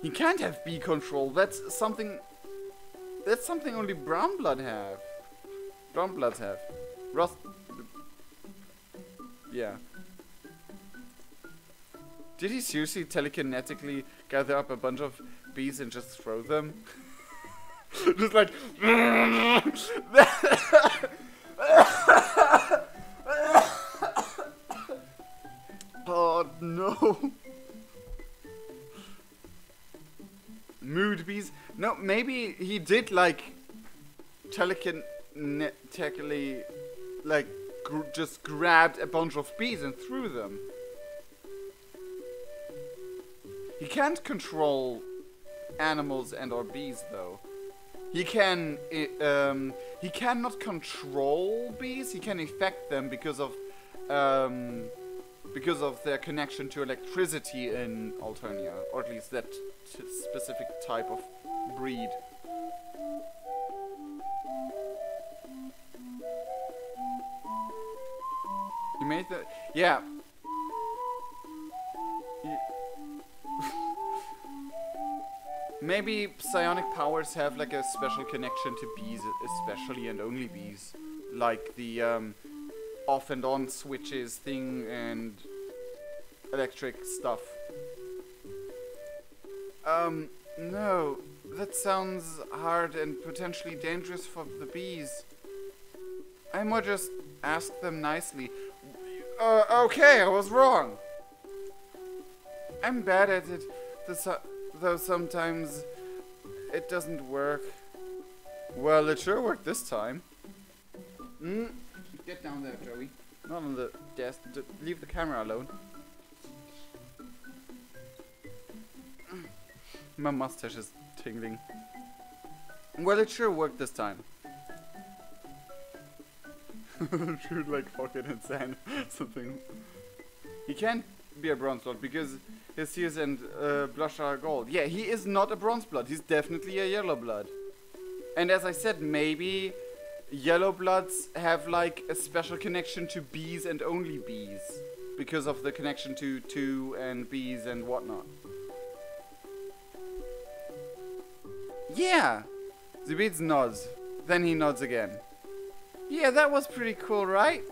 You can't have bee control. That's something only brown blood have. Brown bloods have. Rust. Yeah. Did he seriously telekinetically gather up a bunch of bees and just throw them? Just like. Oh no. Mood bees? No, maybe he did like telekinetically like just grabbed a bunch of bees and threw them. He can't control animals and or bees though. He cannot control bees. He can affect them because of their connection to electricity in Alternia, or at least that specific type of breed. You made the... Yeah. Maybe psionic powers have like a special connection to bees, especially and only bees. Like the off and on switches thing and electric stuff. No. That sounds hard and potentially dangerous for the bees. I might just ask them nicely. Okay, I was wrong. I'm bad at it, though sometimes it doesn't work. Well, it sure worked this time. Get down there, Joey. Not on the desk. Leave the camera alone. My mustache is tingling. Well, it sure worked this time. True, like fucking insane. Something. He can't be a bronze blood because his tears and blush are gold. Yeah, he is not a bronze blood. He's definitely a yellow blood. And as I said, maybe yellow bloods have like a special connection to bees and only bees because of the connection to and bees and whatnot. Yeah! Zebedee nods. Then he nods again. Yeah, that was pretty cool, right?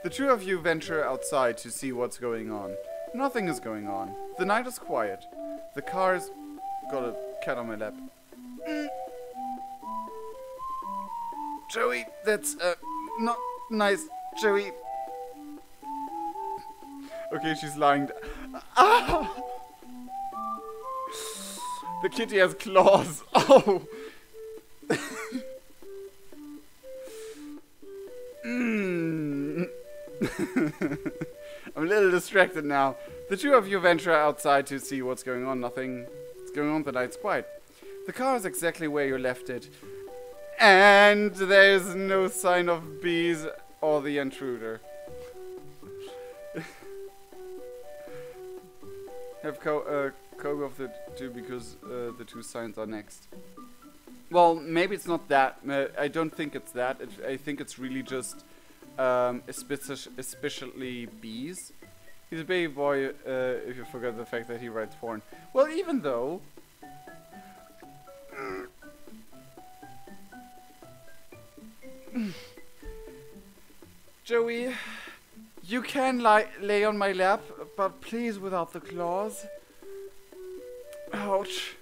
The two of you venture outside to see what's going on. Nothing is going on. The night is quiet. The car's... Got a cat on my lap. Joey, that's not nice. Joey, Okay, she's lying. Ah! The kitty has claws. Oh! Mm. I'm a little distracted now. The two of you venture outside to see what's going on. Nothing's going on. The night's quiet. The car is exactly where you left it. And there's no sign of bees or the intruder. Have Kobe of the two because the two signs are next. Well, maybe it's not that. I don't think it's that. I think it's really just especially bees. He's a baby boy, if you forget the fact that he writes porn. Well, even though... Joey, you can lay on my lap, but please without the claws. Ouch.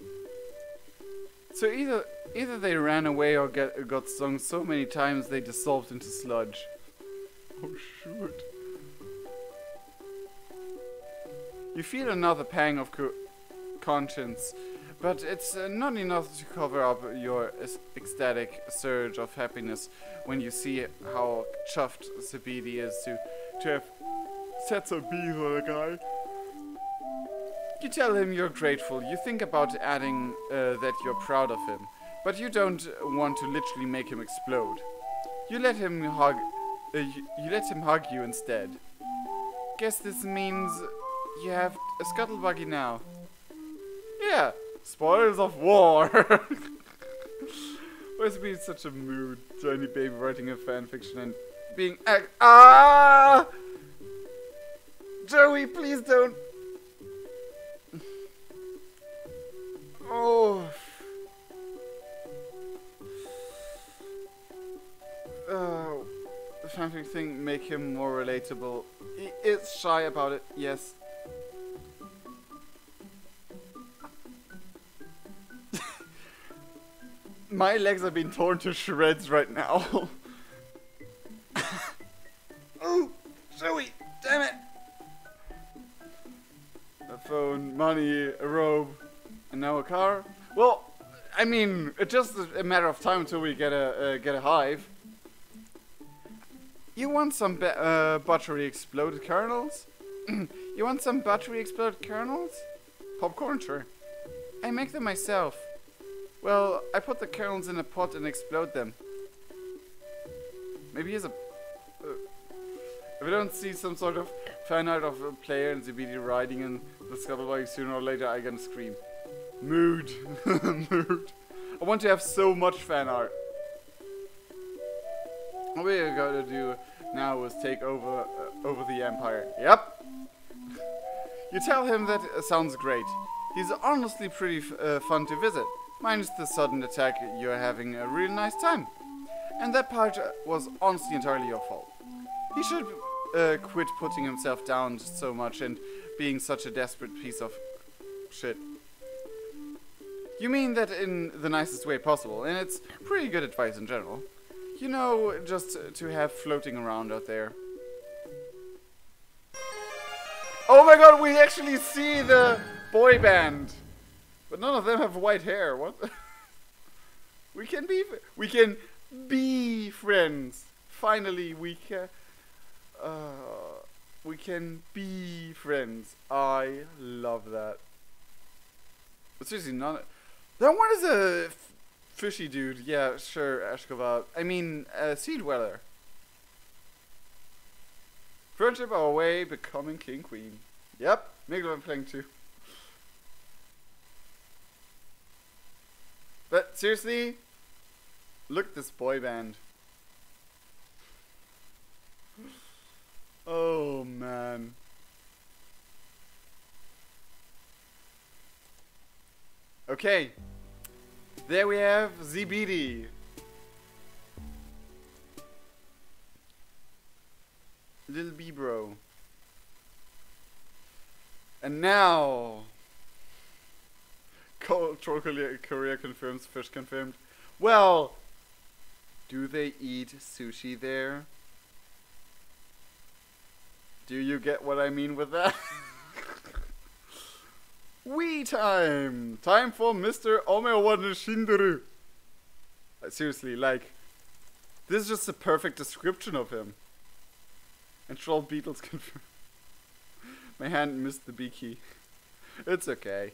So either they ran away or got stung so many times they dissolved into sludge. Oh shoot. You feel another pang of conscience, but it's not enough to cover up your ecstatic surge of happiness when you see how chuffed Zabidi is to have sets of bees on a guy. You tell him you're grateful. You think about adding that you're proud of him, but you don't want to literally make him explode. You let him hug. You let him hug you instead. Guess this means you have a scuttle buggy now. Yeah, spoils of war. Why is it being such a mood? Tiny baby writing a fanfiction and being Joey, please don't. Oh. The fanfic thing make him more relatable. He is shy about it, yes. My legs are being torn to shreds right now. Oh, Joey, damn it! A phone, money, a robe, and now a car. Well, I mean, it's just a matter of time until we get a hive. You want some buttery exploded kernels? You want some buttery exploded kernels? Popcorn, sure. I make them myself. Well, I put the kernels in a pot and explode them. Maybe he's a... if I don't see some sort of fan art of a player in Zabidi riding in the scuttlebug, sooner or later I'm gonna scream. Mood. Mood. I want to have so much fan art. What we're gonna do now is take over the empire. Yep. You tell him that sounds great. He's honestly pretty fun to visit. Minus the sudden attack, you're having a real nice time. And that part was honestly entirely your fault. He should quit putting himself down so much and being such a desperate piece of shit. You mean that in the nicest way possible, and it's pretty good advice in general. You know, just to have floating around out there. Oh my god, we actually see the boy band! But none of them have white hair, what? We can be friends! Finally, we can be friends. I love that. But seriously, that one is a fishy dude. Yeah, sure, Ashkavad. I mean, Sea Dweller. Friendship our way, becoming King Queen. Yep, Miguel I'm playing too. But seriously, look at this boy band. Oh man. Okay. There we have Zabidi. Little B-bro. And now... Troll career confirms, fish confirmed. Well, do they eat sushi there? Do you get what I mean with that? Wee time! Time for Mr. Omewa Shinderu. Seriously, like, this is just a perfect description of him. And Troll Beetles confirm. My hand missed the B key. It's okay.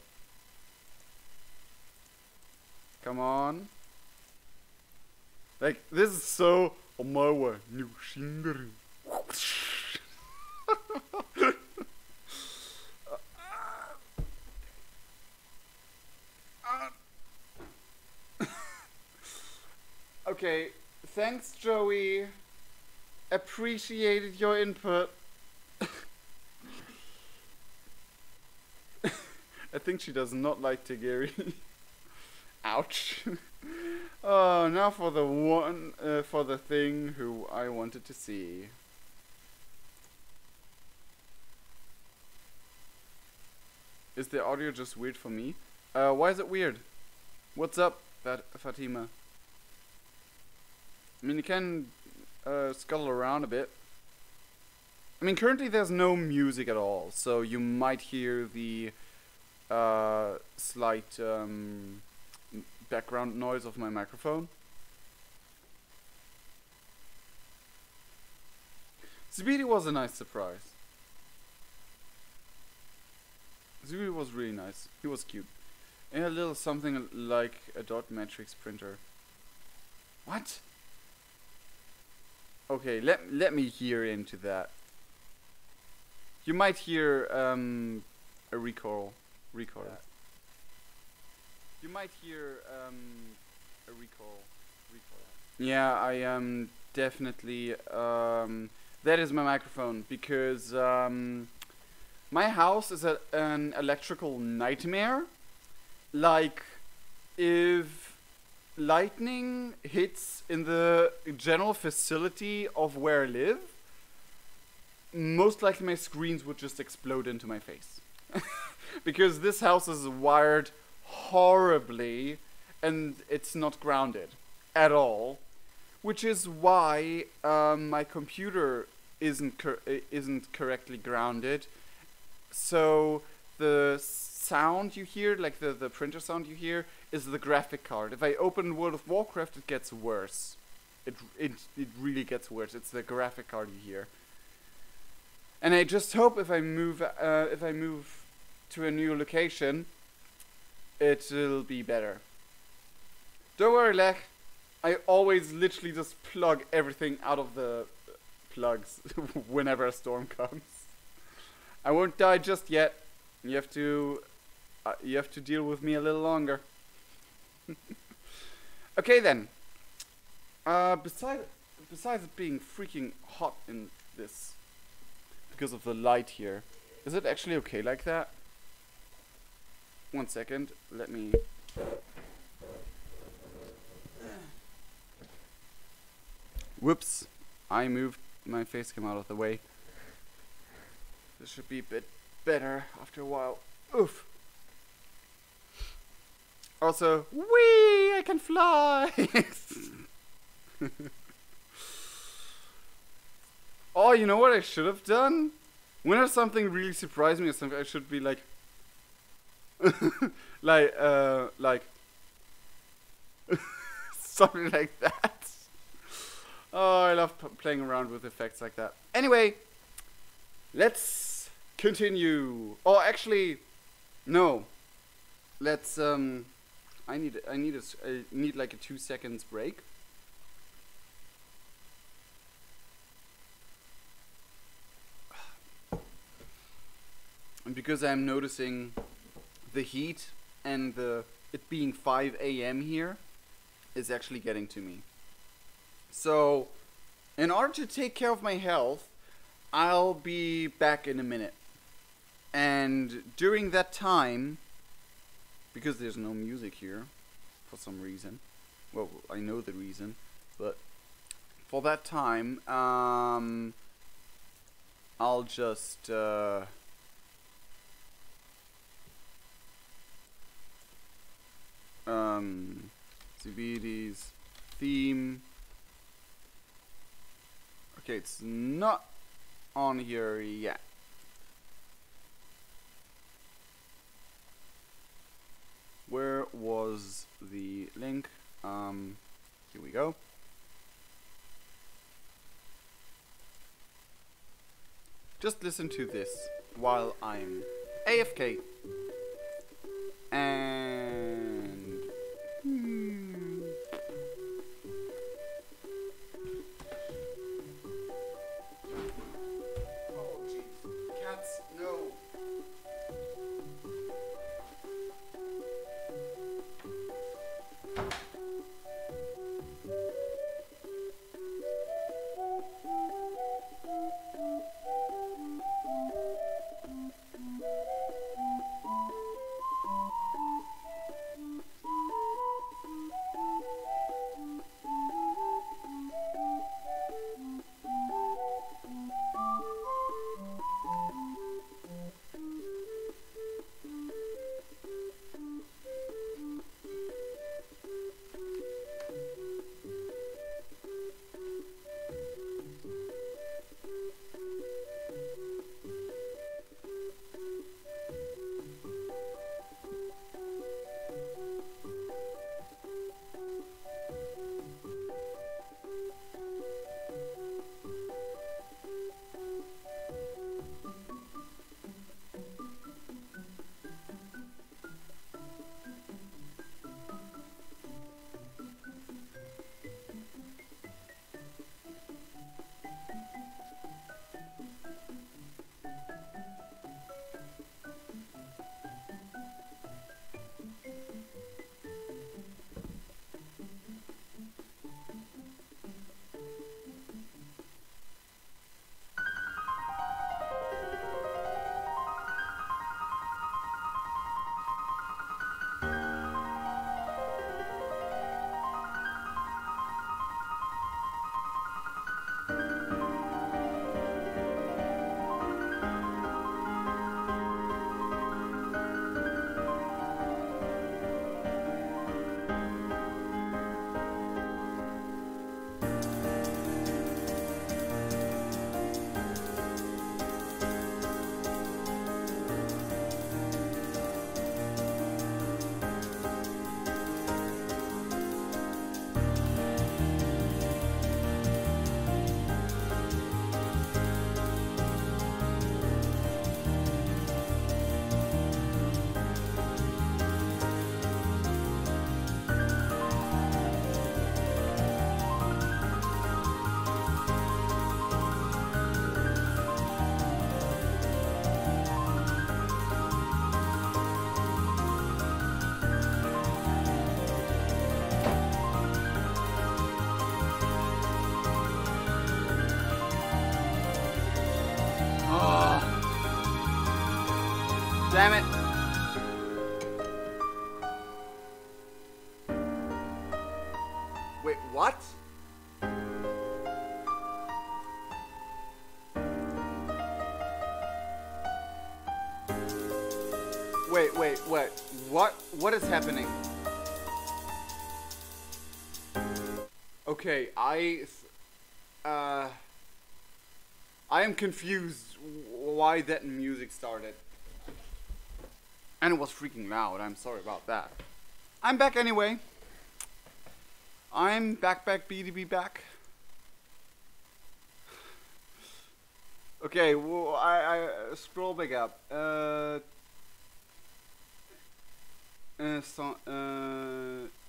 Come on. Like, this is so Omewa no Shinderu. Okay, thanks Joey. Appreciated your input. I think she does not like Tegiri. Ouch. Oh, now for the thing who I wanted to see. Is the audio just weird for me? Why is it weird? What's up, Fatima? I mean, you can scuttle around a bit. I mean, currently there's no music at all, so you might hear the slight background noise of my microphone. Zubidi was a nice surprise. Zubidi was really nice. He was cute. And a little something like a dot matrix printer. What? Okay, let me hear into that. You might hear a recoil. You might hear a recoil. Yeah, I am definitely that is my microphone because my house is an electrical nightmare. Like, if lightning hits in the general facility of where I live, most likely my screens would just explode into my face. Because this house is wired horribly and it's not grounded at all, which is why my computer isn't correctly grounded. So the sound you hear, like the printer sound you hear, is the graphic card. If I open World of Warcraft, it gets worse. It really gets worse. It's the graphic card you hear. And I just hope if I move to a new location, it'll be better. Don't worry, Lech. I always literally just plug everything out of the plugs whenever a storm comes. I won't die just yet. You have to deal with me a little longer. Okay then. Besides it being freaking hot in this because of the light here, is it actually okay like that? 1 second. Let me. Whoops! I moved my face cam out of the way. This should be a bit better after a while. Oof. Also, whee! I can fly! Oh, you know what I should have done? Whenever something really surprised me or something, I should be like... like... something like that. Oh, I love playing around with effects like that. Anyway, let's continue. Oh, actually, no. Let's I need like a 2 seconds break. And because I'm noticing the heat and it being 5 a.m. here is actually getting to me. So, in order to take care of my health, I'll be back in a minute. And during that time, because there's no music here, for some reason, well, I know the reason, but for that time, I'll just, Zubidi's theme. Okay, it's not on here yet. Where was the link? Here we go. Just listen to this while I'm AFK. And oh jeez, cats, no. Damn it. Wait, what? Wait. What is happening? Okay, I am confused why that music started. And it was freaking loud, I'm sorry about that. I'm back anyway. I'm back, BDB back. Okay, well, I scroll back up.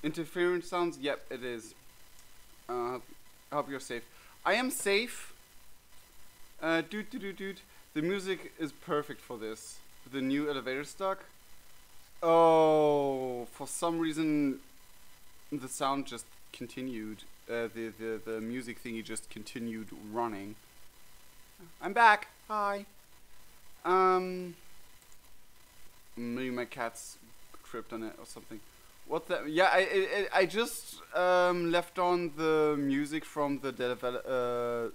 Interference sounds, yep, it is. I hope you're safe. I am safe. Dude. The music is perfect for this. The new elevator stuck. Oh, for some reason, the sound just continued. The music thingy just continued running. I'm back. Hi. Maybe my cat's tripped on it or something. What the? Yeah, I just left on the music from the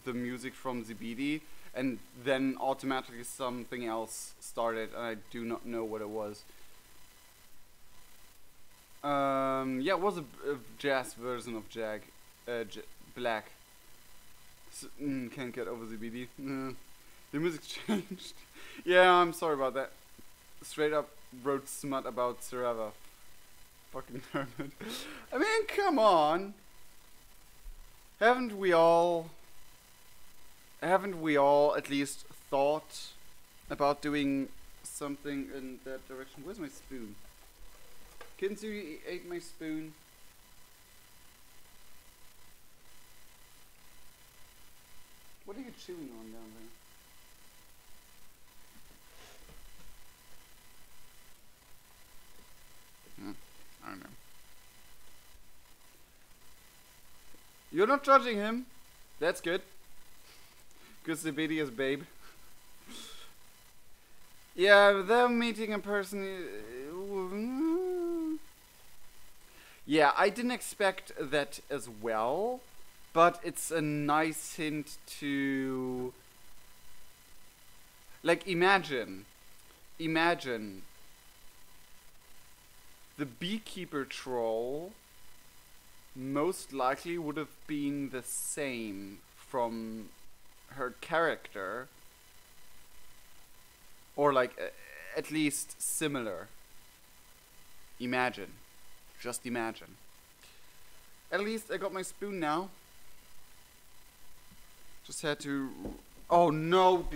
music from Zibidi, and then automatically something else started, and I do not know what it was. Yeah, it was a jazz version of Black. Can't get over the BD. The music changed. Yeah, I'm sorry about that. Straight up wrote smut about Sarava. Fucking hermit. I mean, come on. Haven't we all at least thought about doing something in that direction? Where's my spoon? Kinsui ate my spoon. What are you chewing on down there? I don't know. You're not judging him. That's good. Good Sibelius, babe. Yeah, them meeting in person. Yeah, I didn't expect that as well, but it's a nice hint to, like, imagine the beekeeper troll most likely would have been the same from her character, or like at least similar. Imagine. Just imagine. At least I got my spoon now. Just had to... Oh no!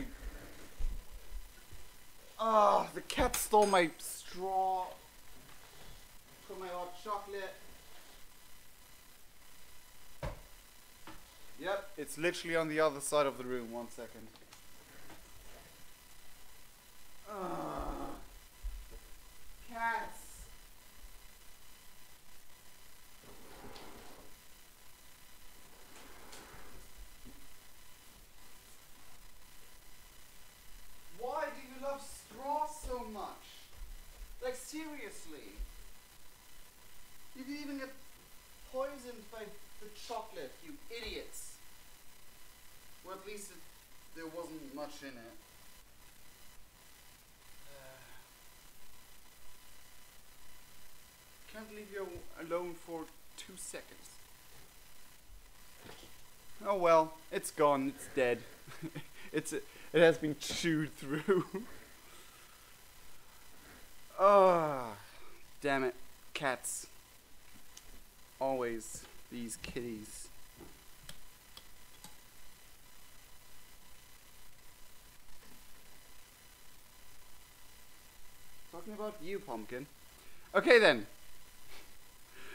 The cat stole my straw for my hot chocolate. Yep, it's literally on the other side of the room. 1 second. Cats! Why do you love straw so much? Like, seriously. You can even get poisoned by the chocolate, you idiots. Well, at least there wasn't much in it. Can't leave you alone for 2 seconds. Oh well, it's gone, it's dead. It has been chewed through. Ah, damn it, cats. Always these kitties. Talking about you, Pumpkin. Okay then.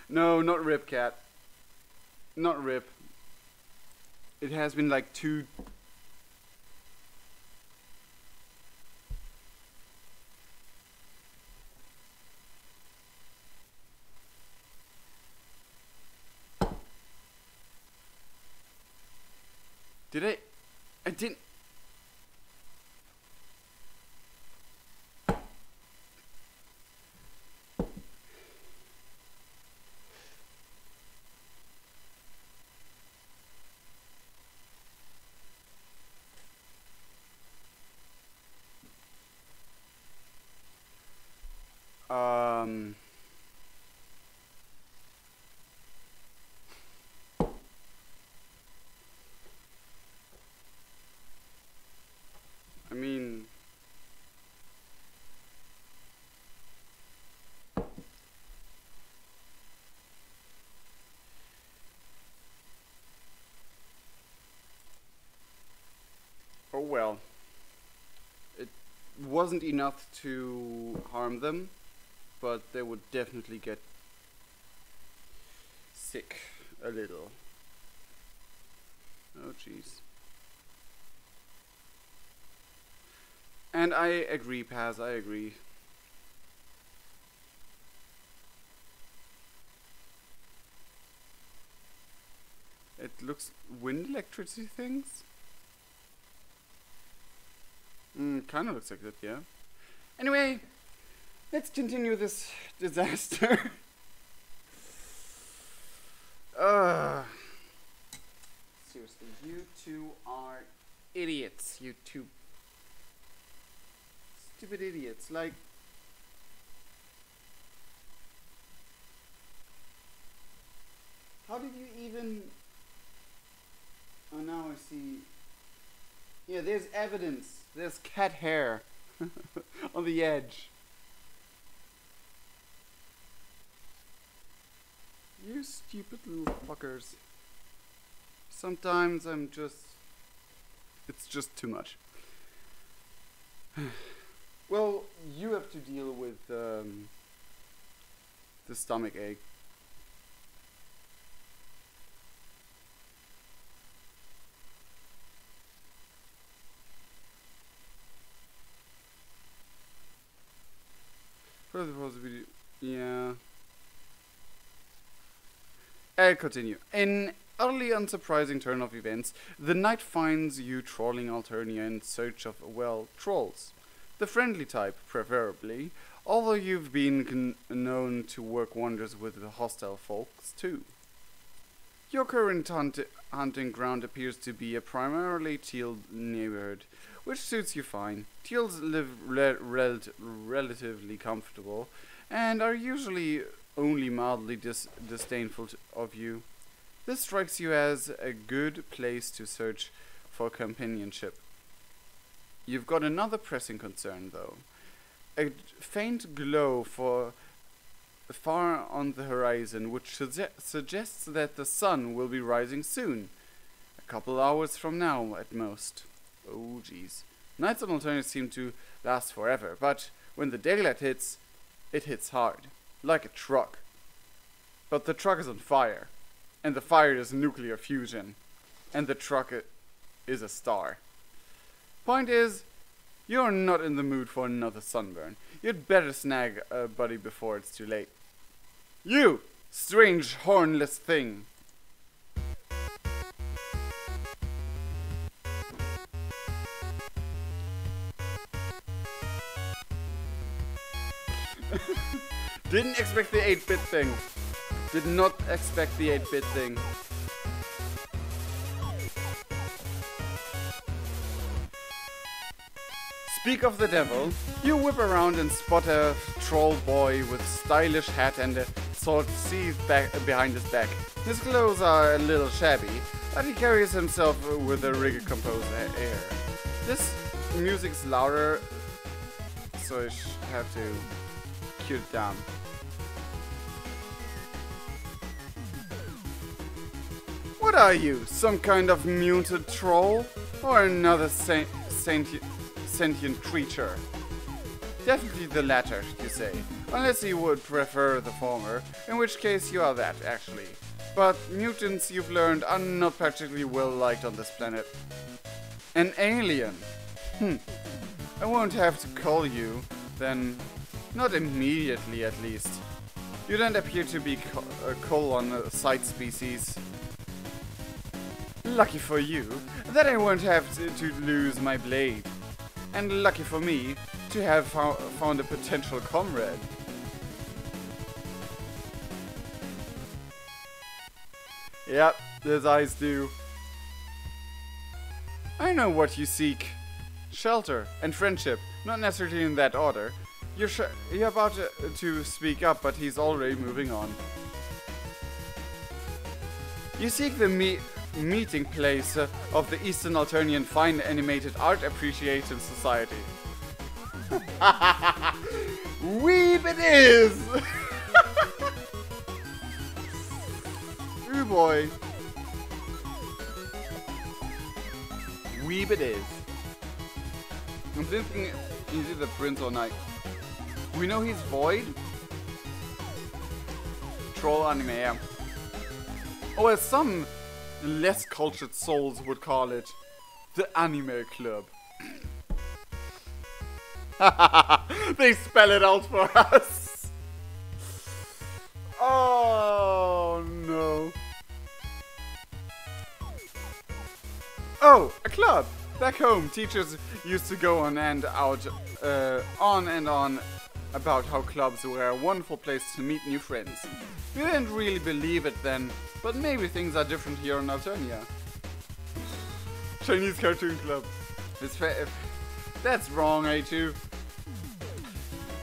No, not Rip Cat. Not Rip. It has been like 2... Did I didn't... I mean... Oh well. It wasn't enough to harm them, but they would definitely get sick a little. Oh jeez. And I agree, Paz, I agree. It looks wind electricity things? Kinda looks like that, yeah. Anyway, let's continue this disaster. Seriously, you two are idiots, you two stupid idiots. Like, how did you even Oh, now I see. Yeah, there's evidence. There's cat hair on the edge. You stupid little fuckers. Sometimes I'm just... It's just too much. Well, you have to deal with the stomach ache. Further possibility, yeah. I'll continue. In utterly unsurprising turn of events, the knight finds you trolling Alternia in search of, well, trolls. The friendly type, preferably, although you've been known to work wonders with the hostile folks, too. Your current hunting ground appears to be a primarily teal neighborhood, which suits you fine. Teals live relatively comfortable, and are usually only mildly disdainful of you. This strikes you as a good place to search for companionship. You've got another pressing concern, though. A faint glow far on the horizon, which suggests that the sun will be rising soon. A couple hours from now, at most. Oh, jeez. Nights on Alternia seem to last forever, but when the daylight hits, it hits hard. Like a truck. But the truck is on fire. And the fire is nuclear fusion. And the truck is a star. Point is, you're not in the mood for another sunburn. You'd better snag a buddy before it's too late. You, strange hornless thing. Didn't expect the 8-bit thing. Did not expect the 8-bit thing. Speak of the devil, you whip around and spot a troll boy with stylish hat and a sword sheathed behind his back. His clothes are a little shabby, but he carries himself with a rigid, composed air. This music's louder, so I have to cue it down. What are you, some kind of muted troll? Or another sentient creature? Definitely the latter, you say. Unless you would prefer the former, in which case you are that, actually. But mutants, you've learned, are not particularly well liked on this planet. An alien? I won't have to call you, then. Not immediately, at least. You don't appear to be on a side species. Lucky for you, that I won't have to lose my blade. And lucky for me, to have found a potential comrade. Yep, as eyes do. I know what you seek. Shelter and friendship, not necessarily in that order. You're about to speak up, but he's already moving on. You seek the meeting place of the Eastern Alternian Fine Animated Art Appreciation Society. Weeb it is! Ooh boy. Weeb it is. I'm thinking, is it the prince or knight? We know he's void. Troll anime, yeah. Or as some less cultured souls would call it, the anime club. They spell it out for us. Oh no. Oh, a club. Back home, teachers used to go on and on about how clubs were a wonderful place to meet new friends. We didn't really believe it then, but maybe things are different here in Alternia. Chinese Cartoon Club. That's wrong, A2.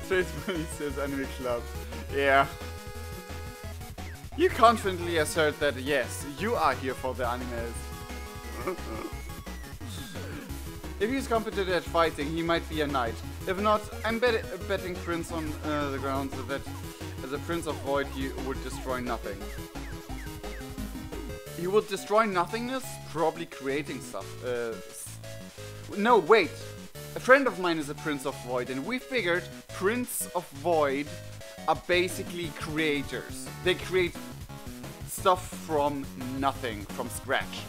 Straight Money says Anime Club. Yeah. You confidently assert that yes, you are here for the animes. If he's competent at fighting, he might be a knight. If not, I'm betting Prince on the grounds that as a Prince of Void, he would destroy nothing. He would destroy nothingness, probably creating stuff. No, wait. A friend of mine is a Prince of Void, and we figured Prince of Void are basically creators. They create stuff from nothing, from scratch.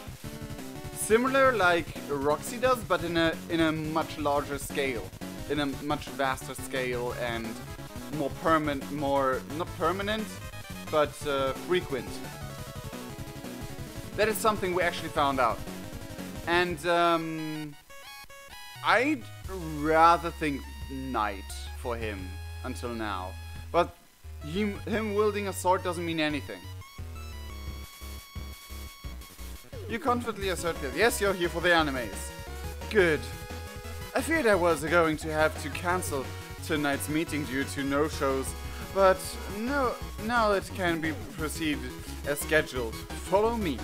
Similar like Roxy does, but in a much larger scale, in a much vaster scale, and more not permanent, but frequent. That is something we actually found out, and I'd rather think knight for him until now, but him wielding a sword doesn't mean anything. You confidently assert that yes, you're here for the animes. Good. I feared I was going to have to cancel tonight's meeting due to no-shows, but no, now it can be proceeded as scheduled. Follow me.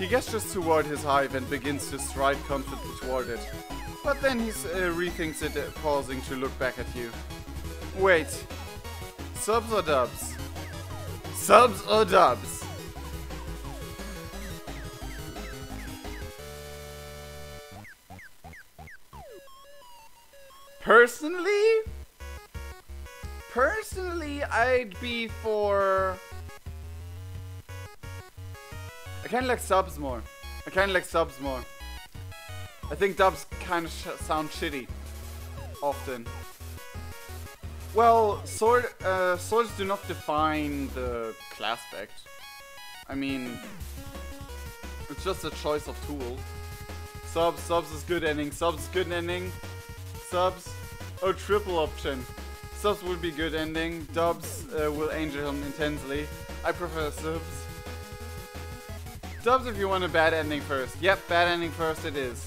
He gestures toward his hive and begins to stride confidently toward it. But then he rethinks it, pausing to look back at you. Wait. Subs or dubs? Subs or dubs? Personally, I'd be for... I kinda like subs more. I think dubs kinda sound shitty. Often. Well, swords do not define the class spec. I mean, it's just a choice of tool. Subs is good ending. Subs. Oh, triple option. Subs would be good ending. Dubs will angel him intensely. I prefer subs. Dubs if you want a bad ending first. Yep, bad ending first it is.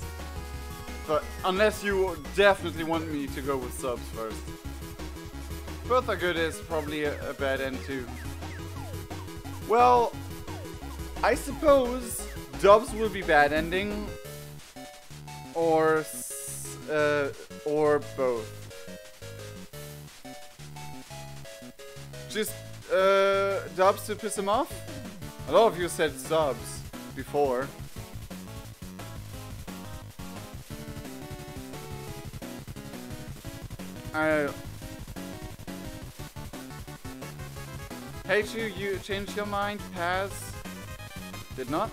But unless you definitely want me to go with subs first. Both are good is probably a bad end too. Well, I suppose dubs will be bad ending. Or both. Just dubs to piss him off? A lot of you said subs before. Hate you changed your mind, Paz? Did not?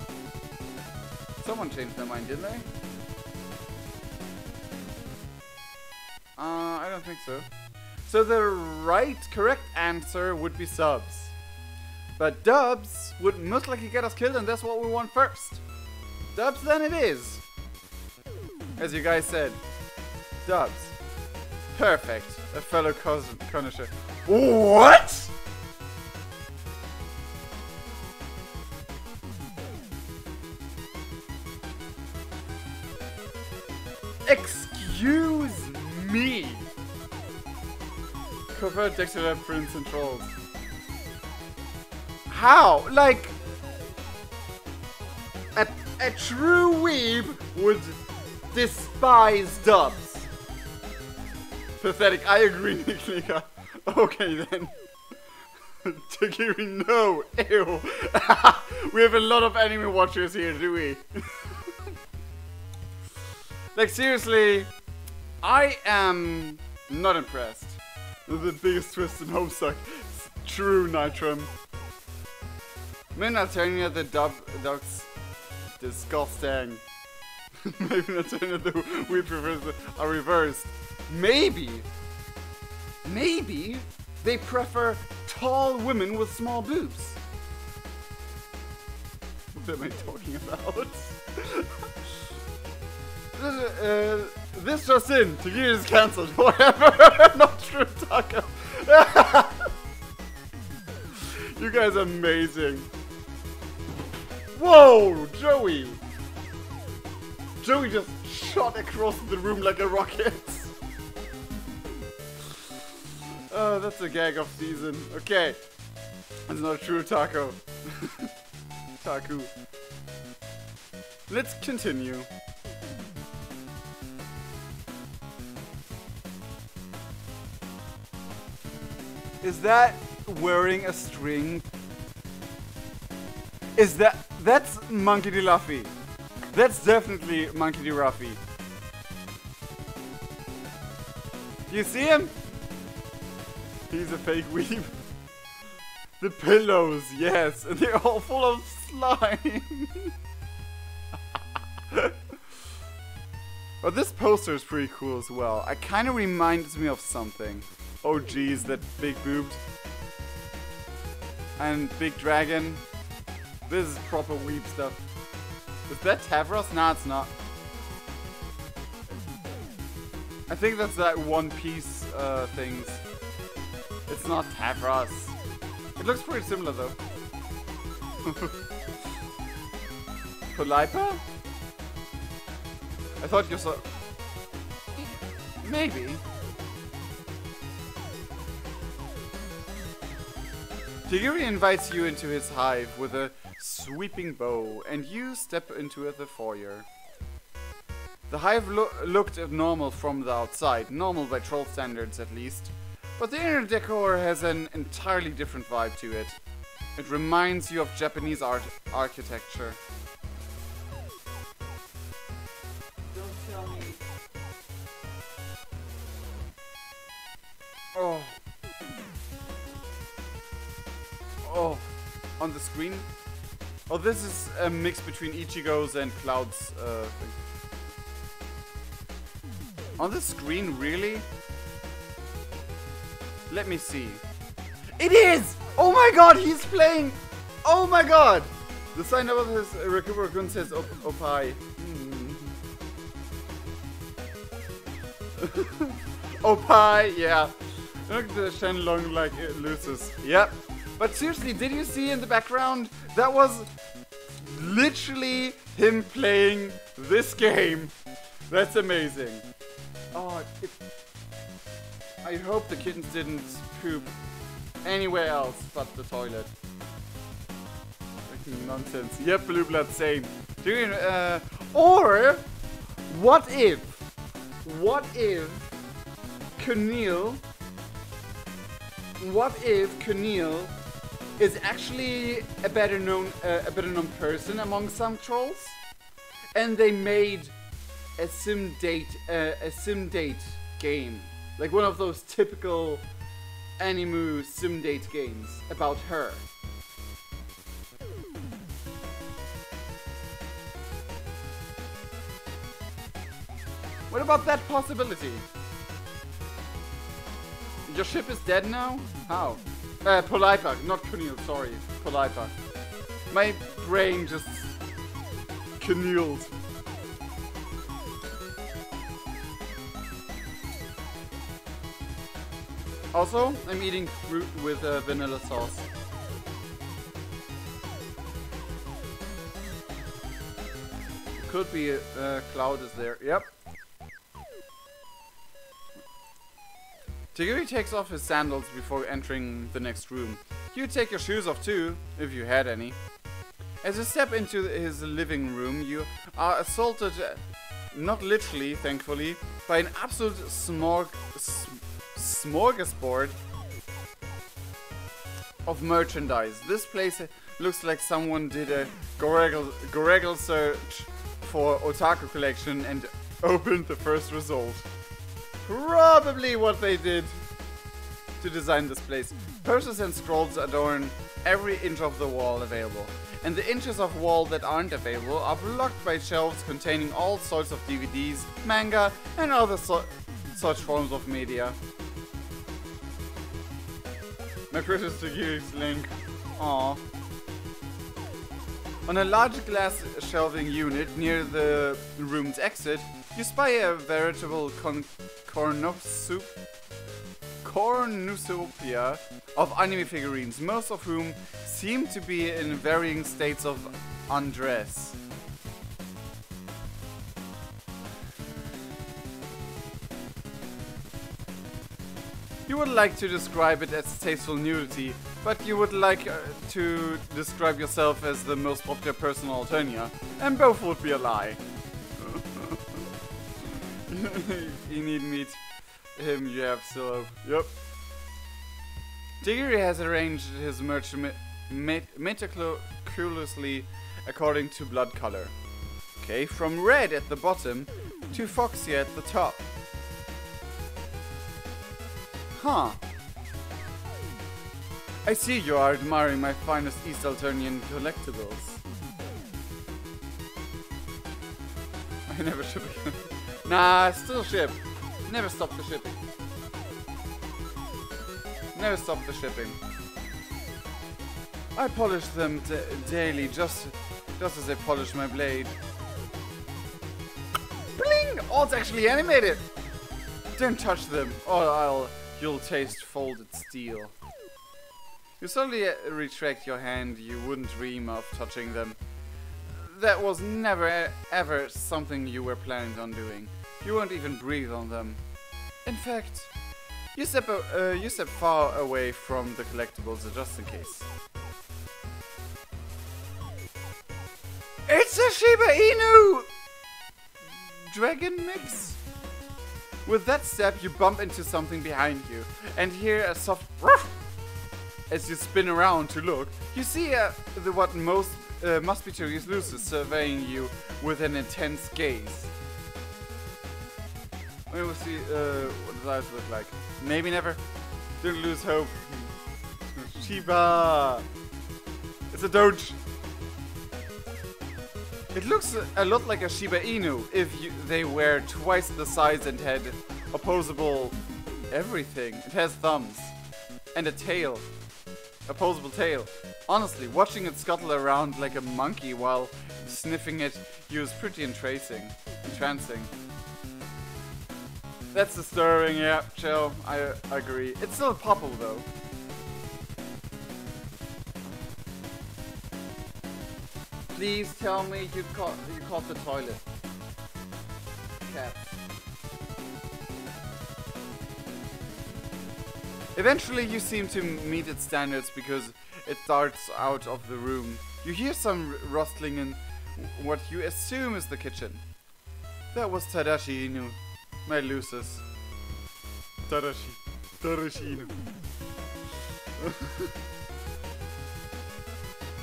Someone changed their mind, didn't they? I don't think so. So the correct answer would be subs. But dubs would most likely get us killed, and that's what we want first. Dubs then it is. As you guys said. Dubs. Perfect. A fellow connoisseur. What?! Excuse me! Covert Dexter Prince and Trolls. How? Like... A true weeb would despise dubs. Pathetic. I agree, Nika. Okay then. Takiri, no! Ew! We have a lot of anime watchers here, do we? Like, seriously, I am not impressed. The biggest twist in Homestuck. True, Nitrum. Min Alternia, the ducks. Disgusting. Maybe Alternia, the we prefer are reversed. Maybe they prefer tall women with small boobs. What am I talking about? This just in. Takiri is cancelled. Whatever. Not true, Taco. You guys are amazing. Whoa, Joey. Joey just shot across the room like a rocket. Oh, that's a gag of season. Okay. That's not true, Taco. Taku. Let's continue. Is that wearing a string? Is that's Monkey D. Luffy. That's definitely Monkey D. Ruffy. You see him? He's a fake weeb. The pillows, yes, and they're all full of slime. But this poster is pretty cool as well. It kind of reminds me of something. Oh geez, that big boobed. And big dragon. This is proper weeb stuff. Is that Tavros? Nah, it's not. I think that's that One Piece things. It's not Tavros. It looks pretty similar though. Polipa? I thought you saw... Maybe. Tigiri invites you into his hive with a sweeping bow, and you step into the foyer. The hive looked normal from the outside, normal by troll standards at least, but the inner decor has an entirely different vibe to it. It reminds you of Japanese architecture. Don't tell me. Oh. Oh, on the screen? Oh, this is a mix between Ichigo's and Cloud's thing. On the screen, really? Let me see. It is! Oh my god, he's playing! Oh my god! The sign above his Rakubara-kun says Opai. Opai, yeah. Look at the Shenlong like it loses. Yep. But seriously, did you see in the background? That was literally him playing this game. That's amazing. Oh, I hope the kittens didn't poop anywhere else but the toilet. Fucking nonsense. Yep, blue blood, same. Or, what if Keneal is actually a better known person among some trolls, and they made a sim date game, like one of those typical anime sim date games about her. What about that possibility? Your ship is dead now? How? Polipa, not Keneal, sorry. Polipa. My brain just Kenealed. Also, I'm eating fruit with vanilla sauce. Could be Cloud is there. Yep. Tigiri takes off his sandals before entering the next room. You take your shoes off too, if you had any. As you step into his living room, you are assaulted, not literally, thankfully, by an absolute smorgasbord of merchandise. This place looks like someone did a Goregal search for Otaku collection and opened the first result. Probably what they did to design this place. Purses and scrolls adorn every inch of the wall available, and the inches of wall that aren't available are blocked by shelves containing all sorts of DVDs, manga, and other such forms of media. My precious Tigiri's link. Aww. On a large glass shelving unit near the room's exit, you spy a veritable cornucopia of anime figurines, most of whom seem to be in varying states of undress. You would like to describe it as tasteful nudity, but you would like to describe yourself as the most popular person on Alternia, and both would be a lie. You need meet him, you have still. Yep. Tigiri has arranged his merch meticulously according to blood color. Okay, from red at the bottom to foxy at the top. Huh. I see you are admiring my finest East Alternian collectibles. I never ship again. Nah, still ship. Never stop the shipping. Never stop the shipping. I polish them daily, just as I polish my blade. Bling! Oh, it's actually animated! Don't touch them, or you'll taste folded steel. You slowly retract your hand, you wouldn't dream of touching them. That was never ever something you were planning on doing. You won't even breathe on them. In fact, you step far away from the collectibles just in case. It's a Shiba Inu dragon mix? With that step, you bump into something behind you and hear a soft ruff. As you spin around to look, you see what must be Tyrese Lucis surveying you with an intense gaze. We will see what his eyes look like. Maybe never. Don't lose hope. Shiba! It's a Doge! It looks a lot like a Shiba Inu if they were twice the size and had opposable everything. It has thumbs. And a tail. Opposable tail. Honestly, watching it scuttle around like a monkey while sniffing at you is pretty entrancing. That's disturbing, yeah, chill, I agree. It's still a popple though. Please tell me you caught the toilet. Cat. Eventually you seem to meet its standards because it darts out of the room. You hear some rustling in what you assume is the kitchen. That was Tadashi Inu, my Lucis. Tadashi Inu.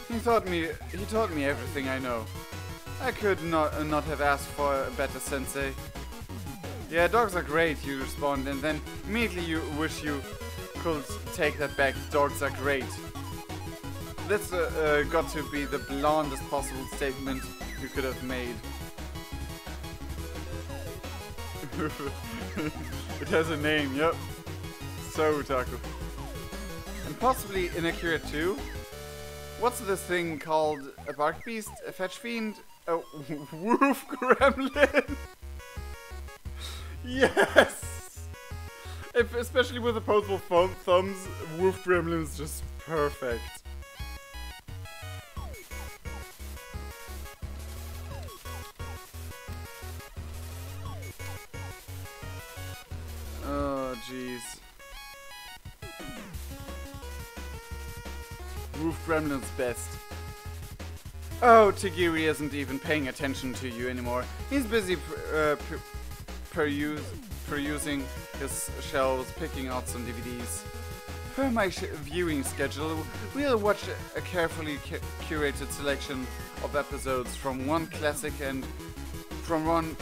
He taught me everything I know. I could not have asked for a better sensei. Yeah, dogs are great, you respond, and then immediately you wish you could take that back. Dogs are great. That's got to be the blondest possible statement you could have made. It has a name, yep. So otaku. And possibly inaccurate too. What's this thing called? A bark beast? A fetch fiend? A wolf gremlin? Yes! Especially with opposable thumbs, wolf gremlin is just perfect. Oh, jeez. Wolf gremlin's best. Oh, Tigiri isn't even paying attention to you anymore. He's busy perusing his shelves, picking out some DVDs. Per my viewing schedule, we'll watch a carefully curated selection of episodes from one classic and from one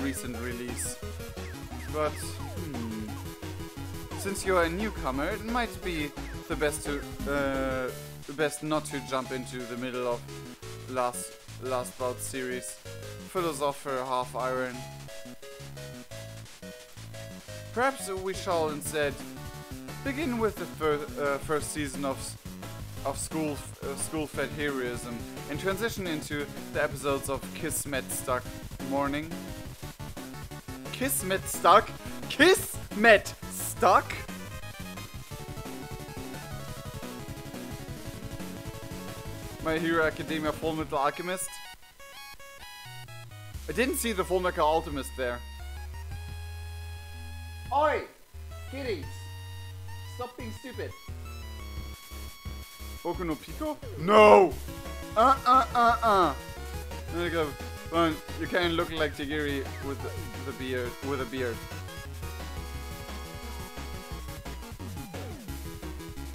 recent release. But since you're a newcomer, it might be the best not to jump into the middle of last bout series. Philosopher Half Iron. Perhaps we shall instead begin with the first season of school-fed heroism and transition into the episodes of Kismet Stuck Morning. Kismet Stuck? Kismet Stuck? My Hero Academia Fullmetal Alchemist? I didn't see the Fullmetal Alchemist there. Oi! Kitties! Stop being stupid. Boku no Pico? No! There you go. Well, you can look like Tigiri with the beard. With a beard.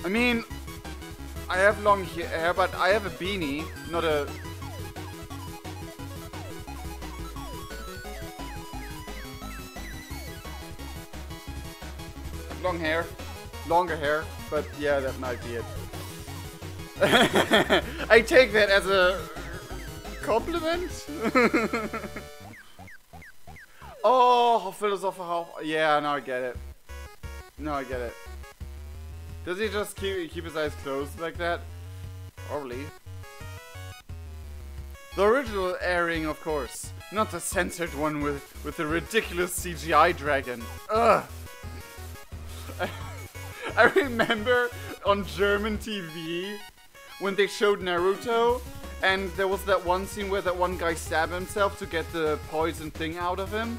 I mean, I have long hair, but I have a beanie, not a. Long hair, longer hair, but yeah, that might be it. I take that as a compliment. Oh, philosophical. Yeah, now I get it. No, I get it. Does he just keep his eyes closed like that? Probably. The original airing, of course, not the censored one with the ridiculous CGI dragon. Ugh. I remember on German TV when they showed Naruto, and there was that one scene where that one guy stabbed himself to get the poison thing out of him.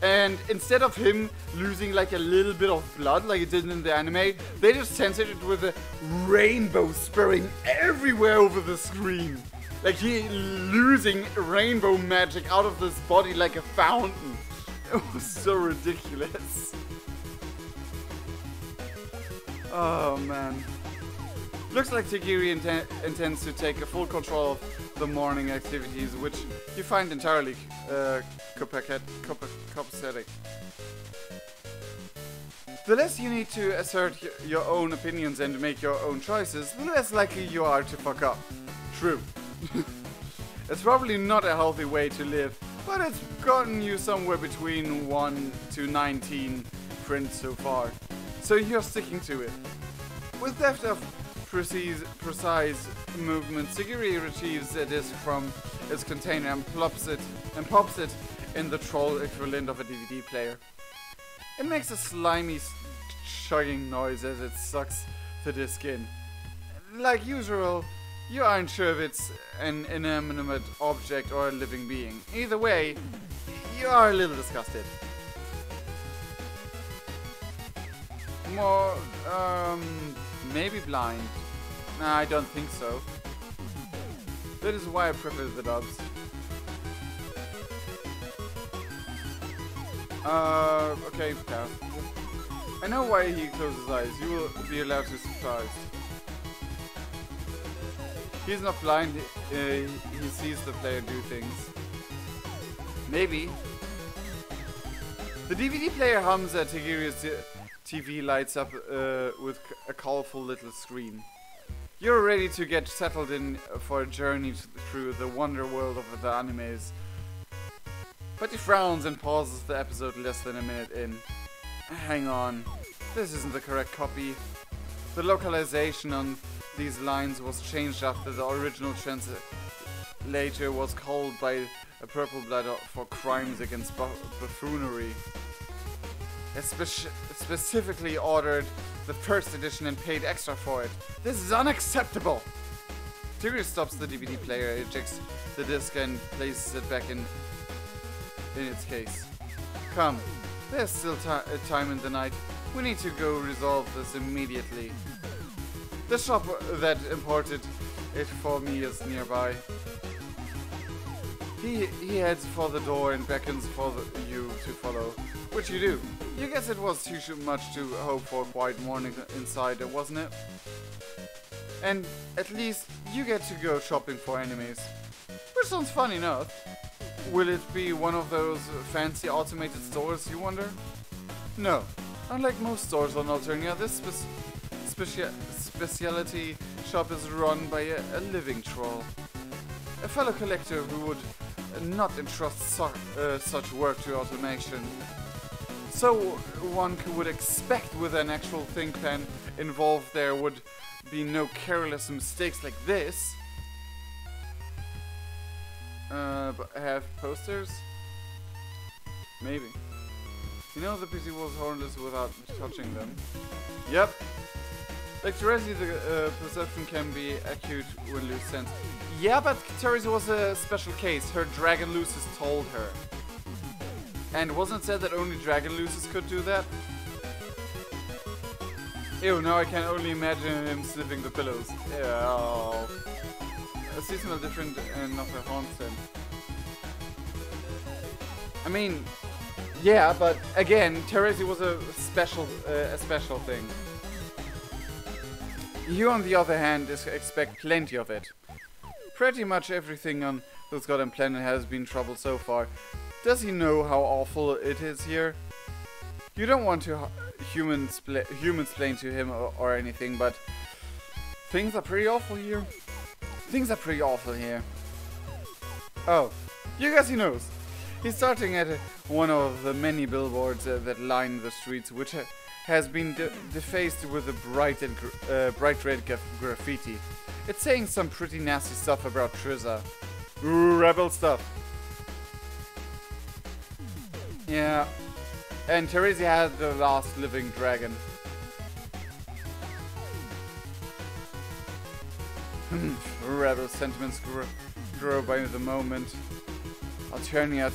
And instead of him losing like a little bit of blood like it did in the anime, they just censored it with a rainbow spraying everywhere over the screen. Like he losing rainbow magic out of this body like a fountain. It was so ridiculous. Oh man. Looks like Tigiri intends to take full control of the morning activities, which you find entirely copacetic. The less you need to assert your own opinions and make your own choices, the less likely you are to fuck up. True. It's probably not a healthy way to live, but it's gotten you somewhere between 1 to 19 friends so far. So you're sticking to it. With deft of precise movement, Tigiri retrieves a disc from its container and pops it in the troll equivalent of a DVD player. It makes a slimy chugging noise as it sucks the disc in. Like usual, you aren't sure if it's an inanimate object or a living being. Either way, you are a little disgusted. More, maybe blind. Nah, I don't think so. That is why I prefer the dubs. Okay, pass. I know why he closes his eyes. You will be allowed to surprise. He's not blind, he sees the player do things. Maybe. The DVD player hums at Tigiri's TV lights up with a colorful little screen. You're ready to get settled in for a journey through the wonder world of the animes. But he frowns and pauses the episode less than a minute in. Hang on, this isn't the correct copy. The localization on these lines was changed after the original translator was called by a purple blood for crimes against buffoonery. It specifically ordered the first edition and paid extra for it. This is unacceptable! Tigiri stops the DVD player, ejects the disc and places it back in its case. Come, there's still time in the night. We need to go resolve this immediately. The shop that imported it for me is nearby. He heads for the door and beckons for you to follow, which you do. You guess it was too much to hope for a quiet morning inside, wasn't it? And at least you get to go shopping for enemies. Which sounds fun enough. Will it be one of those fancy automated stores, you wonder? No. Unlike most stores on Alternia, this specialty shop is run by a living troll. A fellow collector who would not entrust such work to automation. So one would expect with an actual think pen involved there would be no careless mistakes like this. But have posters? Maybe. You know the PC was hornless without touching them. Yep. Like Terezi, the perception can be acute when loose sense. Yeah, but Terezi was a special case. Her dragon luces told her. And wasn't it said that only dragon luces could do that? Ew, now I can only imagine him sniffing the pillows. Ew. A seasonal different and not a haunt scent. I mean, yeah, but again, Teresi was a special thing. You, on the other hand, expect plenty of it. Pretty much everything on this goddamn planet has been trouble so far. Does he know how awful it is here? You don't want to human-splain to him or anything, but things are pretty awful here. Things are pretty awful here. Oh, you guess he knows. He's starting at one of the many billboards that line the streets, which has been defaced with a bright red graffiti. It's saying some pretty nasty stuff about Triza. Ooh, rebel stuff. Yeah. And Teresi had the last living dragon. Rebel sentiments grow by the moment. Alterniat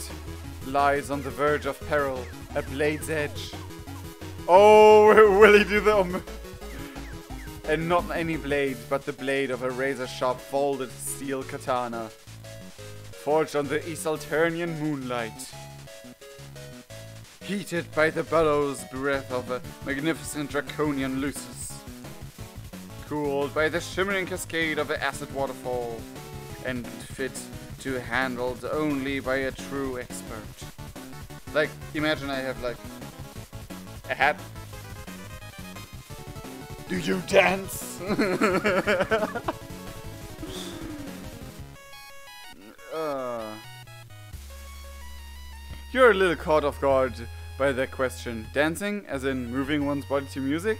lies on the verge of peril, a blade's edge. Oh, will he do the and not any blade, but the blade of a razor-sharp folded steel katana, forged on the East Alternian moonlight. Heated by the bellows breath of a magnificent draconian Lucis, cooled by the shimmering cascade of an acid waterfall, and fit to handled only by a true expert. Like, imagine I have like a hat. Do you dance? You're a little caught off guard by that question. Dancing, as in moving one's body to music?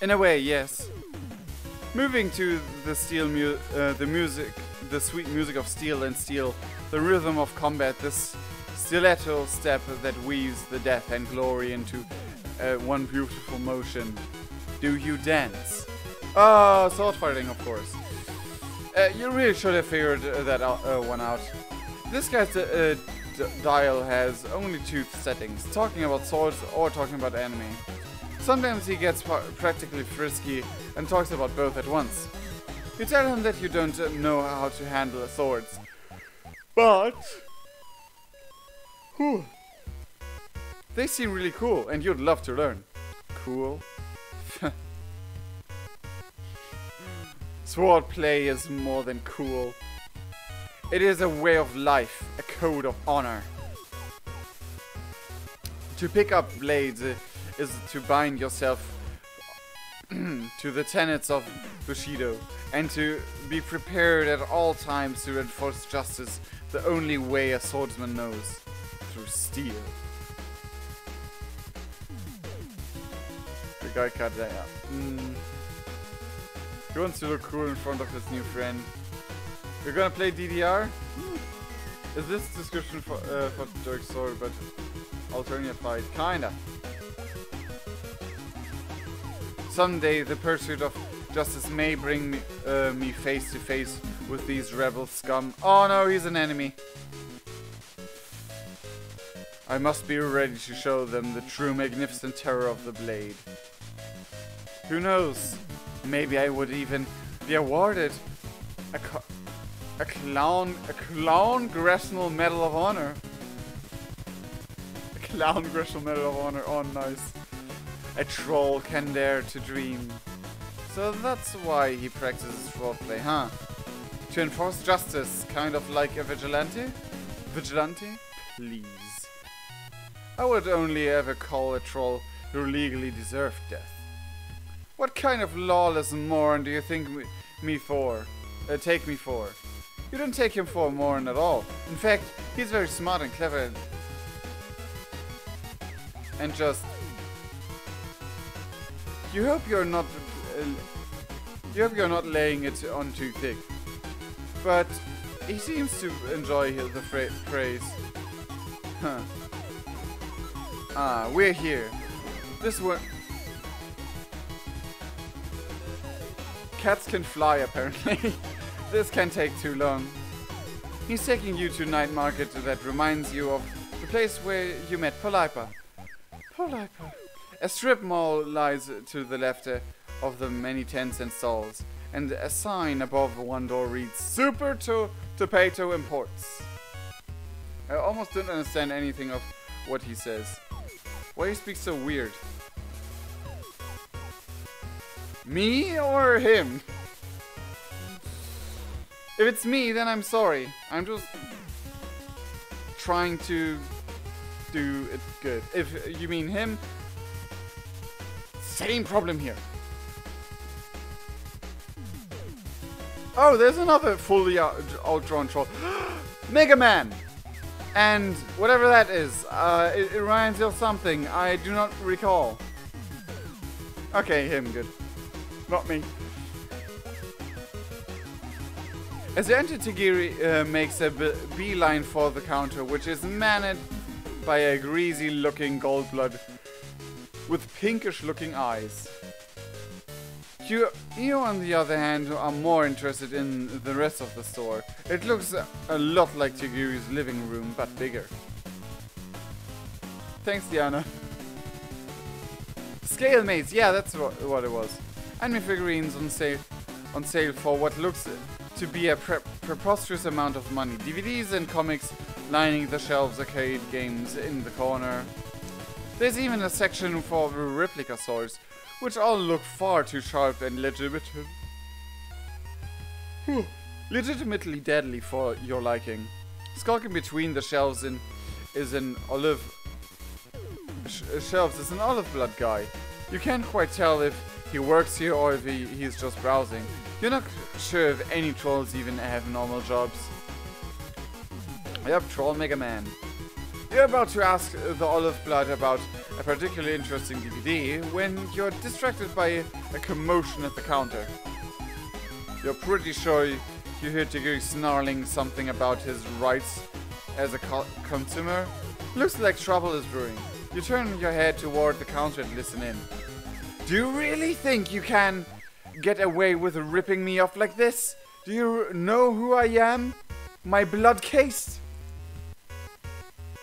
In a way, yes. Moving to the sweet music of steel and steel, the rhythm of combat, this stiletto step that weaves the death and glory into one beautiful motion. Do you dance? Sword fighting, of course. You really should have figured that one out. This guy's dial has only 2 settings, talking about swords or talking about anime. Sometimes he gets practically frisky and talks about both at once. You tell him that you don't know how to handle swords. But they seem really cool and you'd love to learn. Cool. Sword play is more than cool. It is a way of life, a code of honor. To pick up blades is to bind yourself to the tenets of Bushido and to be prepared at all times to enforce justice the only way a swordsman knows, through steel. The guy cut that up. He wants to look cool in front of his new friend. You're gonna play DDR? Is this description for Dark Sword, but alternate fight? Kinda. Someday the pursuit of justice may bring me face to face with these rebel scum. Oh no, he's an enemy. I must be ready to show them the true magnificent terror of the blade. Who knows? Maybe I would even be awarded a clown-grational Medal of Honor. A clown-grational Medal of Honor. Oh, nice. A troll can dare to dream. So that's why he practices swordplay, huh? To enforce justice, kind of like a vigilante? Vigilante? Please. I would only ever call a troll who legally deserved death. What kind of lawless moron do you think take me for? You don't take him for a moron at all. In fact, he's very smart and clever. And just... You hope you're not laying it on too thick. But he seems to enjoy the praise. Huh. Ah, we're here. This one... Cats can fly, apparently. This can take too long. He's taking you to night market that reminds you of the place where you met Polypa. Polypa. A strip mall lies to the left of the many tents and stalls, and a sign above one door reads Super Tomato Imports. I almost don't understand anything of what he says. Why he speaks so weird? Me or him? If it's me, then I'm sorry. I'm just trying to do it good. If you mean him, same problem here. Oh, there's another fully outdrawn troll. Mega Man! And whatever that is, it reminds you of something I do not recall. Okay, him, good. Not me. As you enter, Tigiri makes a beeline for the counter, which is manned by a greasy-looking Goldblood with pinkish-looking eyes. You, on the other hand, are more interested in the rest of the store. It looks a lot like Tigiri's living room, but bigger. Thanks, Diana. Scale mates, yeah, that's what it was. Anime figurines on sale for what looks to be a preposterous amount of money. DVDs and comics lining the shelves, arcade games in the corner. There's even a section for replica swords, which all look far too sharp and legitimately deadly for your liking. Skulking between the shelves is an olive blood guy. You can't quite tell if he works here or if he's just browsing. You're not sure if any trolls even have normal jobs. Yep, Troll Mega Man. You're about to ask the Olive Blood about a particularly interesting DVD when you're distracted by a commotion at the counter. You're pretty sure you hear Tigiri snarling something about his rights as a consumer. Looks like trouble is brewing. You turn your head toward the counter and listen in. Do you really think you can get away with ripping me off like this? Do you know who I am? My blood case?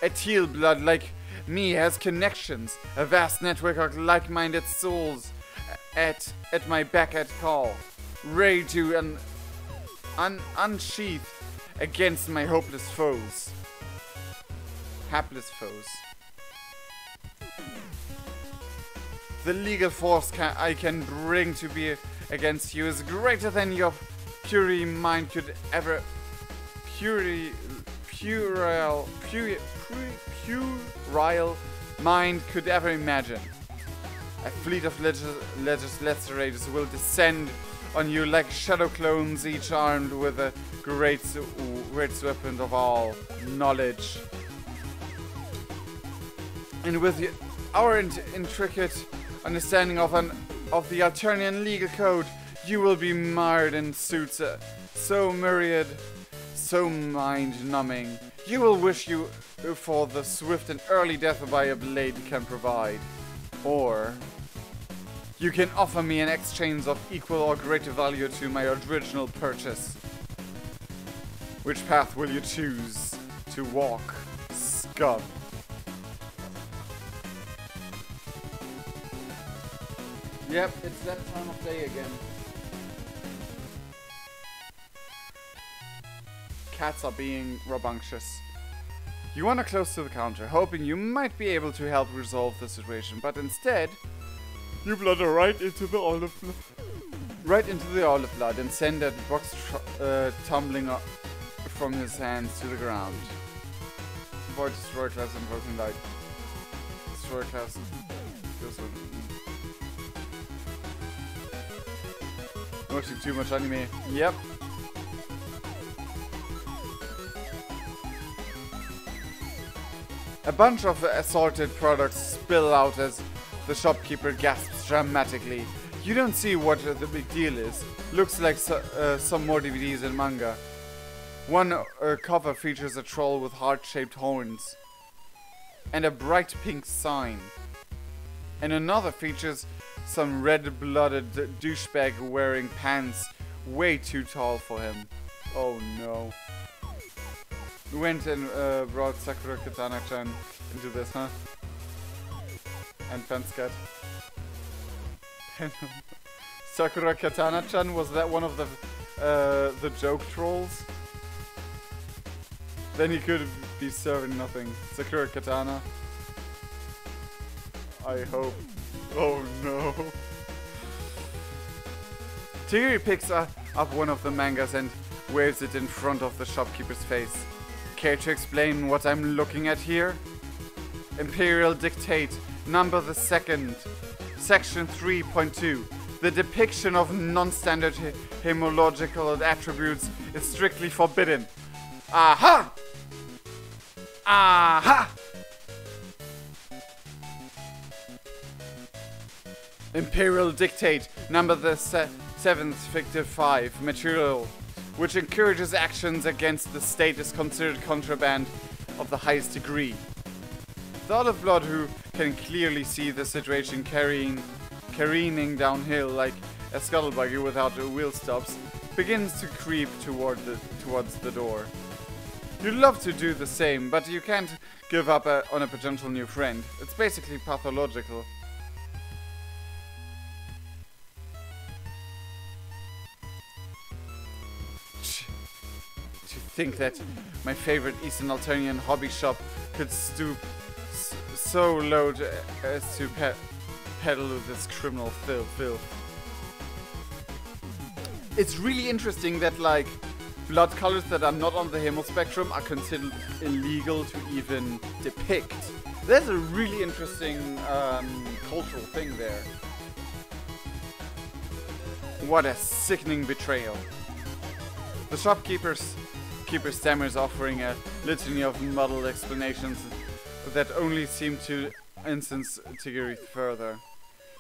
A teal blood like me has connections, a vast network of like-minded souls at my beck at call, ready to unsheath against my hopeless foes. Hapless foes. The legal force I can bring to bear against you is greater than your puerile mind could ever puerile mind could ever imagine. A fleet of legislators will descend on you like shadow clones, each armed with the greatest weapon of all, knowledge. And with our intricate understanding of the Alternian legal code, you will be mired in suits so myriad, so mind-numbing. You will wish you for the swift and early death by a blade can provide. Or you can offer me an exchange of equal or greater value to my original purchase. Which path will you choose to walk, scum? Yep, it's that time of day again. Cats are being rambunctious. You wander close to the counter, hoping you might be able to help resolve the situation, but instead, you blunder right into the olive blood and send that box tumbling up from his hands to the ground. Avoid destroy class invoking light. Destroy class. Watching too much anime. Yep. A bunch of assorted products spill out as the shopkeeper gasps dramatically. You don't see what the big deal is. Looks like some more DVDs and manga. One cover features a troll with heart-shaped horns and a bright pink sign. And another features some red-blooded douchebag wearing pants way too tall for him. Oh no. We went and brought Sakura Katana-chan into this, huh? And Fanscat. Sakura Katana-chan, was that one of the joke trolls? Then he could be serving nothing. Sakura Katana. I hope. Oh no. Tigiri picks up one of the mangas and waves it in front of the shopkeeper's face. Care to explain what I'm looking at here? Imperial Dictate, number the 2nd, section 3.2. The depiction of non-standard homological attributes is strictly forbidden. Aha! Aha! Imperial Dictate, number the 7th, fictive 5, material, which encourages actions against the state is considered contraband of the highest degree. The Olive Blood, who can clearly see the situation careening downhill like a scuttlebuggy without wheel stops, begins to creep towards the door. You'd love to do the same, but you can't give up on a potential new friend. It's basically pathological. To think that my favorite Eastern Alternatian hobby shop could stoop so low as to peddle this criminal filth. It's really interesting that, like, blood colors that are not on the Himmel spectrum are considered illegal to even depict. There's a really interesting cultural thing there. What a sickening betrayal. The shopkeeper stammers, offering a litany of muddled explanations that only seem to incense Tigiri further.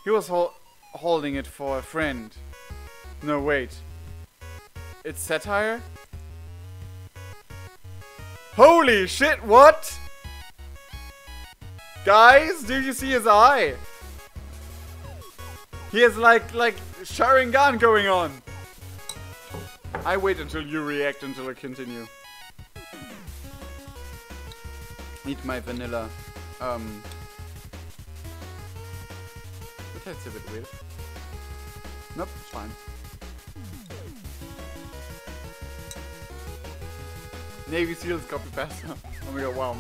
He was holding it for a friend. No, wait. It's satire? Holy shit, what? Guys, do you see his eye? He has like Sharingan going on. I wait until you react until I continue. Eat my vanilla. That's a bit weird. Nope, it's fine. Navy SEALs copy pasta. Oh my god, wow.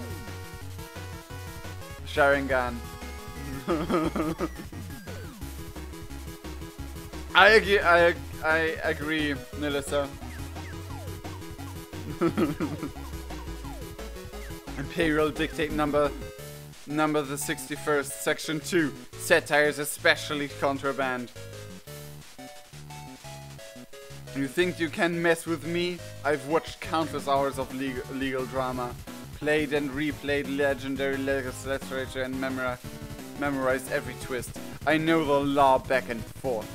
Sharingan. I agree, Nilissa. Imperial Dictate number the 61st, section 2. Satire is especially contraband. You think you can mess with me? I've watched countless hours of legal drama, played and replayed legendary literature, and memorized every twist. I know the law back and forth.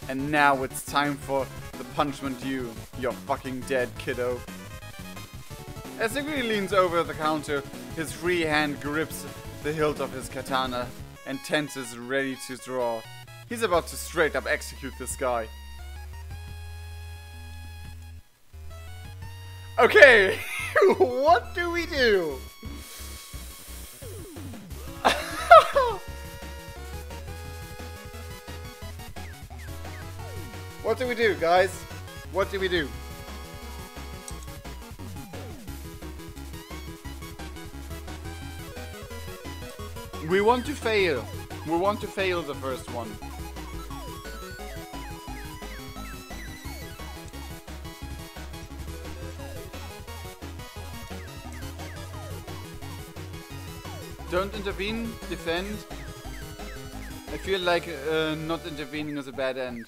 And now it's time for the punishment. You're fucking dead, kiddo. As Tigiri leans over the counter, his free hand grips the hilt of his katana and tenses, ready to draw. He's about to straight up execute this guy. Okay, what do we do? What do we do, guys? What do we do? We want to fail. We want to fail the first one. Don't intervene, defend. I feel like not intervening is a bad end.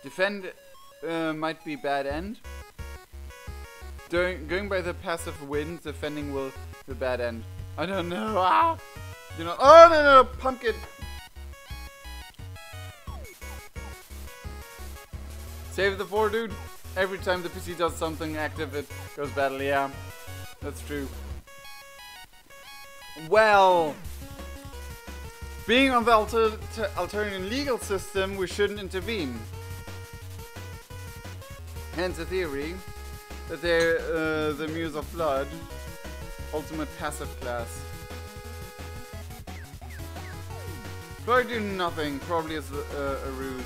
Defend might be bad end. Going by the passive win, defending will be bad end. I don't know. Ah! You know. Oh no, pumpkin. Save the 4, dude. Every time the PC does something active, it goes badly. Yeah, that's true. Well, being on the Alternatian legal system, we shouldn't intervene. Hence the theory that they're the Muse of Blood, ultimate passive class. Probably do nothing. Probably as a ruse.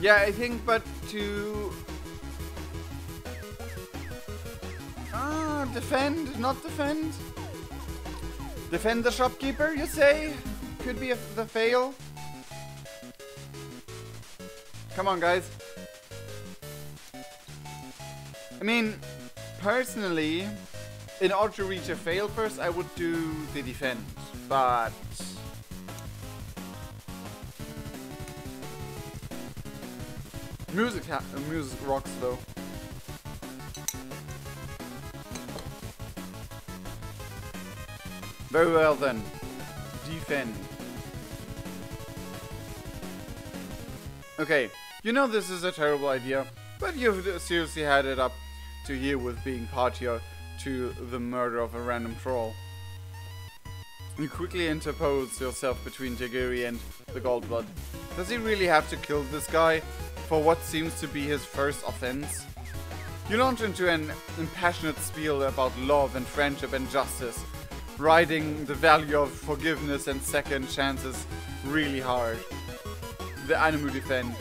Yeah, I think, but to... defend, not defend. Defend the shopkeeper, you say? Could be the fail. Come on, guys. I mean, personally, in order to reach a fail first, I would do the defend, but... Music rocks, though. Very well, then. Defend. Okay, you know this is a terrible idea, but you've seriously had it up to here with being party to the murder of a random troll. You quickly interpose yourself between Tigiri and the Goldblood. Does he really have to kill this guy for what seems to be his first offense? You launch into an impassionate spiel about love and friendship and justice, riding the value of forgiveness and second chances really hard. The Animu defend.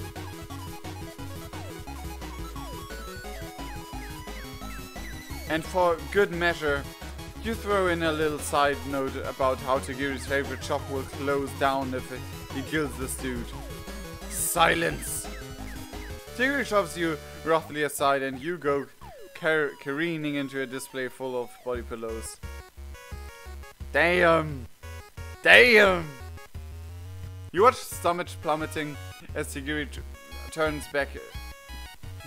And for good measure, you throw in a little side note about how Tigiri's favorite shop will close down if he kills this dude. Silence! Tigiri shoves you roughly aside and you go careening into a display full of body pillows. Damn! Damn! You watch stomach plummeting as Tigiri turns back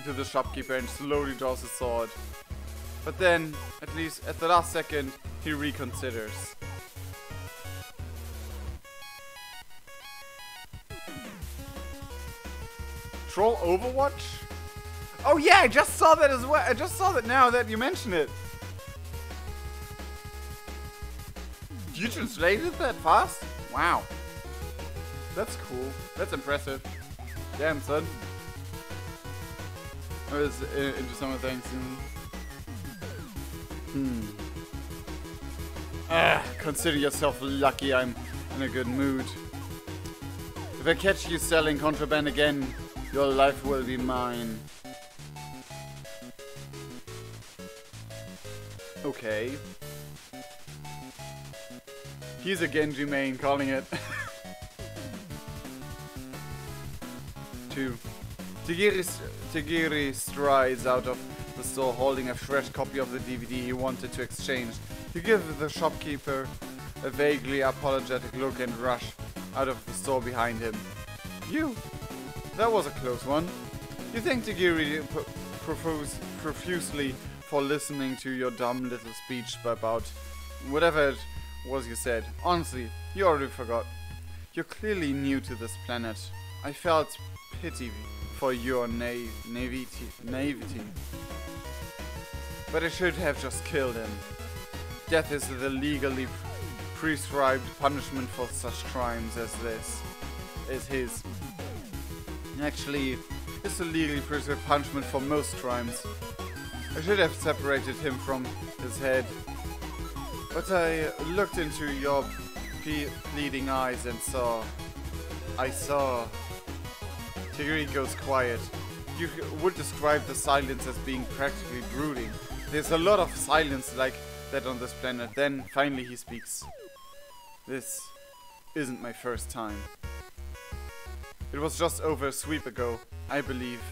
to the shopkeeper and slowly draws his sword. But then, at least at the last second, he reconsiders. Troll Overwatch? Oh yeah, I just saw that as well. I just saw that now that you mention it. You translated that fast? Wow. That's cool. That's impressive. Damn, son. I was into some of the things. Consider yourself lucky I'm in a good mood. If I catch you selling contraband again, your life will be mine. Okay. He's a Genji main, calling it. 2. Tigiri strides out of the store holding a fresh copy of the DVD he wanted to exchange. You give the shopkeeper a vaguely apologetic look and rush out of the store behind him. You! That was a close one. You thank Tigiri profusely for listening to your dumb little speech about whatever it was you said. Honestly, you already forgot. You're clearly new to this planet. I felt pity for your naivety. But I should have just killed him. Death is the legally prescribed punishment for such crimes as this. Is his. Actually, it's the legally prescribed punishment for most crimes. I should have separated him from his head. But I looked into your pleading eyes and saw. Tigiri goes quiet. You would describe the silence as being practically brooding. There's a lot of silence like that on this planet. Then, finally he speaks. This isn't my first time. It was just over a sweep ago, I believe.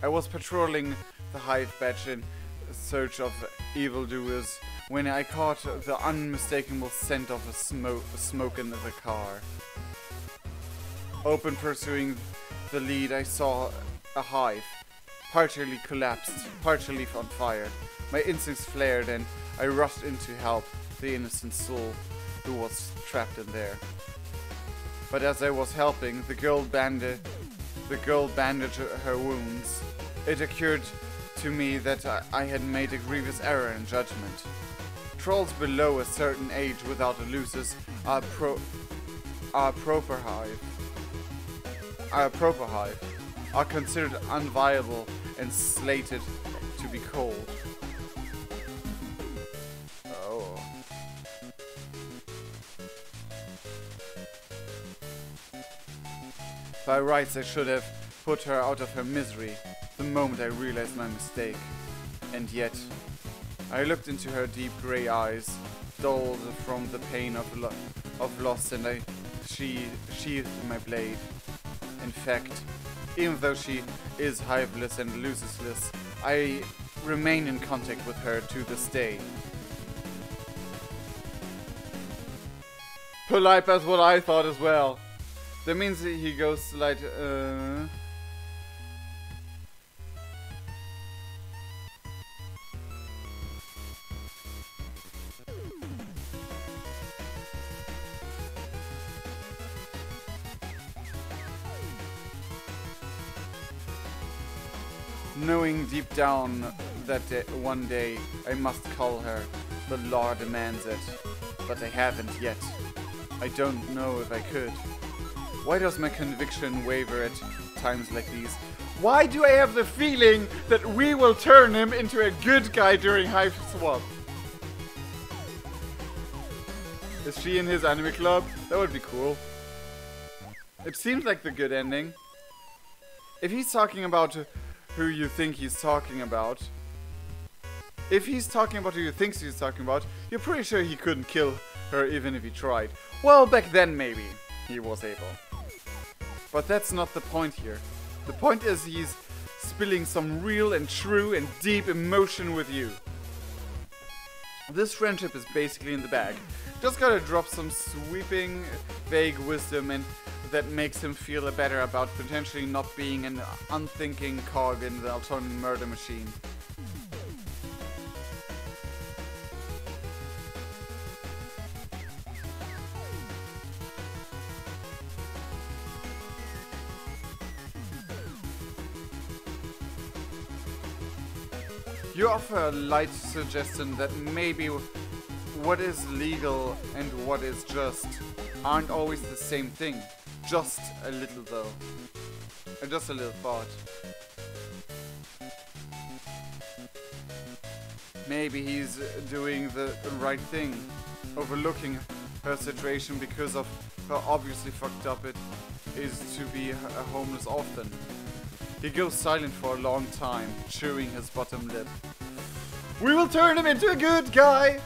I was patrolling the Hive Badge in search of evildoers when I caught the unmistakable scent of a smoke in the car. Open pursuing the lead, I saw a hive, partially collapsed, partially on fire. My instincts flared and I rushed in to help the innocent soul who was trapped in there. But as I was helping, the girl bandaged her wounds. It occurred to me that I had made a grievous error in judgment. Trolls below a certain age without elusives are proper hive. Are considered unviable and slated to be cold. Oh. By rights, I should have put her out of her misery the moment I realized my mistake. And yet, I looked into her deep grey eyes, dulled from the pain of loss, and I sheathed my blade. In fact, even though she is hiveless and luceless, I remain in contact with her to this day. Polite, that's what I thought as well. That means he goes like, knowing deep down that one day I must call her. The law demands it, but I haven't yet. I don't know if I could. Why does my conviction waver at times like these? Why do I have the feeling that we will turn him into a good guy during Hiveswap? Is she in his anime club? That would be cool. It seems like the good ending. If he's talking about who you think he's talking about, if he's talking about who you think he's talking about, you're pretty sure he couldn't kill her even if he tried. Well, back then maybe he was able. But that's not the point here. The point is he's spilling some real and true and deep emotion with you. This friendship is basically in the bag. Just gotta drop some sweeping, vague wisdom and that makes him feel better about potentially not being an unthinking cog in the alternate murder machine. You offer a light suggestion that maybe what is legal and what is just aren't always the same thing. Just a little though. Just a little thought. Maybe he's doing the right thing, overlooking her situation because of how obviously fucked up it is to be a homeless orphan. He goes silent for a long time, chewing his bottom lip. We will turn him into a good guy!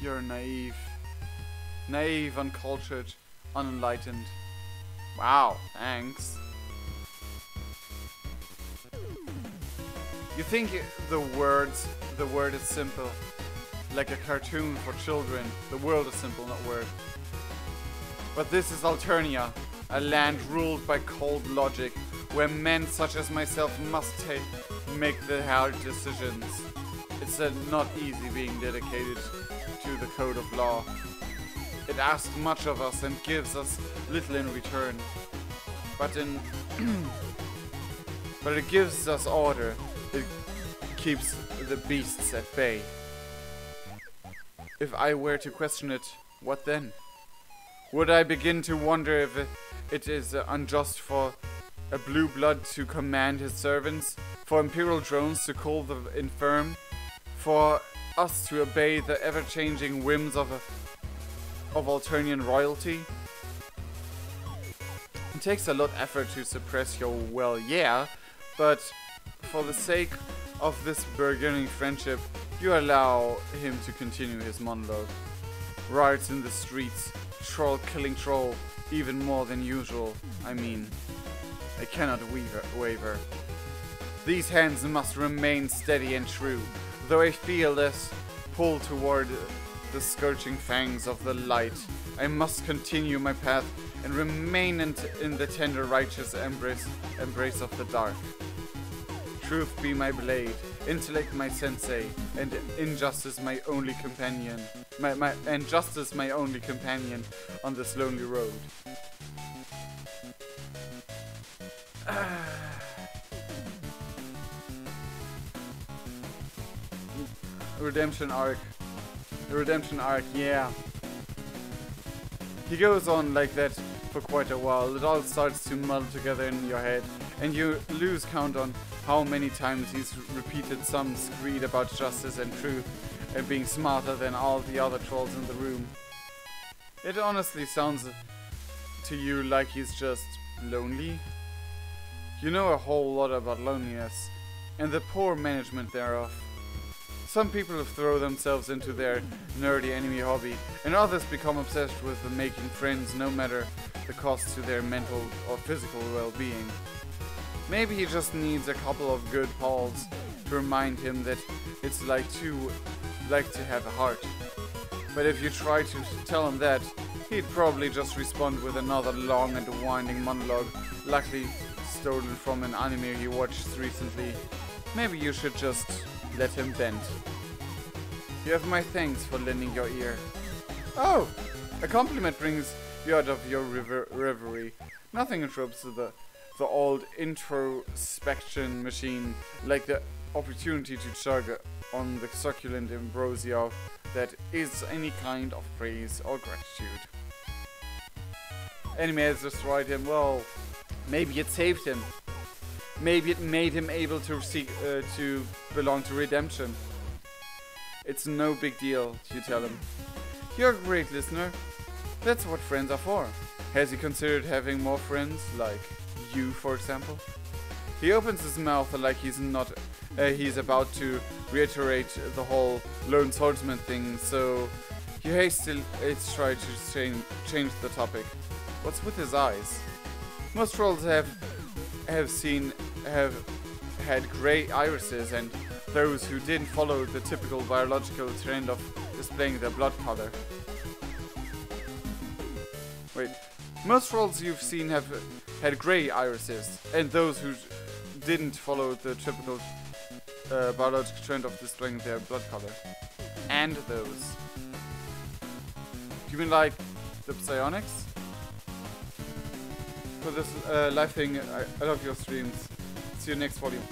You're naive. Naive, uncultured, unenlightened. Wow, thanks. You think the word is simple, like a cartoon for children. The world is simple, not word. But this is Alternia, a land ruled by cold logic, where men such as myself must make the hard decisions. It's not easy being dedicated to the code of law. It asks much of us and gives us little in return. But it gives us order. It keeps the beasts at bay. If I were to question it, what then? Would I begin to wonder if it is unjust for a blue blood to command his servants, for imperial drones to call the infirm, for us to obey the ever-changing whims of Alternian royalty? It takes a lot of effort to suppress your well, yeah, but for the sake of this burgeoning friendship, you allow him to continue his monologue. Riots in the streets, troll killing troll, even more than usual. I mean, I cannot waver. These hands must remain steady and true, though I feel this pull toward the scorching fangs of the light. I must continue my path and remain in the tender righteous embrace of the dark. Truth be my blade, intellect my sensei, and injustice my only companion. And justice my only companion on this lonely road. Redemption arc. The redemption arc, yeah. He goes on like that for quite a while. It all starts to muddle together in your head, and you lose count on how many times he's repeated some screed about justice and truth and being smarter than all the other trolls in the room. It honestly sounds to you like he's just lonely. You know a whole lot about loneliness and the poor management thereof. Some people throw themselves into their nerdy enemy hobby, and others become obsessed with making friends no matter the cost to their mental or physical well-being. Maybe he just needs a couple of good pals to remind him that it's like to have a heart. But if you try to tell him that, he'd probably just respond with another long and winding monologue, likely stolen from an anime he watched recently. Maybe you should just let him vent. You have my thanks for lending your ear. Oh! A compliment brings you out of your reverie. Nothing interrupts the old introspection machine like the opportunity to chug on the succulent ambrosia that is any kind of praise or gratitude. Anime has destroyed him. Well, maybe it saved him. Maybe it made him able to seek to belong to redemption. It's no big deal, you tell him. You're a great listener. That's what friends are for. Has he considered having more friends, like you, for example? He opens his mouth like he's about to reiterate the whole lone swordsman thing, so you hastily try to change the topic. What's with his eyes? Most trolls have had grey irises, and those who didn't follow the typical biological trend of displaying their blood color. Wait, most trolls you've seen have had grey irises, and those who didn't follow the typical biological trend of displaying their blood color. And those. Do you mean like the psionics? For this live thing, I love your streams. See you next volume.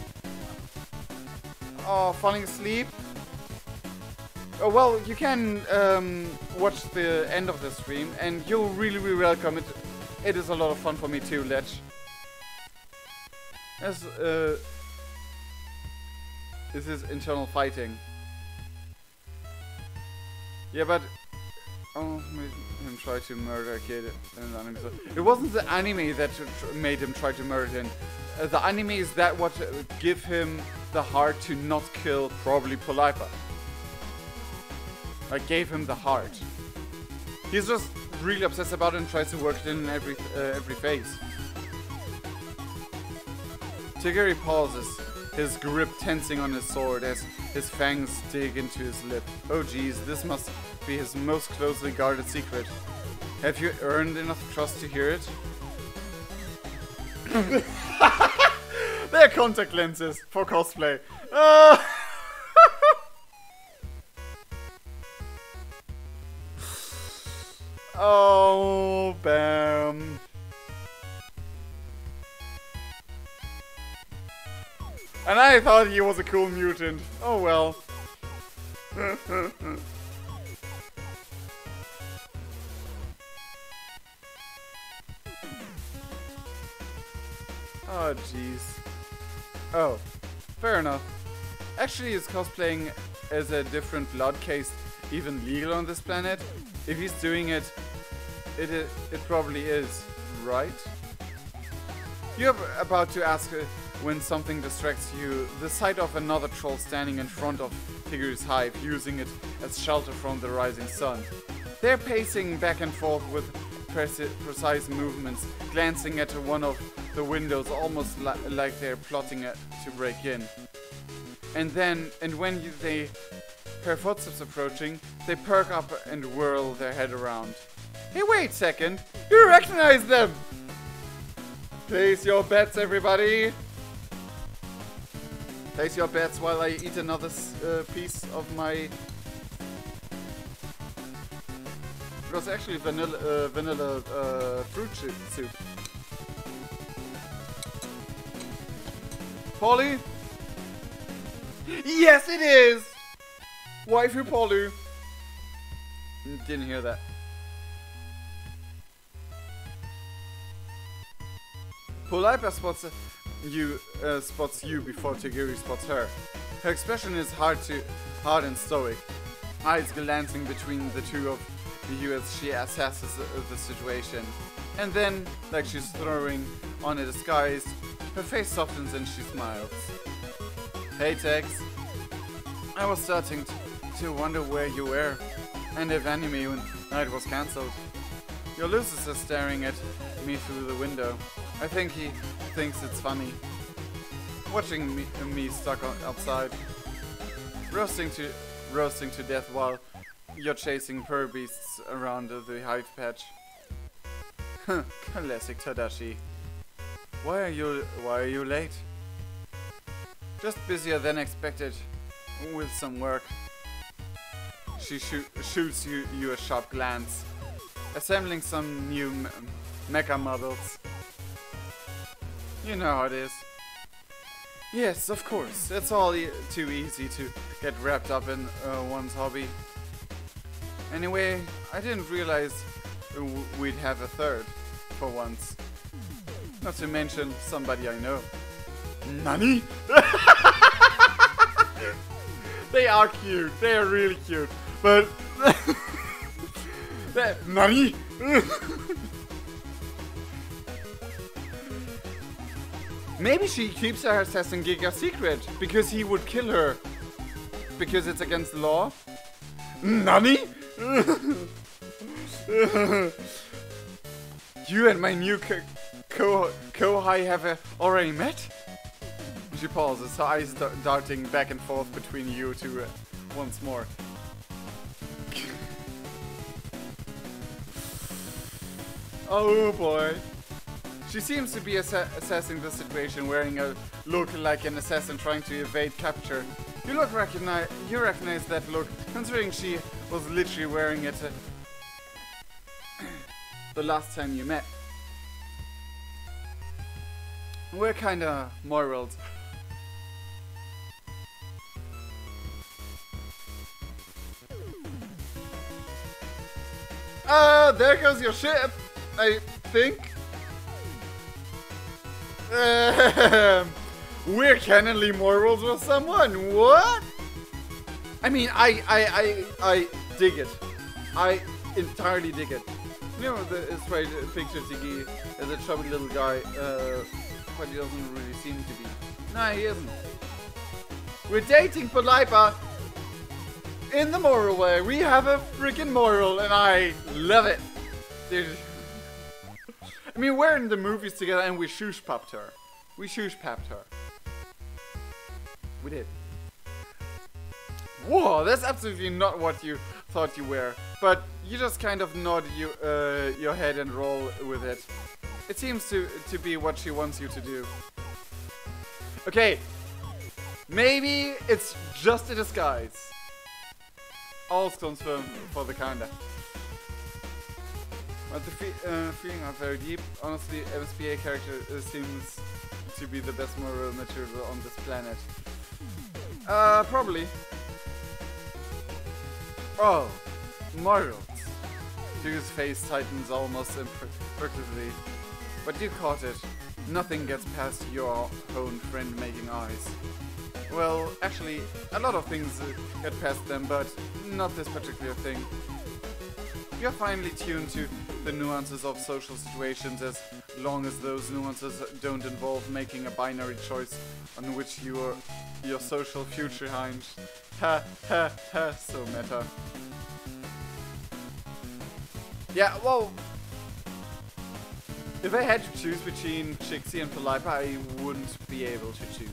Oh, falling asleep? Oh, well, you can watch the end of the stream, and you'll really be welcome. It is a lot of fun for me too, Ledge. As this is internal fighting. Yeah, but oh, made him try to murder a kid in an anime. It wasn't the anime that made him try to murder him. The anime is that what give him the heart to not kill probably Polypa. Like gave him the heart. He's just really obsessed about it and tries to work it in every phase. Tigiri pauses, his grip tensing on his sword as his fangs dig into his lip. Oh geez, this must be his most closely guarded secret. Have you earned enough trust to hear it? They're contact lenses for cosplay. Oh, bam. And I thought he was a cool mutant. Oh well. Oh jeez. Oh, fair enough. Actually, is cosplaying as a different blood case even legal on this planet? If he's doing it, it probably is, right? You're about to ask when something distracts you, the sight of another troll standing in front of Tigiri's hive, using it as shelter from the rising sun. They're pacing back and forth with precise movements, glancing at one of the windows almost like they're plotting to break in. And when they hear footsteps approaching, they perk up and whirl their head around. Hey, wait a second! You recognize them! Place your bets, everybody! Place your bets while I eat another piece of my... It was actually vanilla fruit soup. Polly? Yes, it is! Waifu Polly. Didn't hear that. Polypa spots spots you before Tagiri spots her. Her expression is hard and stoic, eyes glancing between the two of you as she assesses the situation. And then, like she's throwing on a disguise, her face softens and she smiles. Hey Tex, I was starting to wonder where you were, and if anime night was cancelled. Your Lucius is staring at me through the window. I think he thinks it's funny. Watching me stuck outside, roasting to death while you're chasing fur beasts around the hive patch. Classic Tadashi. Why are you late? Just busier than expected with some work. She shoots you a sharp glance, assembling some new mecha models. You know how it is. Yes, of course. It's all too easy to get wrapped up in one's hobby. Anyway, I didn't realize we'd have a third, for once. Not to mention somebody I know. Nani? They are cute. They are really cute. But... Nani? Maybe she keeps her assassin gig a secret, because he would kill her. Because it's against the law? Nani? You and my new Kohai have already met? She pauses, her eyes darting back and forth between you two once more. Oh boy. She seems to be assessing the situation, wearing a look like an assassin trying to evade capture. You recognize that look, considering she was literally wearing it the last time you met. We're kinda morals. There goes your ship, I think. We're canonically morals with someone. What? I mean, I dig it. I entirely dig it. You know, it's right. Picture Tiki as a chubby little guy, but he doesn't really seem to be. No, he isn't. We're dating Polipa in the moral way. We have a freaking moral, and I love it. Dude. I mean, we're in the movies together and we shoosh-popped her. We shoosh-papped her. We did. Whoa, that's absolutely not what you thought you were. But you just kind of nod your head and roll with it. It seems to be what she wants you to do. Okay. Maybe it's just a disguise. All stones for the kinda. But the feeling are very deep. Honestly, MSPA character seems to be the best moral material on this planet. Probably. Oh, morals. Duke's face tightens almost imperceptibly. But you caught it. Nothing gets past your own friend-making eyes. Well, actually, a lot of things get past them, but not this particular thing. You're finely tuned to the nuances of social situations, as long as those nuances don't involve making a binary choice on which your social future hinges. Ha ha ha, so meta. Yeah, well, if I had to choose between Chixie and Polipa, I wouldn't be able to choose.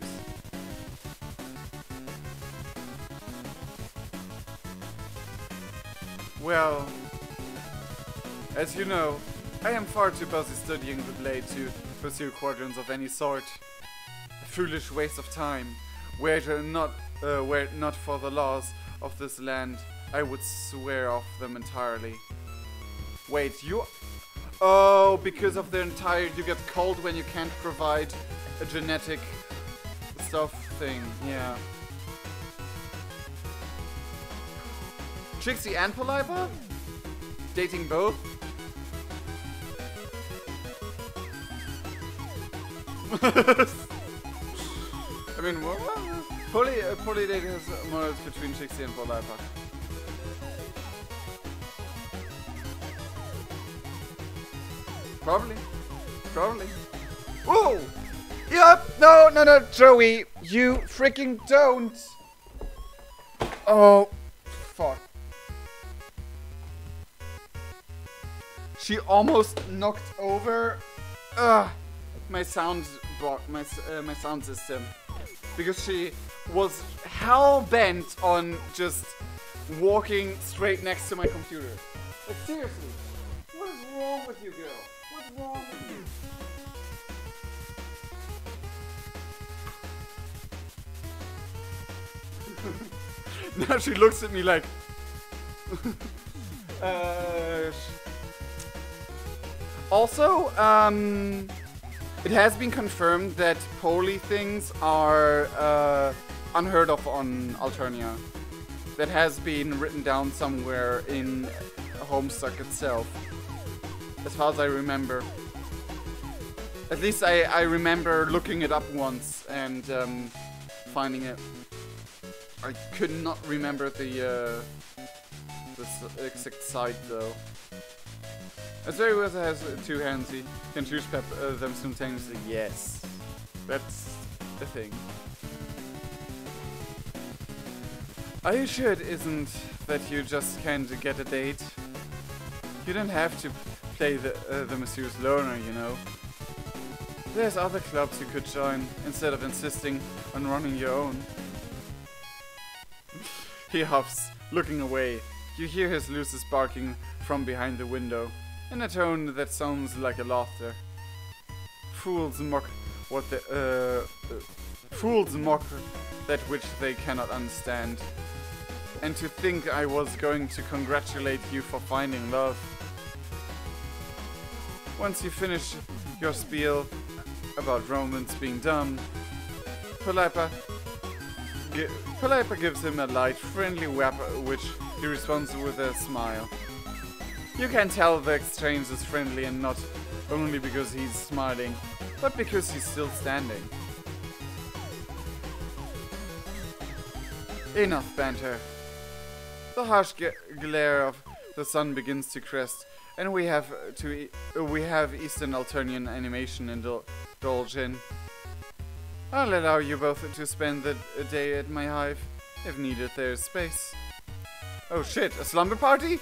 Well, as you know, I am far too busy studying the blade to pursue quadrants of any sort. A foolish waste of time. Were it not for the laws of this land, I would swear off them entirely. Wait, you... Oh, because of the entire... You get cold when you can't provide a genetic stuff thing, yeah. Trixie and Polipa? Dating both? I mean, polydate has moments between Trixie and Polaipa. Probably. Whoa! Yup! No, Joey! You freaking don't! Oh, fuck. She almost knocked over my sound system, because she was hell bent on just walking straight next to my computer. Like, seriously, what is wrong with you, girl? What's wrong with you? Now she looks at me like also, it has been confirmed that poly things are unheard of on Alternia. That has been written down somewhere in Homestuck itself, as far as I remember. At least I remember looking it up once and finding it. I could not remember the exact site though. As very well has two hands, he can choose them simultaneously. Yes, that's the thing. Are you sure it isn't that you just can't get a date? You don't have to play the mysterious loner, you know. There's other clubs you could join instead of insisting on running your own. He huffs, looking away. You hear his Lucis barking from behind the window, in a tone that sounds like a laughter. Fools mock that which they cannot understand. And to think I was going to congratulate you for finding love. Once you finish your spiel about romance being dumb, Polaipa gives him a light, friendly whap, which he responds with a smile. You can tell the exchange is friendly, and not only because he's smiling, but because he's still standing. Enough banter. The harsh glare of the sun begins to crest, and we have Eastern Alternian animation indulge in. I'll allow you both to spend the day at my hive. If needed, there's space. Oh shit, a slumber party?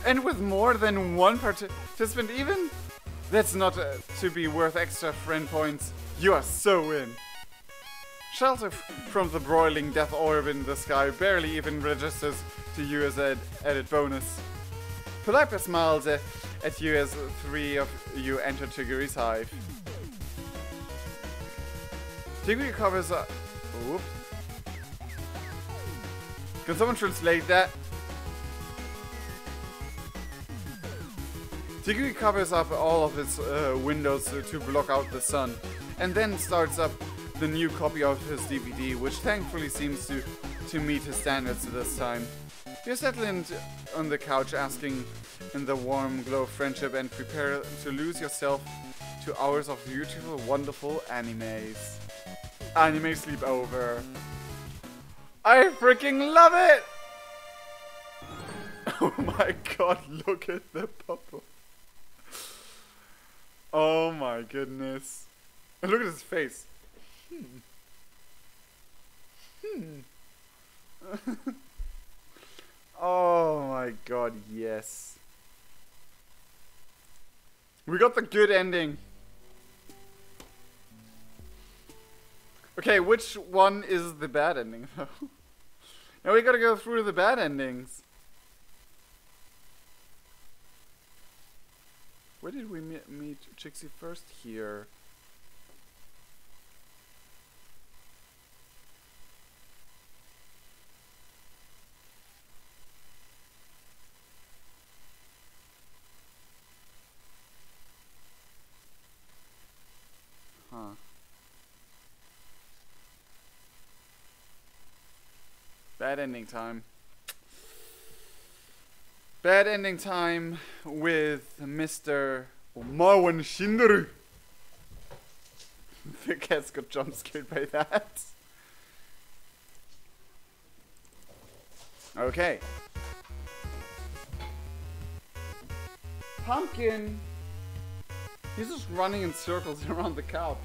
And with more than one participant even? That's not to be worth extra friend points. You are so in. Shelter from the broiling death orb in the sky barely even registers to you as an added bonus. Polaipa smiles at you as three of you enter Tiguri's hive. Tiguri covers up. Oops. Can someone translate that? Tiguri covers up all of his windows to block out the sun, and then starts up the new copy of his DVD, which thankfully seems to meet his standards this time. You settle in on the couch, asking in the warm glow of friendship, and prepare to lose yourself to hours of beautiful, wonderful animes. Anime sleepover. I freaking love it! Oh my god, look at the purple. Oh my goodness. And look at his face. Oh my god, yes. We got the good ending. Okay, which one is the bad ending though? Now we gotta go through the bad endings. Where did we meet Trixie first? Here. Huh. Bad ending time. Bad ending time with Mr. Marwan Shindaru. The cats got jump scared by that. Okay. Pumpkin! He's just running in circles around the couch.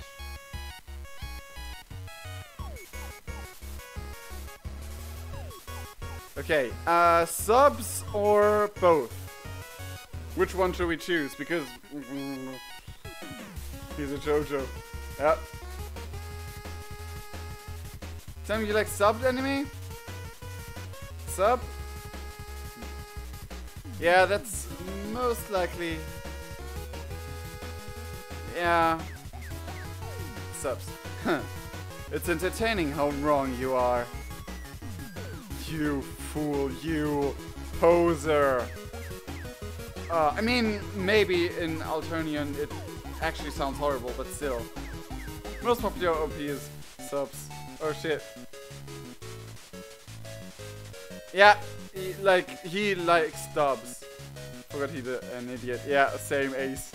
Okay, subs or both? Which one should we choose? Because he's a JoJo. Yep. Tell me you like subbed anime? Sub? Yeah, that's most likely. Yeah. Subs. It's entertaining how wrong you are. You fool, you poser. I mean, maybe in Alternian it actually sounds horrible, but still. Most popular OP is subs. Oh shit. Yeah, he likes dubs. Forgot he's an idiot. Yeah, same ace.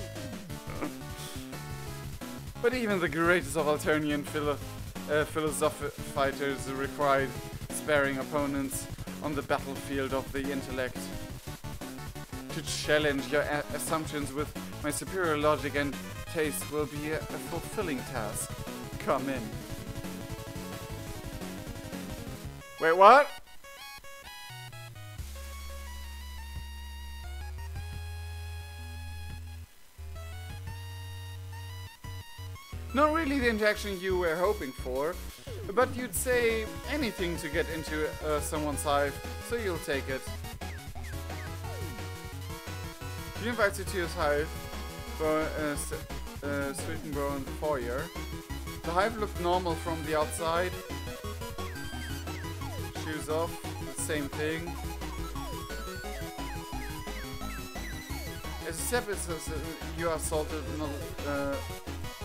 But even the greatest of Alternian philosophic fighters required sparing opponents on the battlefield of the intellect. To challenge your assumptions with my superior logic and taste will be a fulfilling task. Come in. Wait, what? Not really the interaction you were hoping for, but you'd say anything to get into someone's hive, so you'll take it. He invites you to his hive, sweet and bro in the foyer. The hive looked normal from the outside. Shoes off, the same thing. As a step, it says you are assaulted, not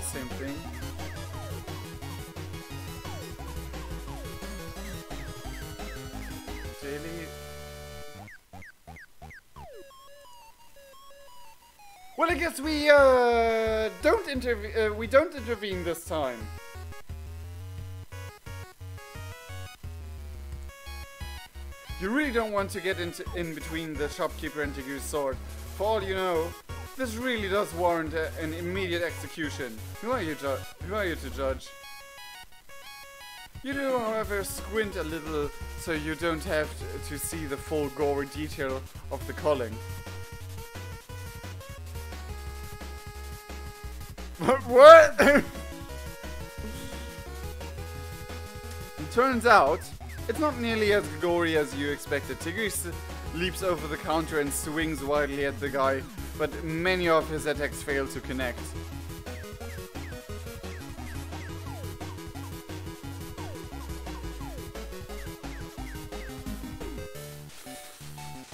same thing. Daily. Well, I guess we don't intervene this time. You really don't want to get in between the shopkeeper and Tigu's sword. For all you know, this really does warrant an immediate execution. Who are you to judge? You do, however, squint a little so you don't have to see the full gore detail of the culling. What? It turns out, it's not nearly as gory as you expected. Tigu leaps over the counter and swings wildly at the guy, but many of his attacks fail to connect.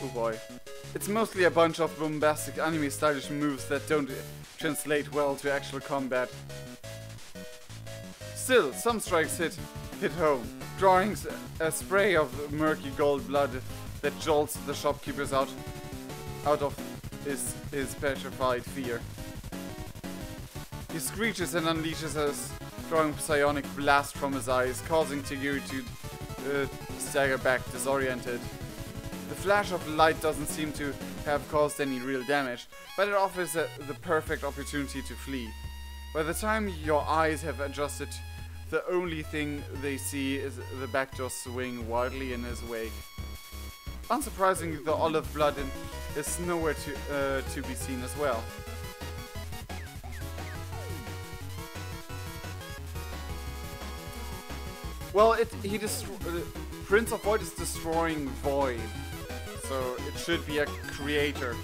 Oh boy. It's mostly a bunch of bombastic anime stylish moves that don't translate well to actual combat. Still, some strikes hit home, drawing a spray of murky gold blood that jolts the shopkeepers out of his petrified fear. He screeches and unleashes a strong psionic blast from his eyes, causing Tigu to stagger back disoriented. The flash of light doesn't seem to have caused any real damage, but it offers the perfect opportunity to flee. By the time your eyes have adjusted, the only thing they see is the backdoor swing wildly in his wake. Unsurprisingly, the olive blood is nowhere to be seen as well. Well, Prince of Void is destroying Void, so it should be a creator.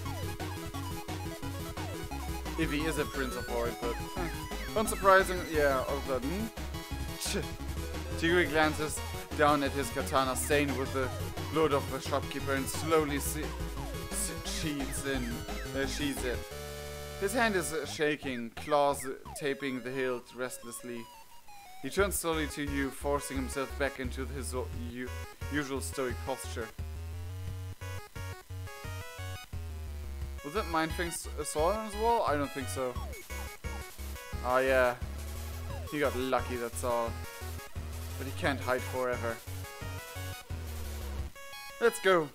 If he is a Prince of Void, but unsurprising, yeah, all of a sudden. Tiguri glances down at his katana stained with the blood of the shopkeeper and slowly sheathes it. His hand is shaking, claws taping the hilt restlessly. He turns slowly to you, forcing himself back into his usual stoic posture. Was that Mind Thing's sword on his wall? I don't think so. Oh yeah. He got lucky, that's all. But he can't hide forever. Let's go.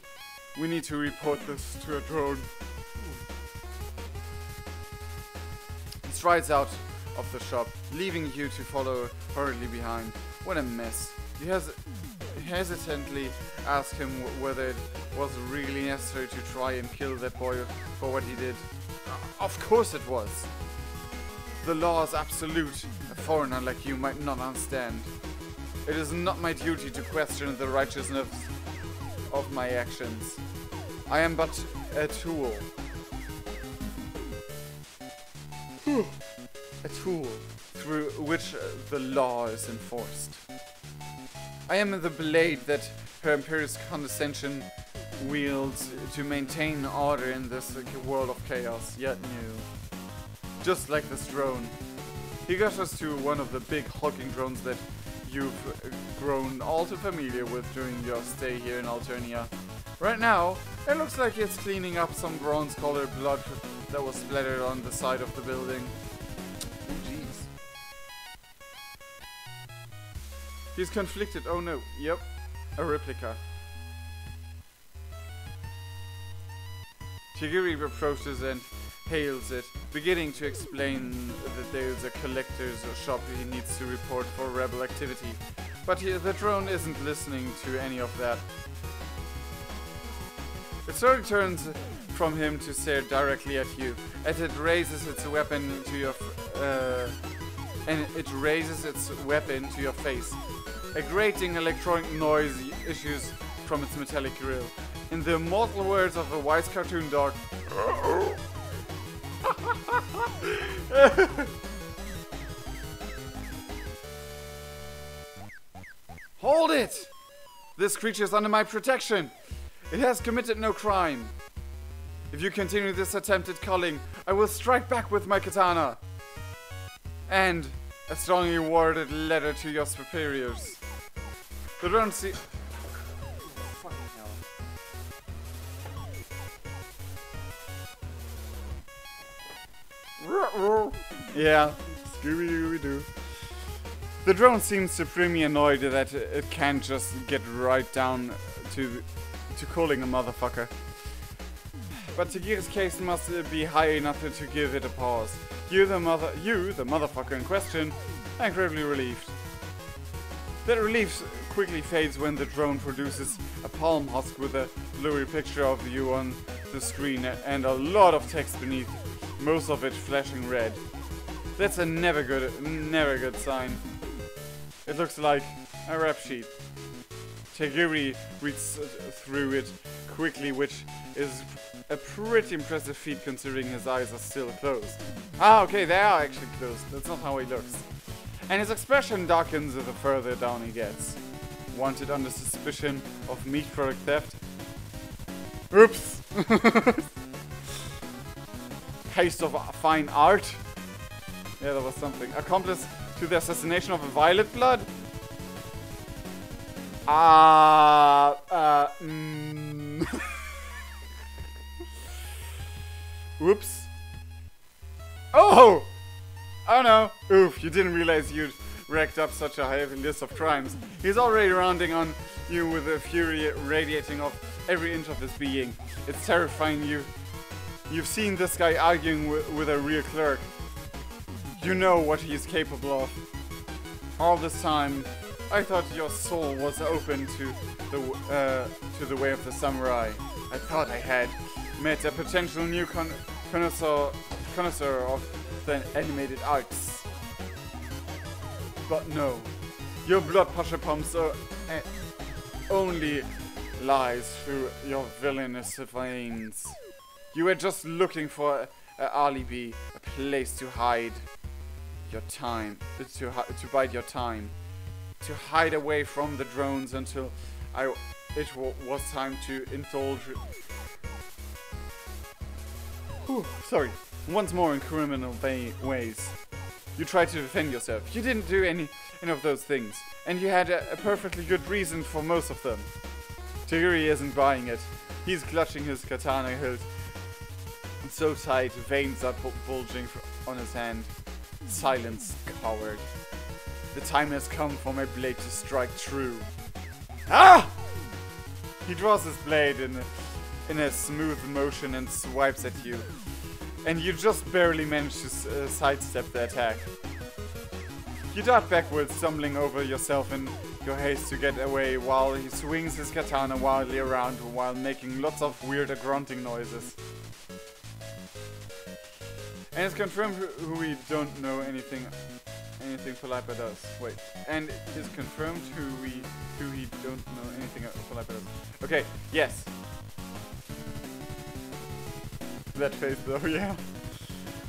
We need to report this to a drone. He strides out of the shop, leaving you to follow hurriedly behind. What a mess. You hesitantly ask him whether it was really necessary to try and kill that boy for what he did. Of course it was. The law is absolute. A foreigner like you might not understand. It is not my duty to question the righteousness of my actions. I am but a tool. A tool through which the law is enforced. I am the blade that Her Imperious Condescension wields to maintain order in this world of chaos, yet new. Just like this drone. He got us to one of the big hulking drones that you've grown all too familiar with during your stay here in Alternia. Right now, it looks like it's cleaning up some bronze-colored blood that was splattered on the side of the building. Oh, jeez. He's conflicted. Oh no. Yep. A replica. Chigiri approaches and hails it, beginning to explain that there's a collector's shop he needs to report for rebel activity. But the drone isn't listening to any of that. It slowly turns from him to stare directly at you, as it raises its weapon to your face. A grating electronic noise issues from its metallic grill. In the immortal words of a wise cartoon dog, hold it! This creature is under my protection. It has committed no crime. If you continue this attempted culling, I will strike back with my katana. And a strongly worded letter to your superiors. The drone see... Fucking hell. Yeah, Scooby-Doo. The drone seems supremely annoyed that it can't just get right down to calling a motherfucker. But Tagir's case must be high enough to give it a pause. You, the motherfucker in question, are incredibly relieved. That relief quickly fades when the drone produces a palm husk with a blurry picture of you on the screen and a lot of text beneath, most of it flashing red. That's a never good sign. It looks like a rap sheet. Tagiri reads through it quickly, which is a pretty impressive feat considering his eyes are still closed. Ah, okay, they are actually closed. That's not how he looks. And his expression darkens the further down he gets. Wanted under suspicion of meat product theft. Oops! Taste of fine art. Yeah, that was something. Accomplice to the assassination of a Violet Blood. Whoops. Oh! Oh no. Oof, you didn't realize you'd racked up such a heavy list of crimes. He's already rounding on you with a fury radiating off every inch of his being. It's terrifying. You've seen this guy arguing with a real clerk. You know what he's capable of. All this time, I thought your soul was open to the way of the samurai. I thought I had met a potential new connoisseur of the animated arts. But no, your blood pressure pumps only lies through your villainous veins. You were just looking for an alibi, a place to hide your time, to bide your time, to hide away from the drones until it was time to indulge. Sorry, once more in criminal ways. You tried to defend yourself. You didn't do any of those things, and you had a perfectly good reason for most of them. Tagiri isn't buying it. He's clutching his katana hilt so tight, veins are bulging on his hand. Silence, coward. The time has come for my blade to strike true. Ah! He draws his blade in a smooth motion and swipes at you. And you just barely manage to sidestep the attack. You dart backwards, stumbling over yourself in your haste to get away while he swings his katana wildly around while making lots of weird grunting noises. And it's confirmed who we don't know anything Philippa does. Wait. And it's confirmed who he don't know anything Philippa does. Okay, yes. That face though, yeah.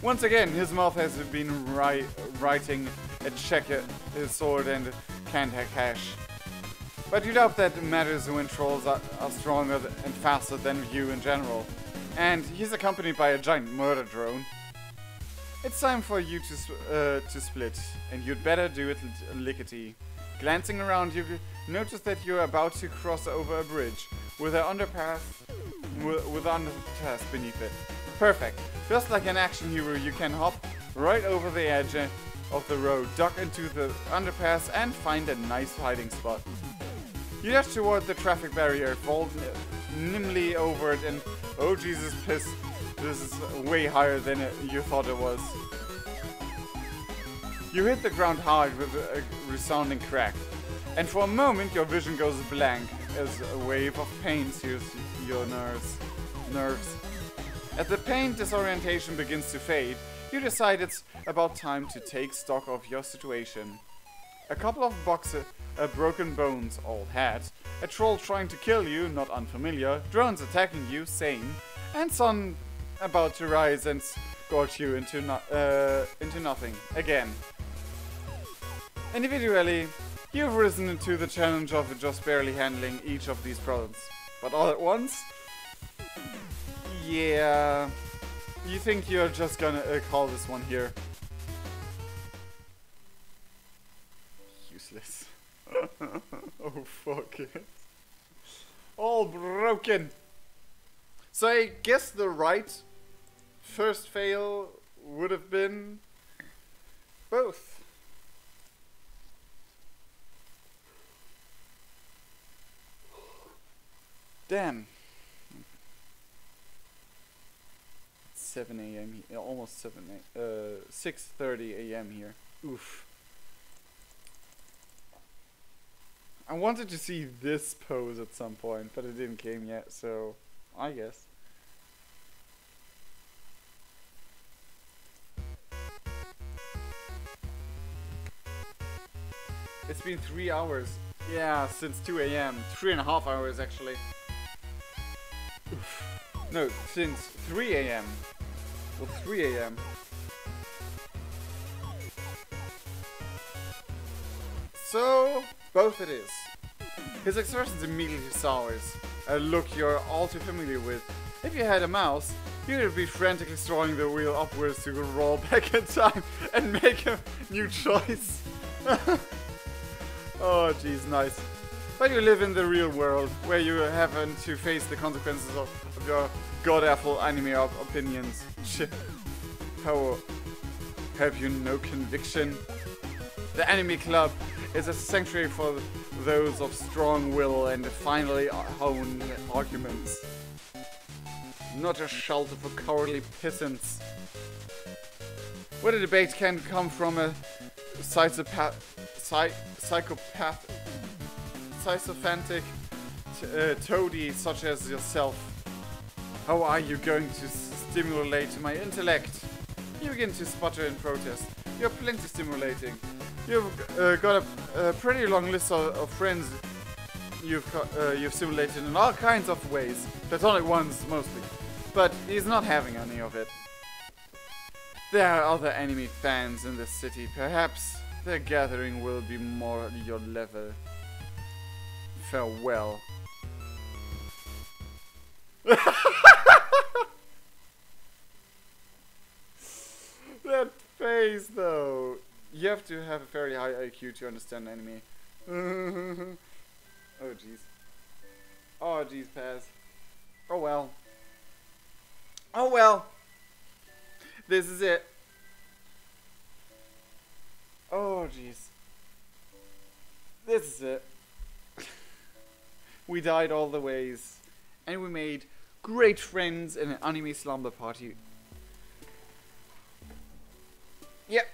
Once again, his mouth has been writing a check his sword and can't cash. But you doubt that matters when trolls are stronger and faster than you in general. And he's accompanied by a giant murder drone. It's time for you to split, and you'd better do it lickety. Glancing around, you notice that you're about to cross over a bridge with an underpass beneath it. Perfect. Just like an action hero, you can hop right over the edge of the road, duck into the underpass, and find a nice hiding spot. You dash toward the traffic barrier, vault nimbly over it, and oh Jesus, piss, this is way higher than you thought it was. You hit the ground hard with a resounding crack, and for a moment your vision goes blank as a wave of pain sears your nerves. As the pain disorientation begins to fade, you decide it's about time to take stock of your situation. A couple of broken bones, old hat, a troll trying to kill you, not unfamiliar, drones attacking you, same, and sun about to rise and scorch you into nothing, again. Individually, you've risen to the challenge of just barely handling each of these problems. But all at once? Yeah, you think you're just gonna call this one here. Useless. Oh fuck it. All broken. So I guess the right first fail would have been both. Damn. 7 a.m. Almost 6:30 a.m. here. Oof. I wanted to see this pose at some point, but it didn't came yet, so I guess. It's been 3 hours. Yeah, since 2 a.m. 3.5 hours actually. Oof. No, since 3 a.m. Well, 3 a.m. So, both it is. His expressions immediately sours, a look you're all too familiar with. If you had a mouse, you'd be frantically throwing the wheel upwards to roll back in time and make a new choice. Oh, jeez, nice. But you live in the real world, where you happen to face the consequences of your god-awful anime opinions. Shit. How have you no conviction? The Anime Club is a sanctuary for those of strong will and finally honed arguments. Not a shelter for cowardly peasants. Where the debate can psychopathic toady such as yourself. How are you going to stimulate my intellect? You begin to sputter in protest. You're plenty stimulating. You've got a pretty long list of friends you've stimulated in all kinds of ways. Platonic ones mostly. But he's not having any of it. There are other anime fans in this city. Perhaps their gathering will be more at your level. Farewell. That face though. You have to have a fairly high IQ to understand anime. Oh jeez. Oh jeez, Paz. Oh well. Oh well. This is it. Oh jeez. This is it. We died all the ways. And we made great friends in an anime slumber party. Yep.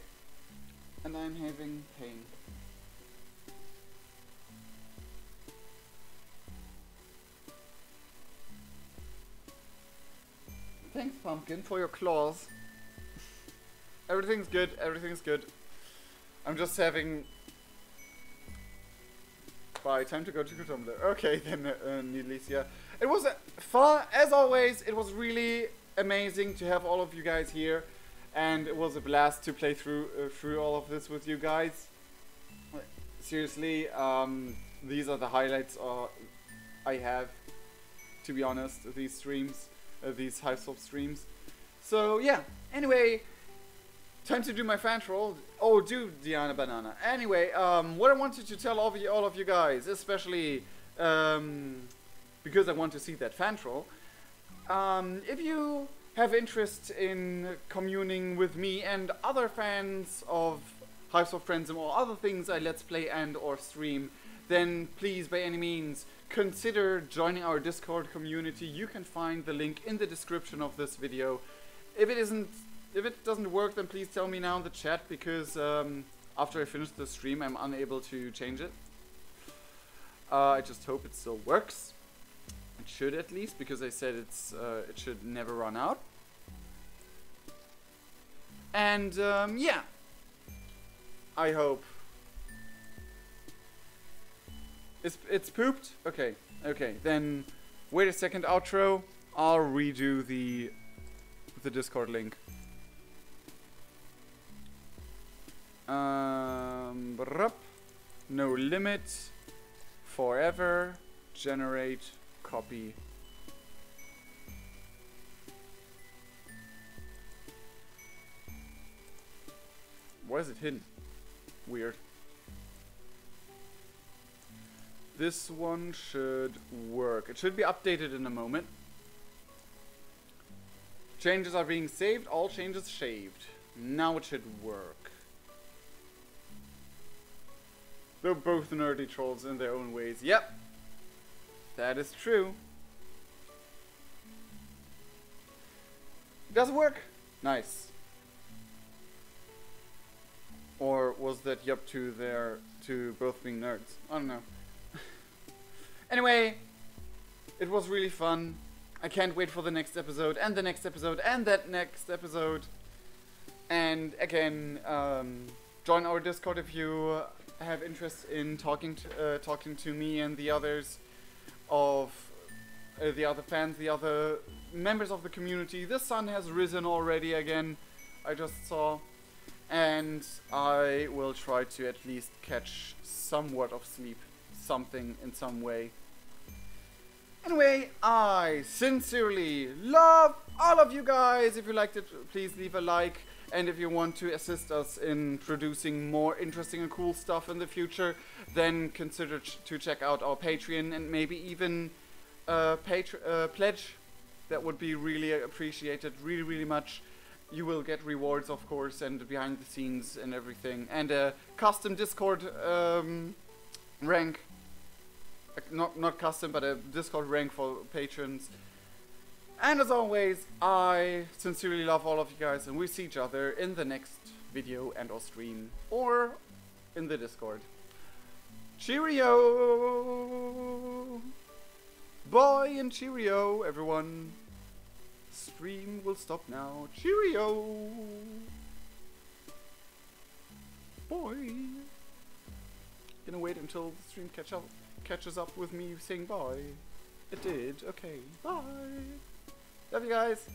And I'm having pain. Thanks, Pumpkin, for your claws. Everything's good, everything's good. I'm just having... Bye, time to go to Tumblr. Okay, then, Nidlesia. It was fun, as always. It was really amazing to have all of you guys here. And it was a blast to play through all of this with you guys. Seriously, these are the highlights I have, to be honest, these streams. These Hiveswap streams. So yeah, anyway, time to do my fan troll. Oh, do Diana Banana. Anyway, what I wanted to tell all of you guys, especially because I want to see that fan troll. If you have interest in communing with me and other fans of Hiveswap Friendsim or other things I let's play and or stream, then please, by any means, consider joining our Discord community. You can find the link in the description of this video. If it doesn't work, then please tell me now in the chat, because after I finish the stream, I'm unable to change it. I just hope it still works. It should, at least, because I said it should never run out. And yeah, I hope. It's pooped? Okay, okay, then wait a second, outro. I'll redo the Discord link. No limit, forever, generate, copy. Why is it hidden? Weird. This one should work. It should be updated in a moment. Changes are being saved. All changes shaved. Now it should work. They're both nerdy trolls in their own ways. Yep. That is true. Does it work? Nice. Or was that yup to both being nerds? I don't know. Anyway, it was really fun. I can't wait for the next episode, and the next episode, and that next episode. And again, join our Discord if you have interest in talking to me and the others of the other fans, the other members of the community. The sun has risen already again, I just saw. And I will try to at least catch somewhat of sleep. Something in some way. Anyway, I sincerely love all of you guys. If you liked it, please leave a like. And if you want to assist us in producing more interesting and cool stuff in the future, then consider to check out our Patreon and maybe even pledge. That would be really appreciated, really, really much. You will get rewards, of course, and behind the scenes and everything. And a custom Discord rank. Not custom, but a Discord rank for patrons. And as always, I sincerely love all of you guys, and we see each other in the next video and or stream, or in the Discord. Cheerio! Bye and cheerio, everyone. Stream will stop now. Cheerio! Bye! Gonna wait until the stream catches up with me saying bye. It did. Okay. Bye. Love you guys.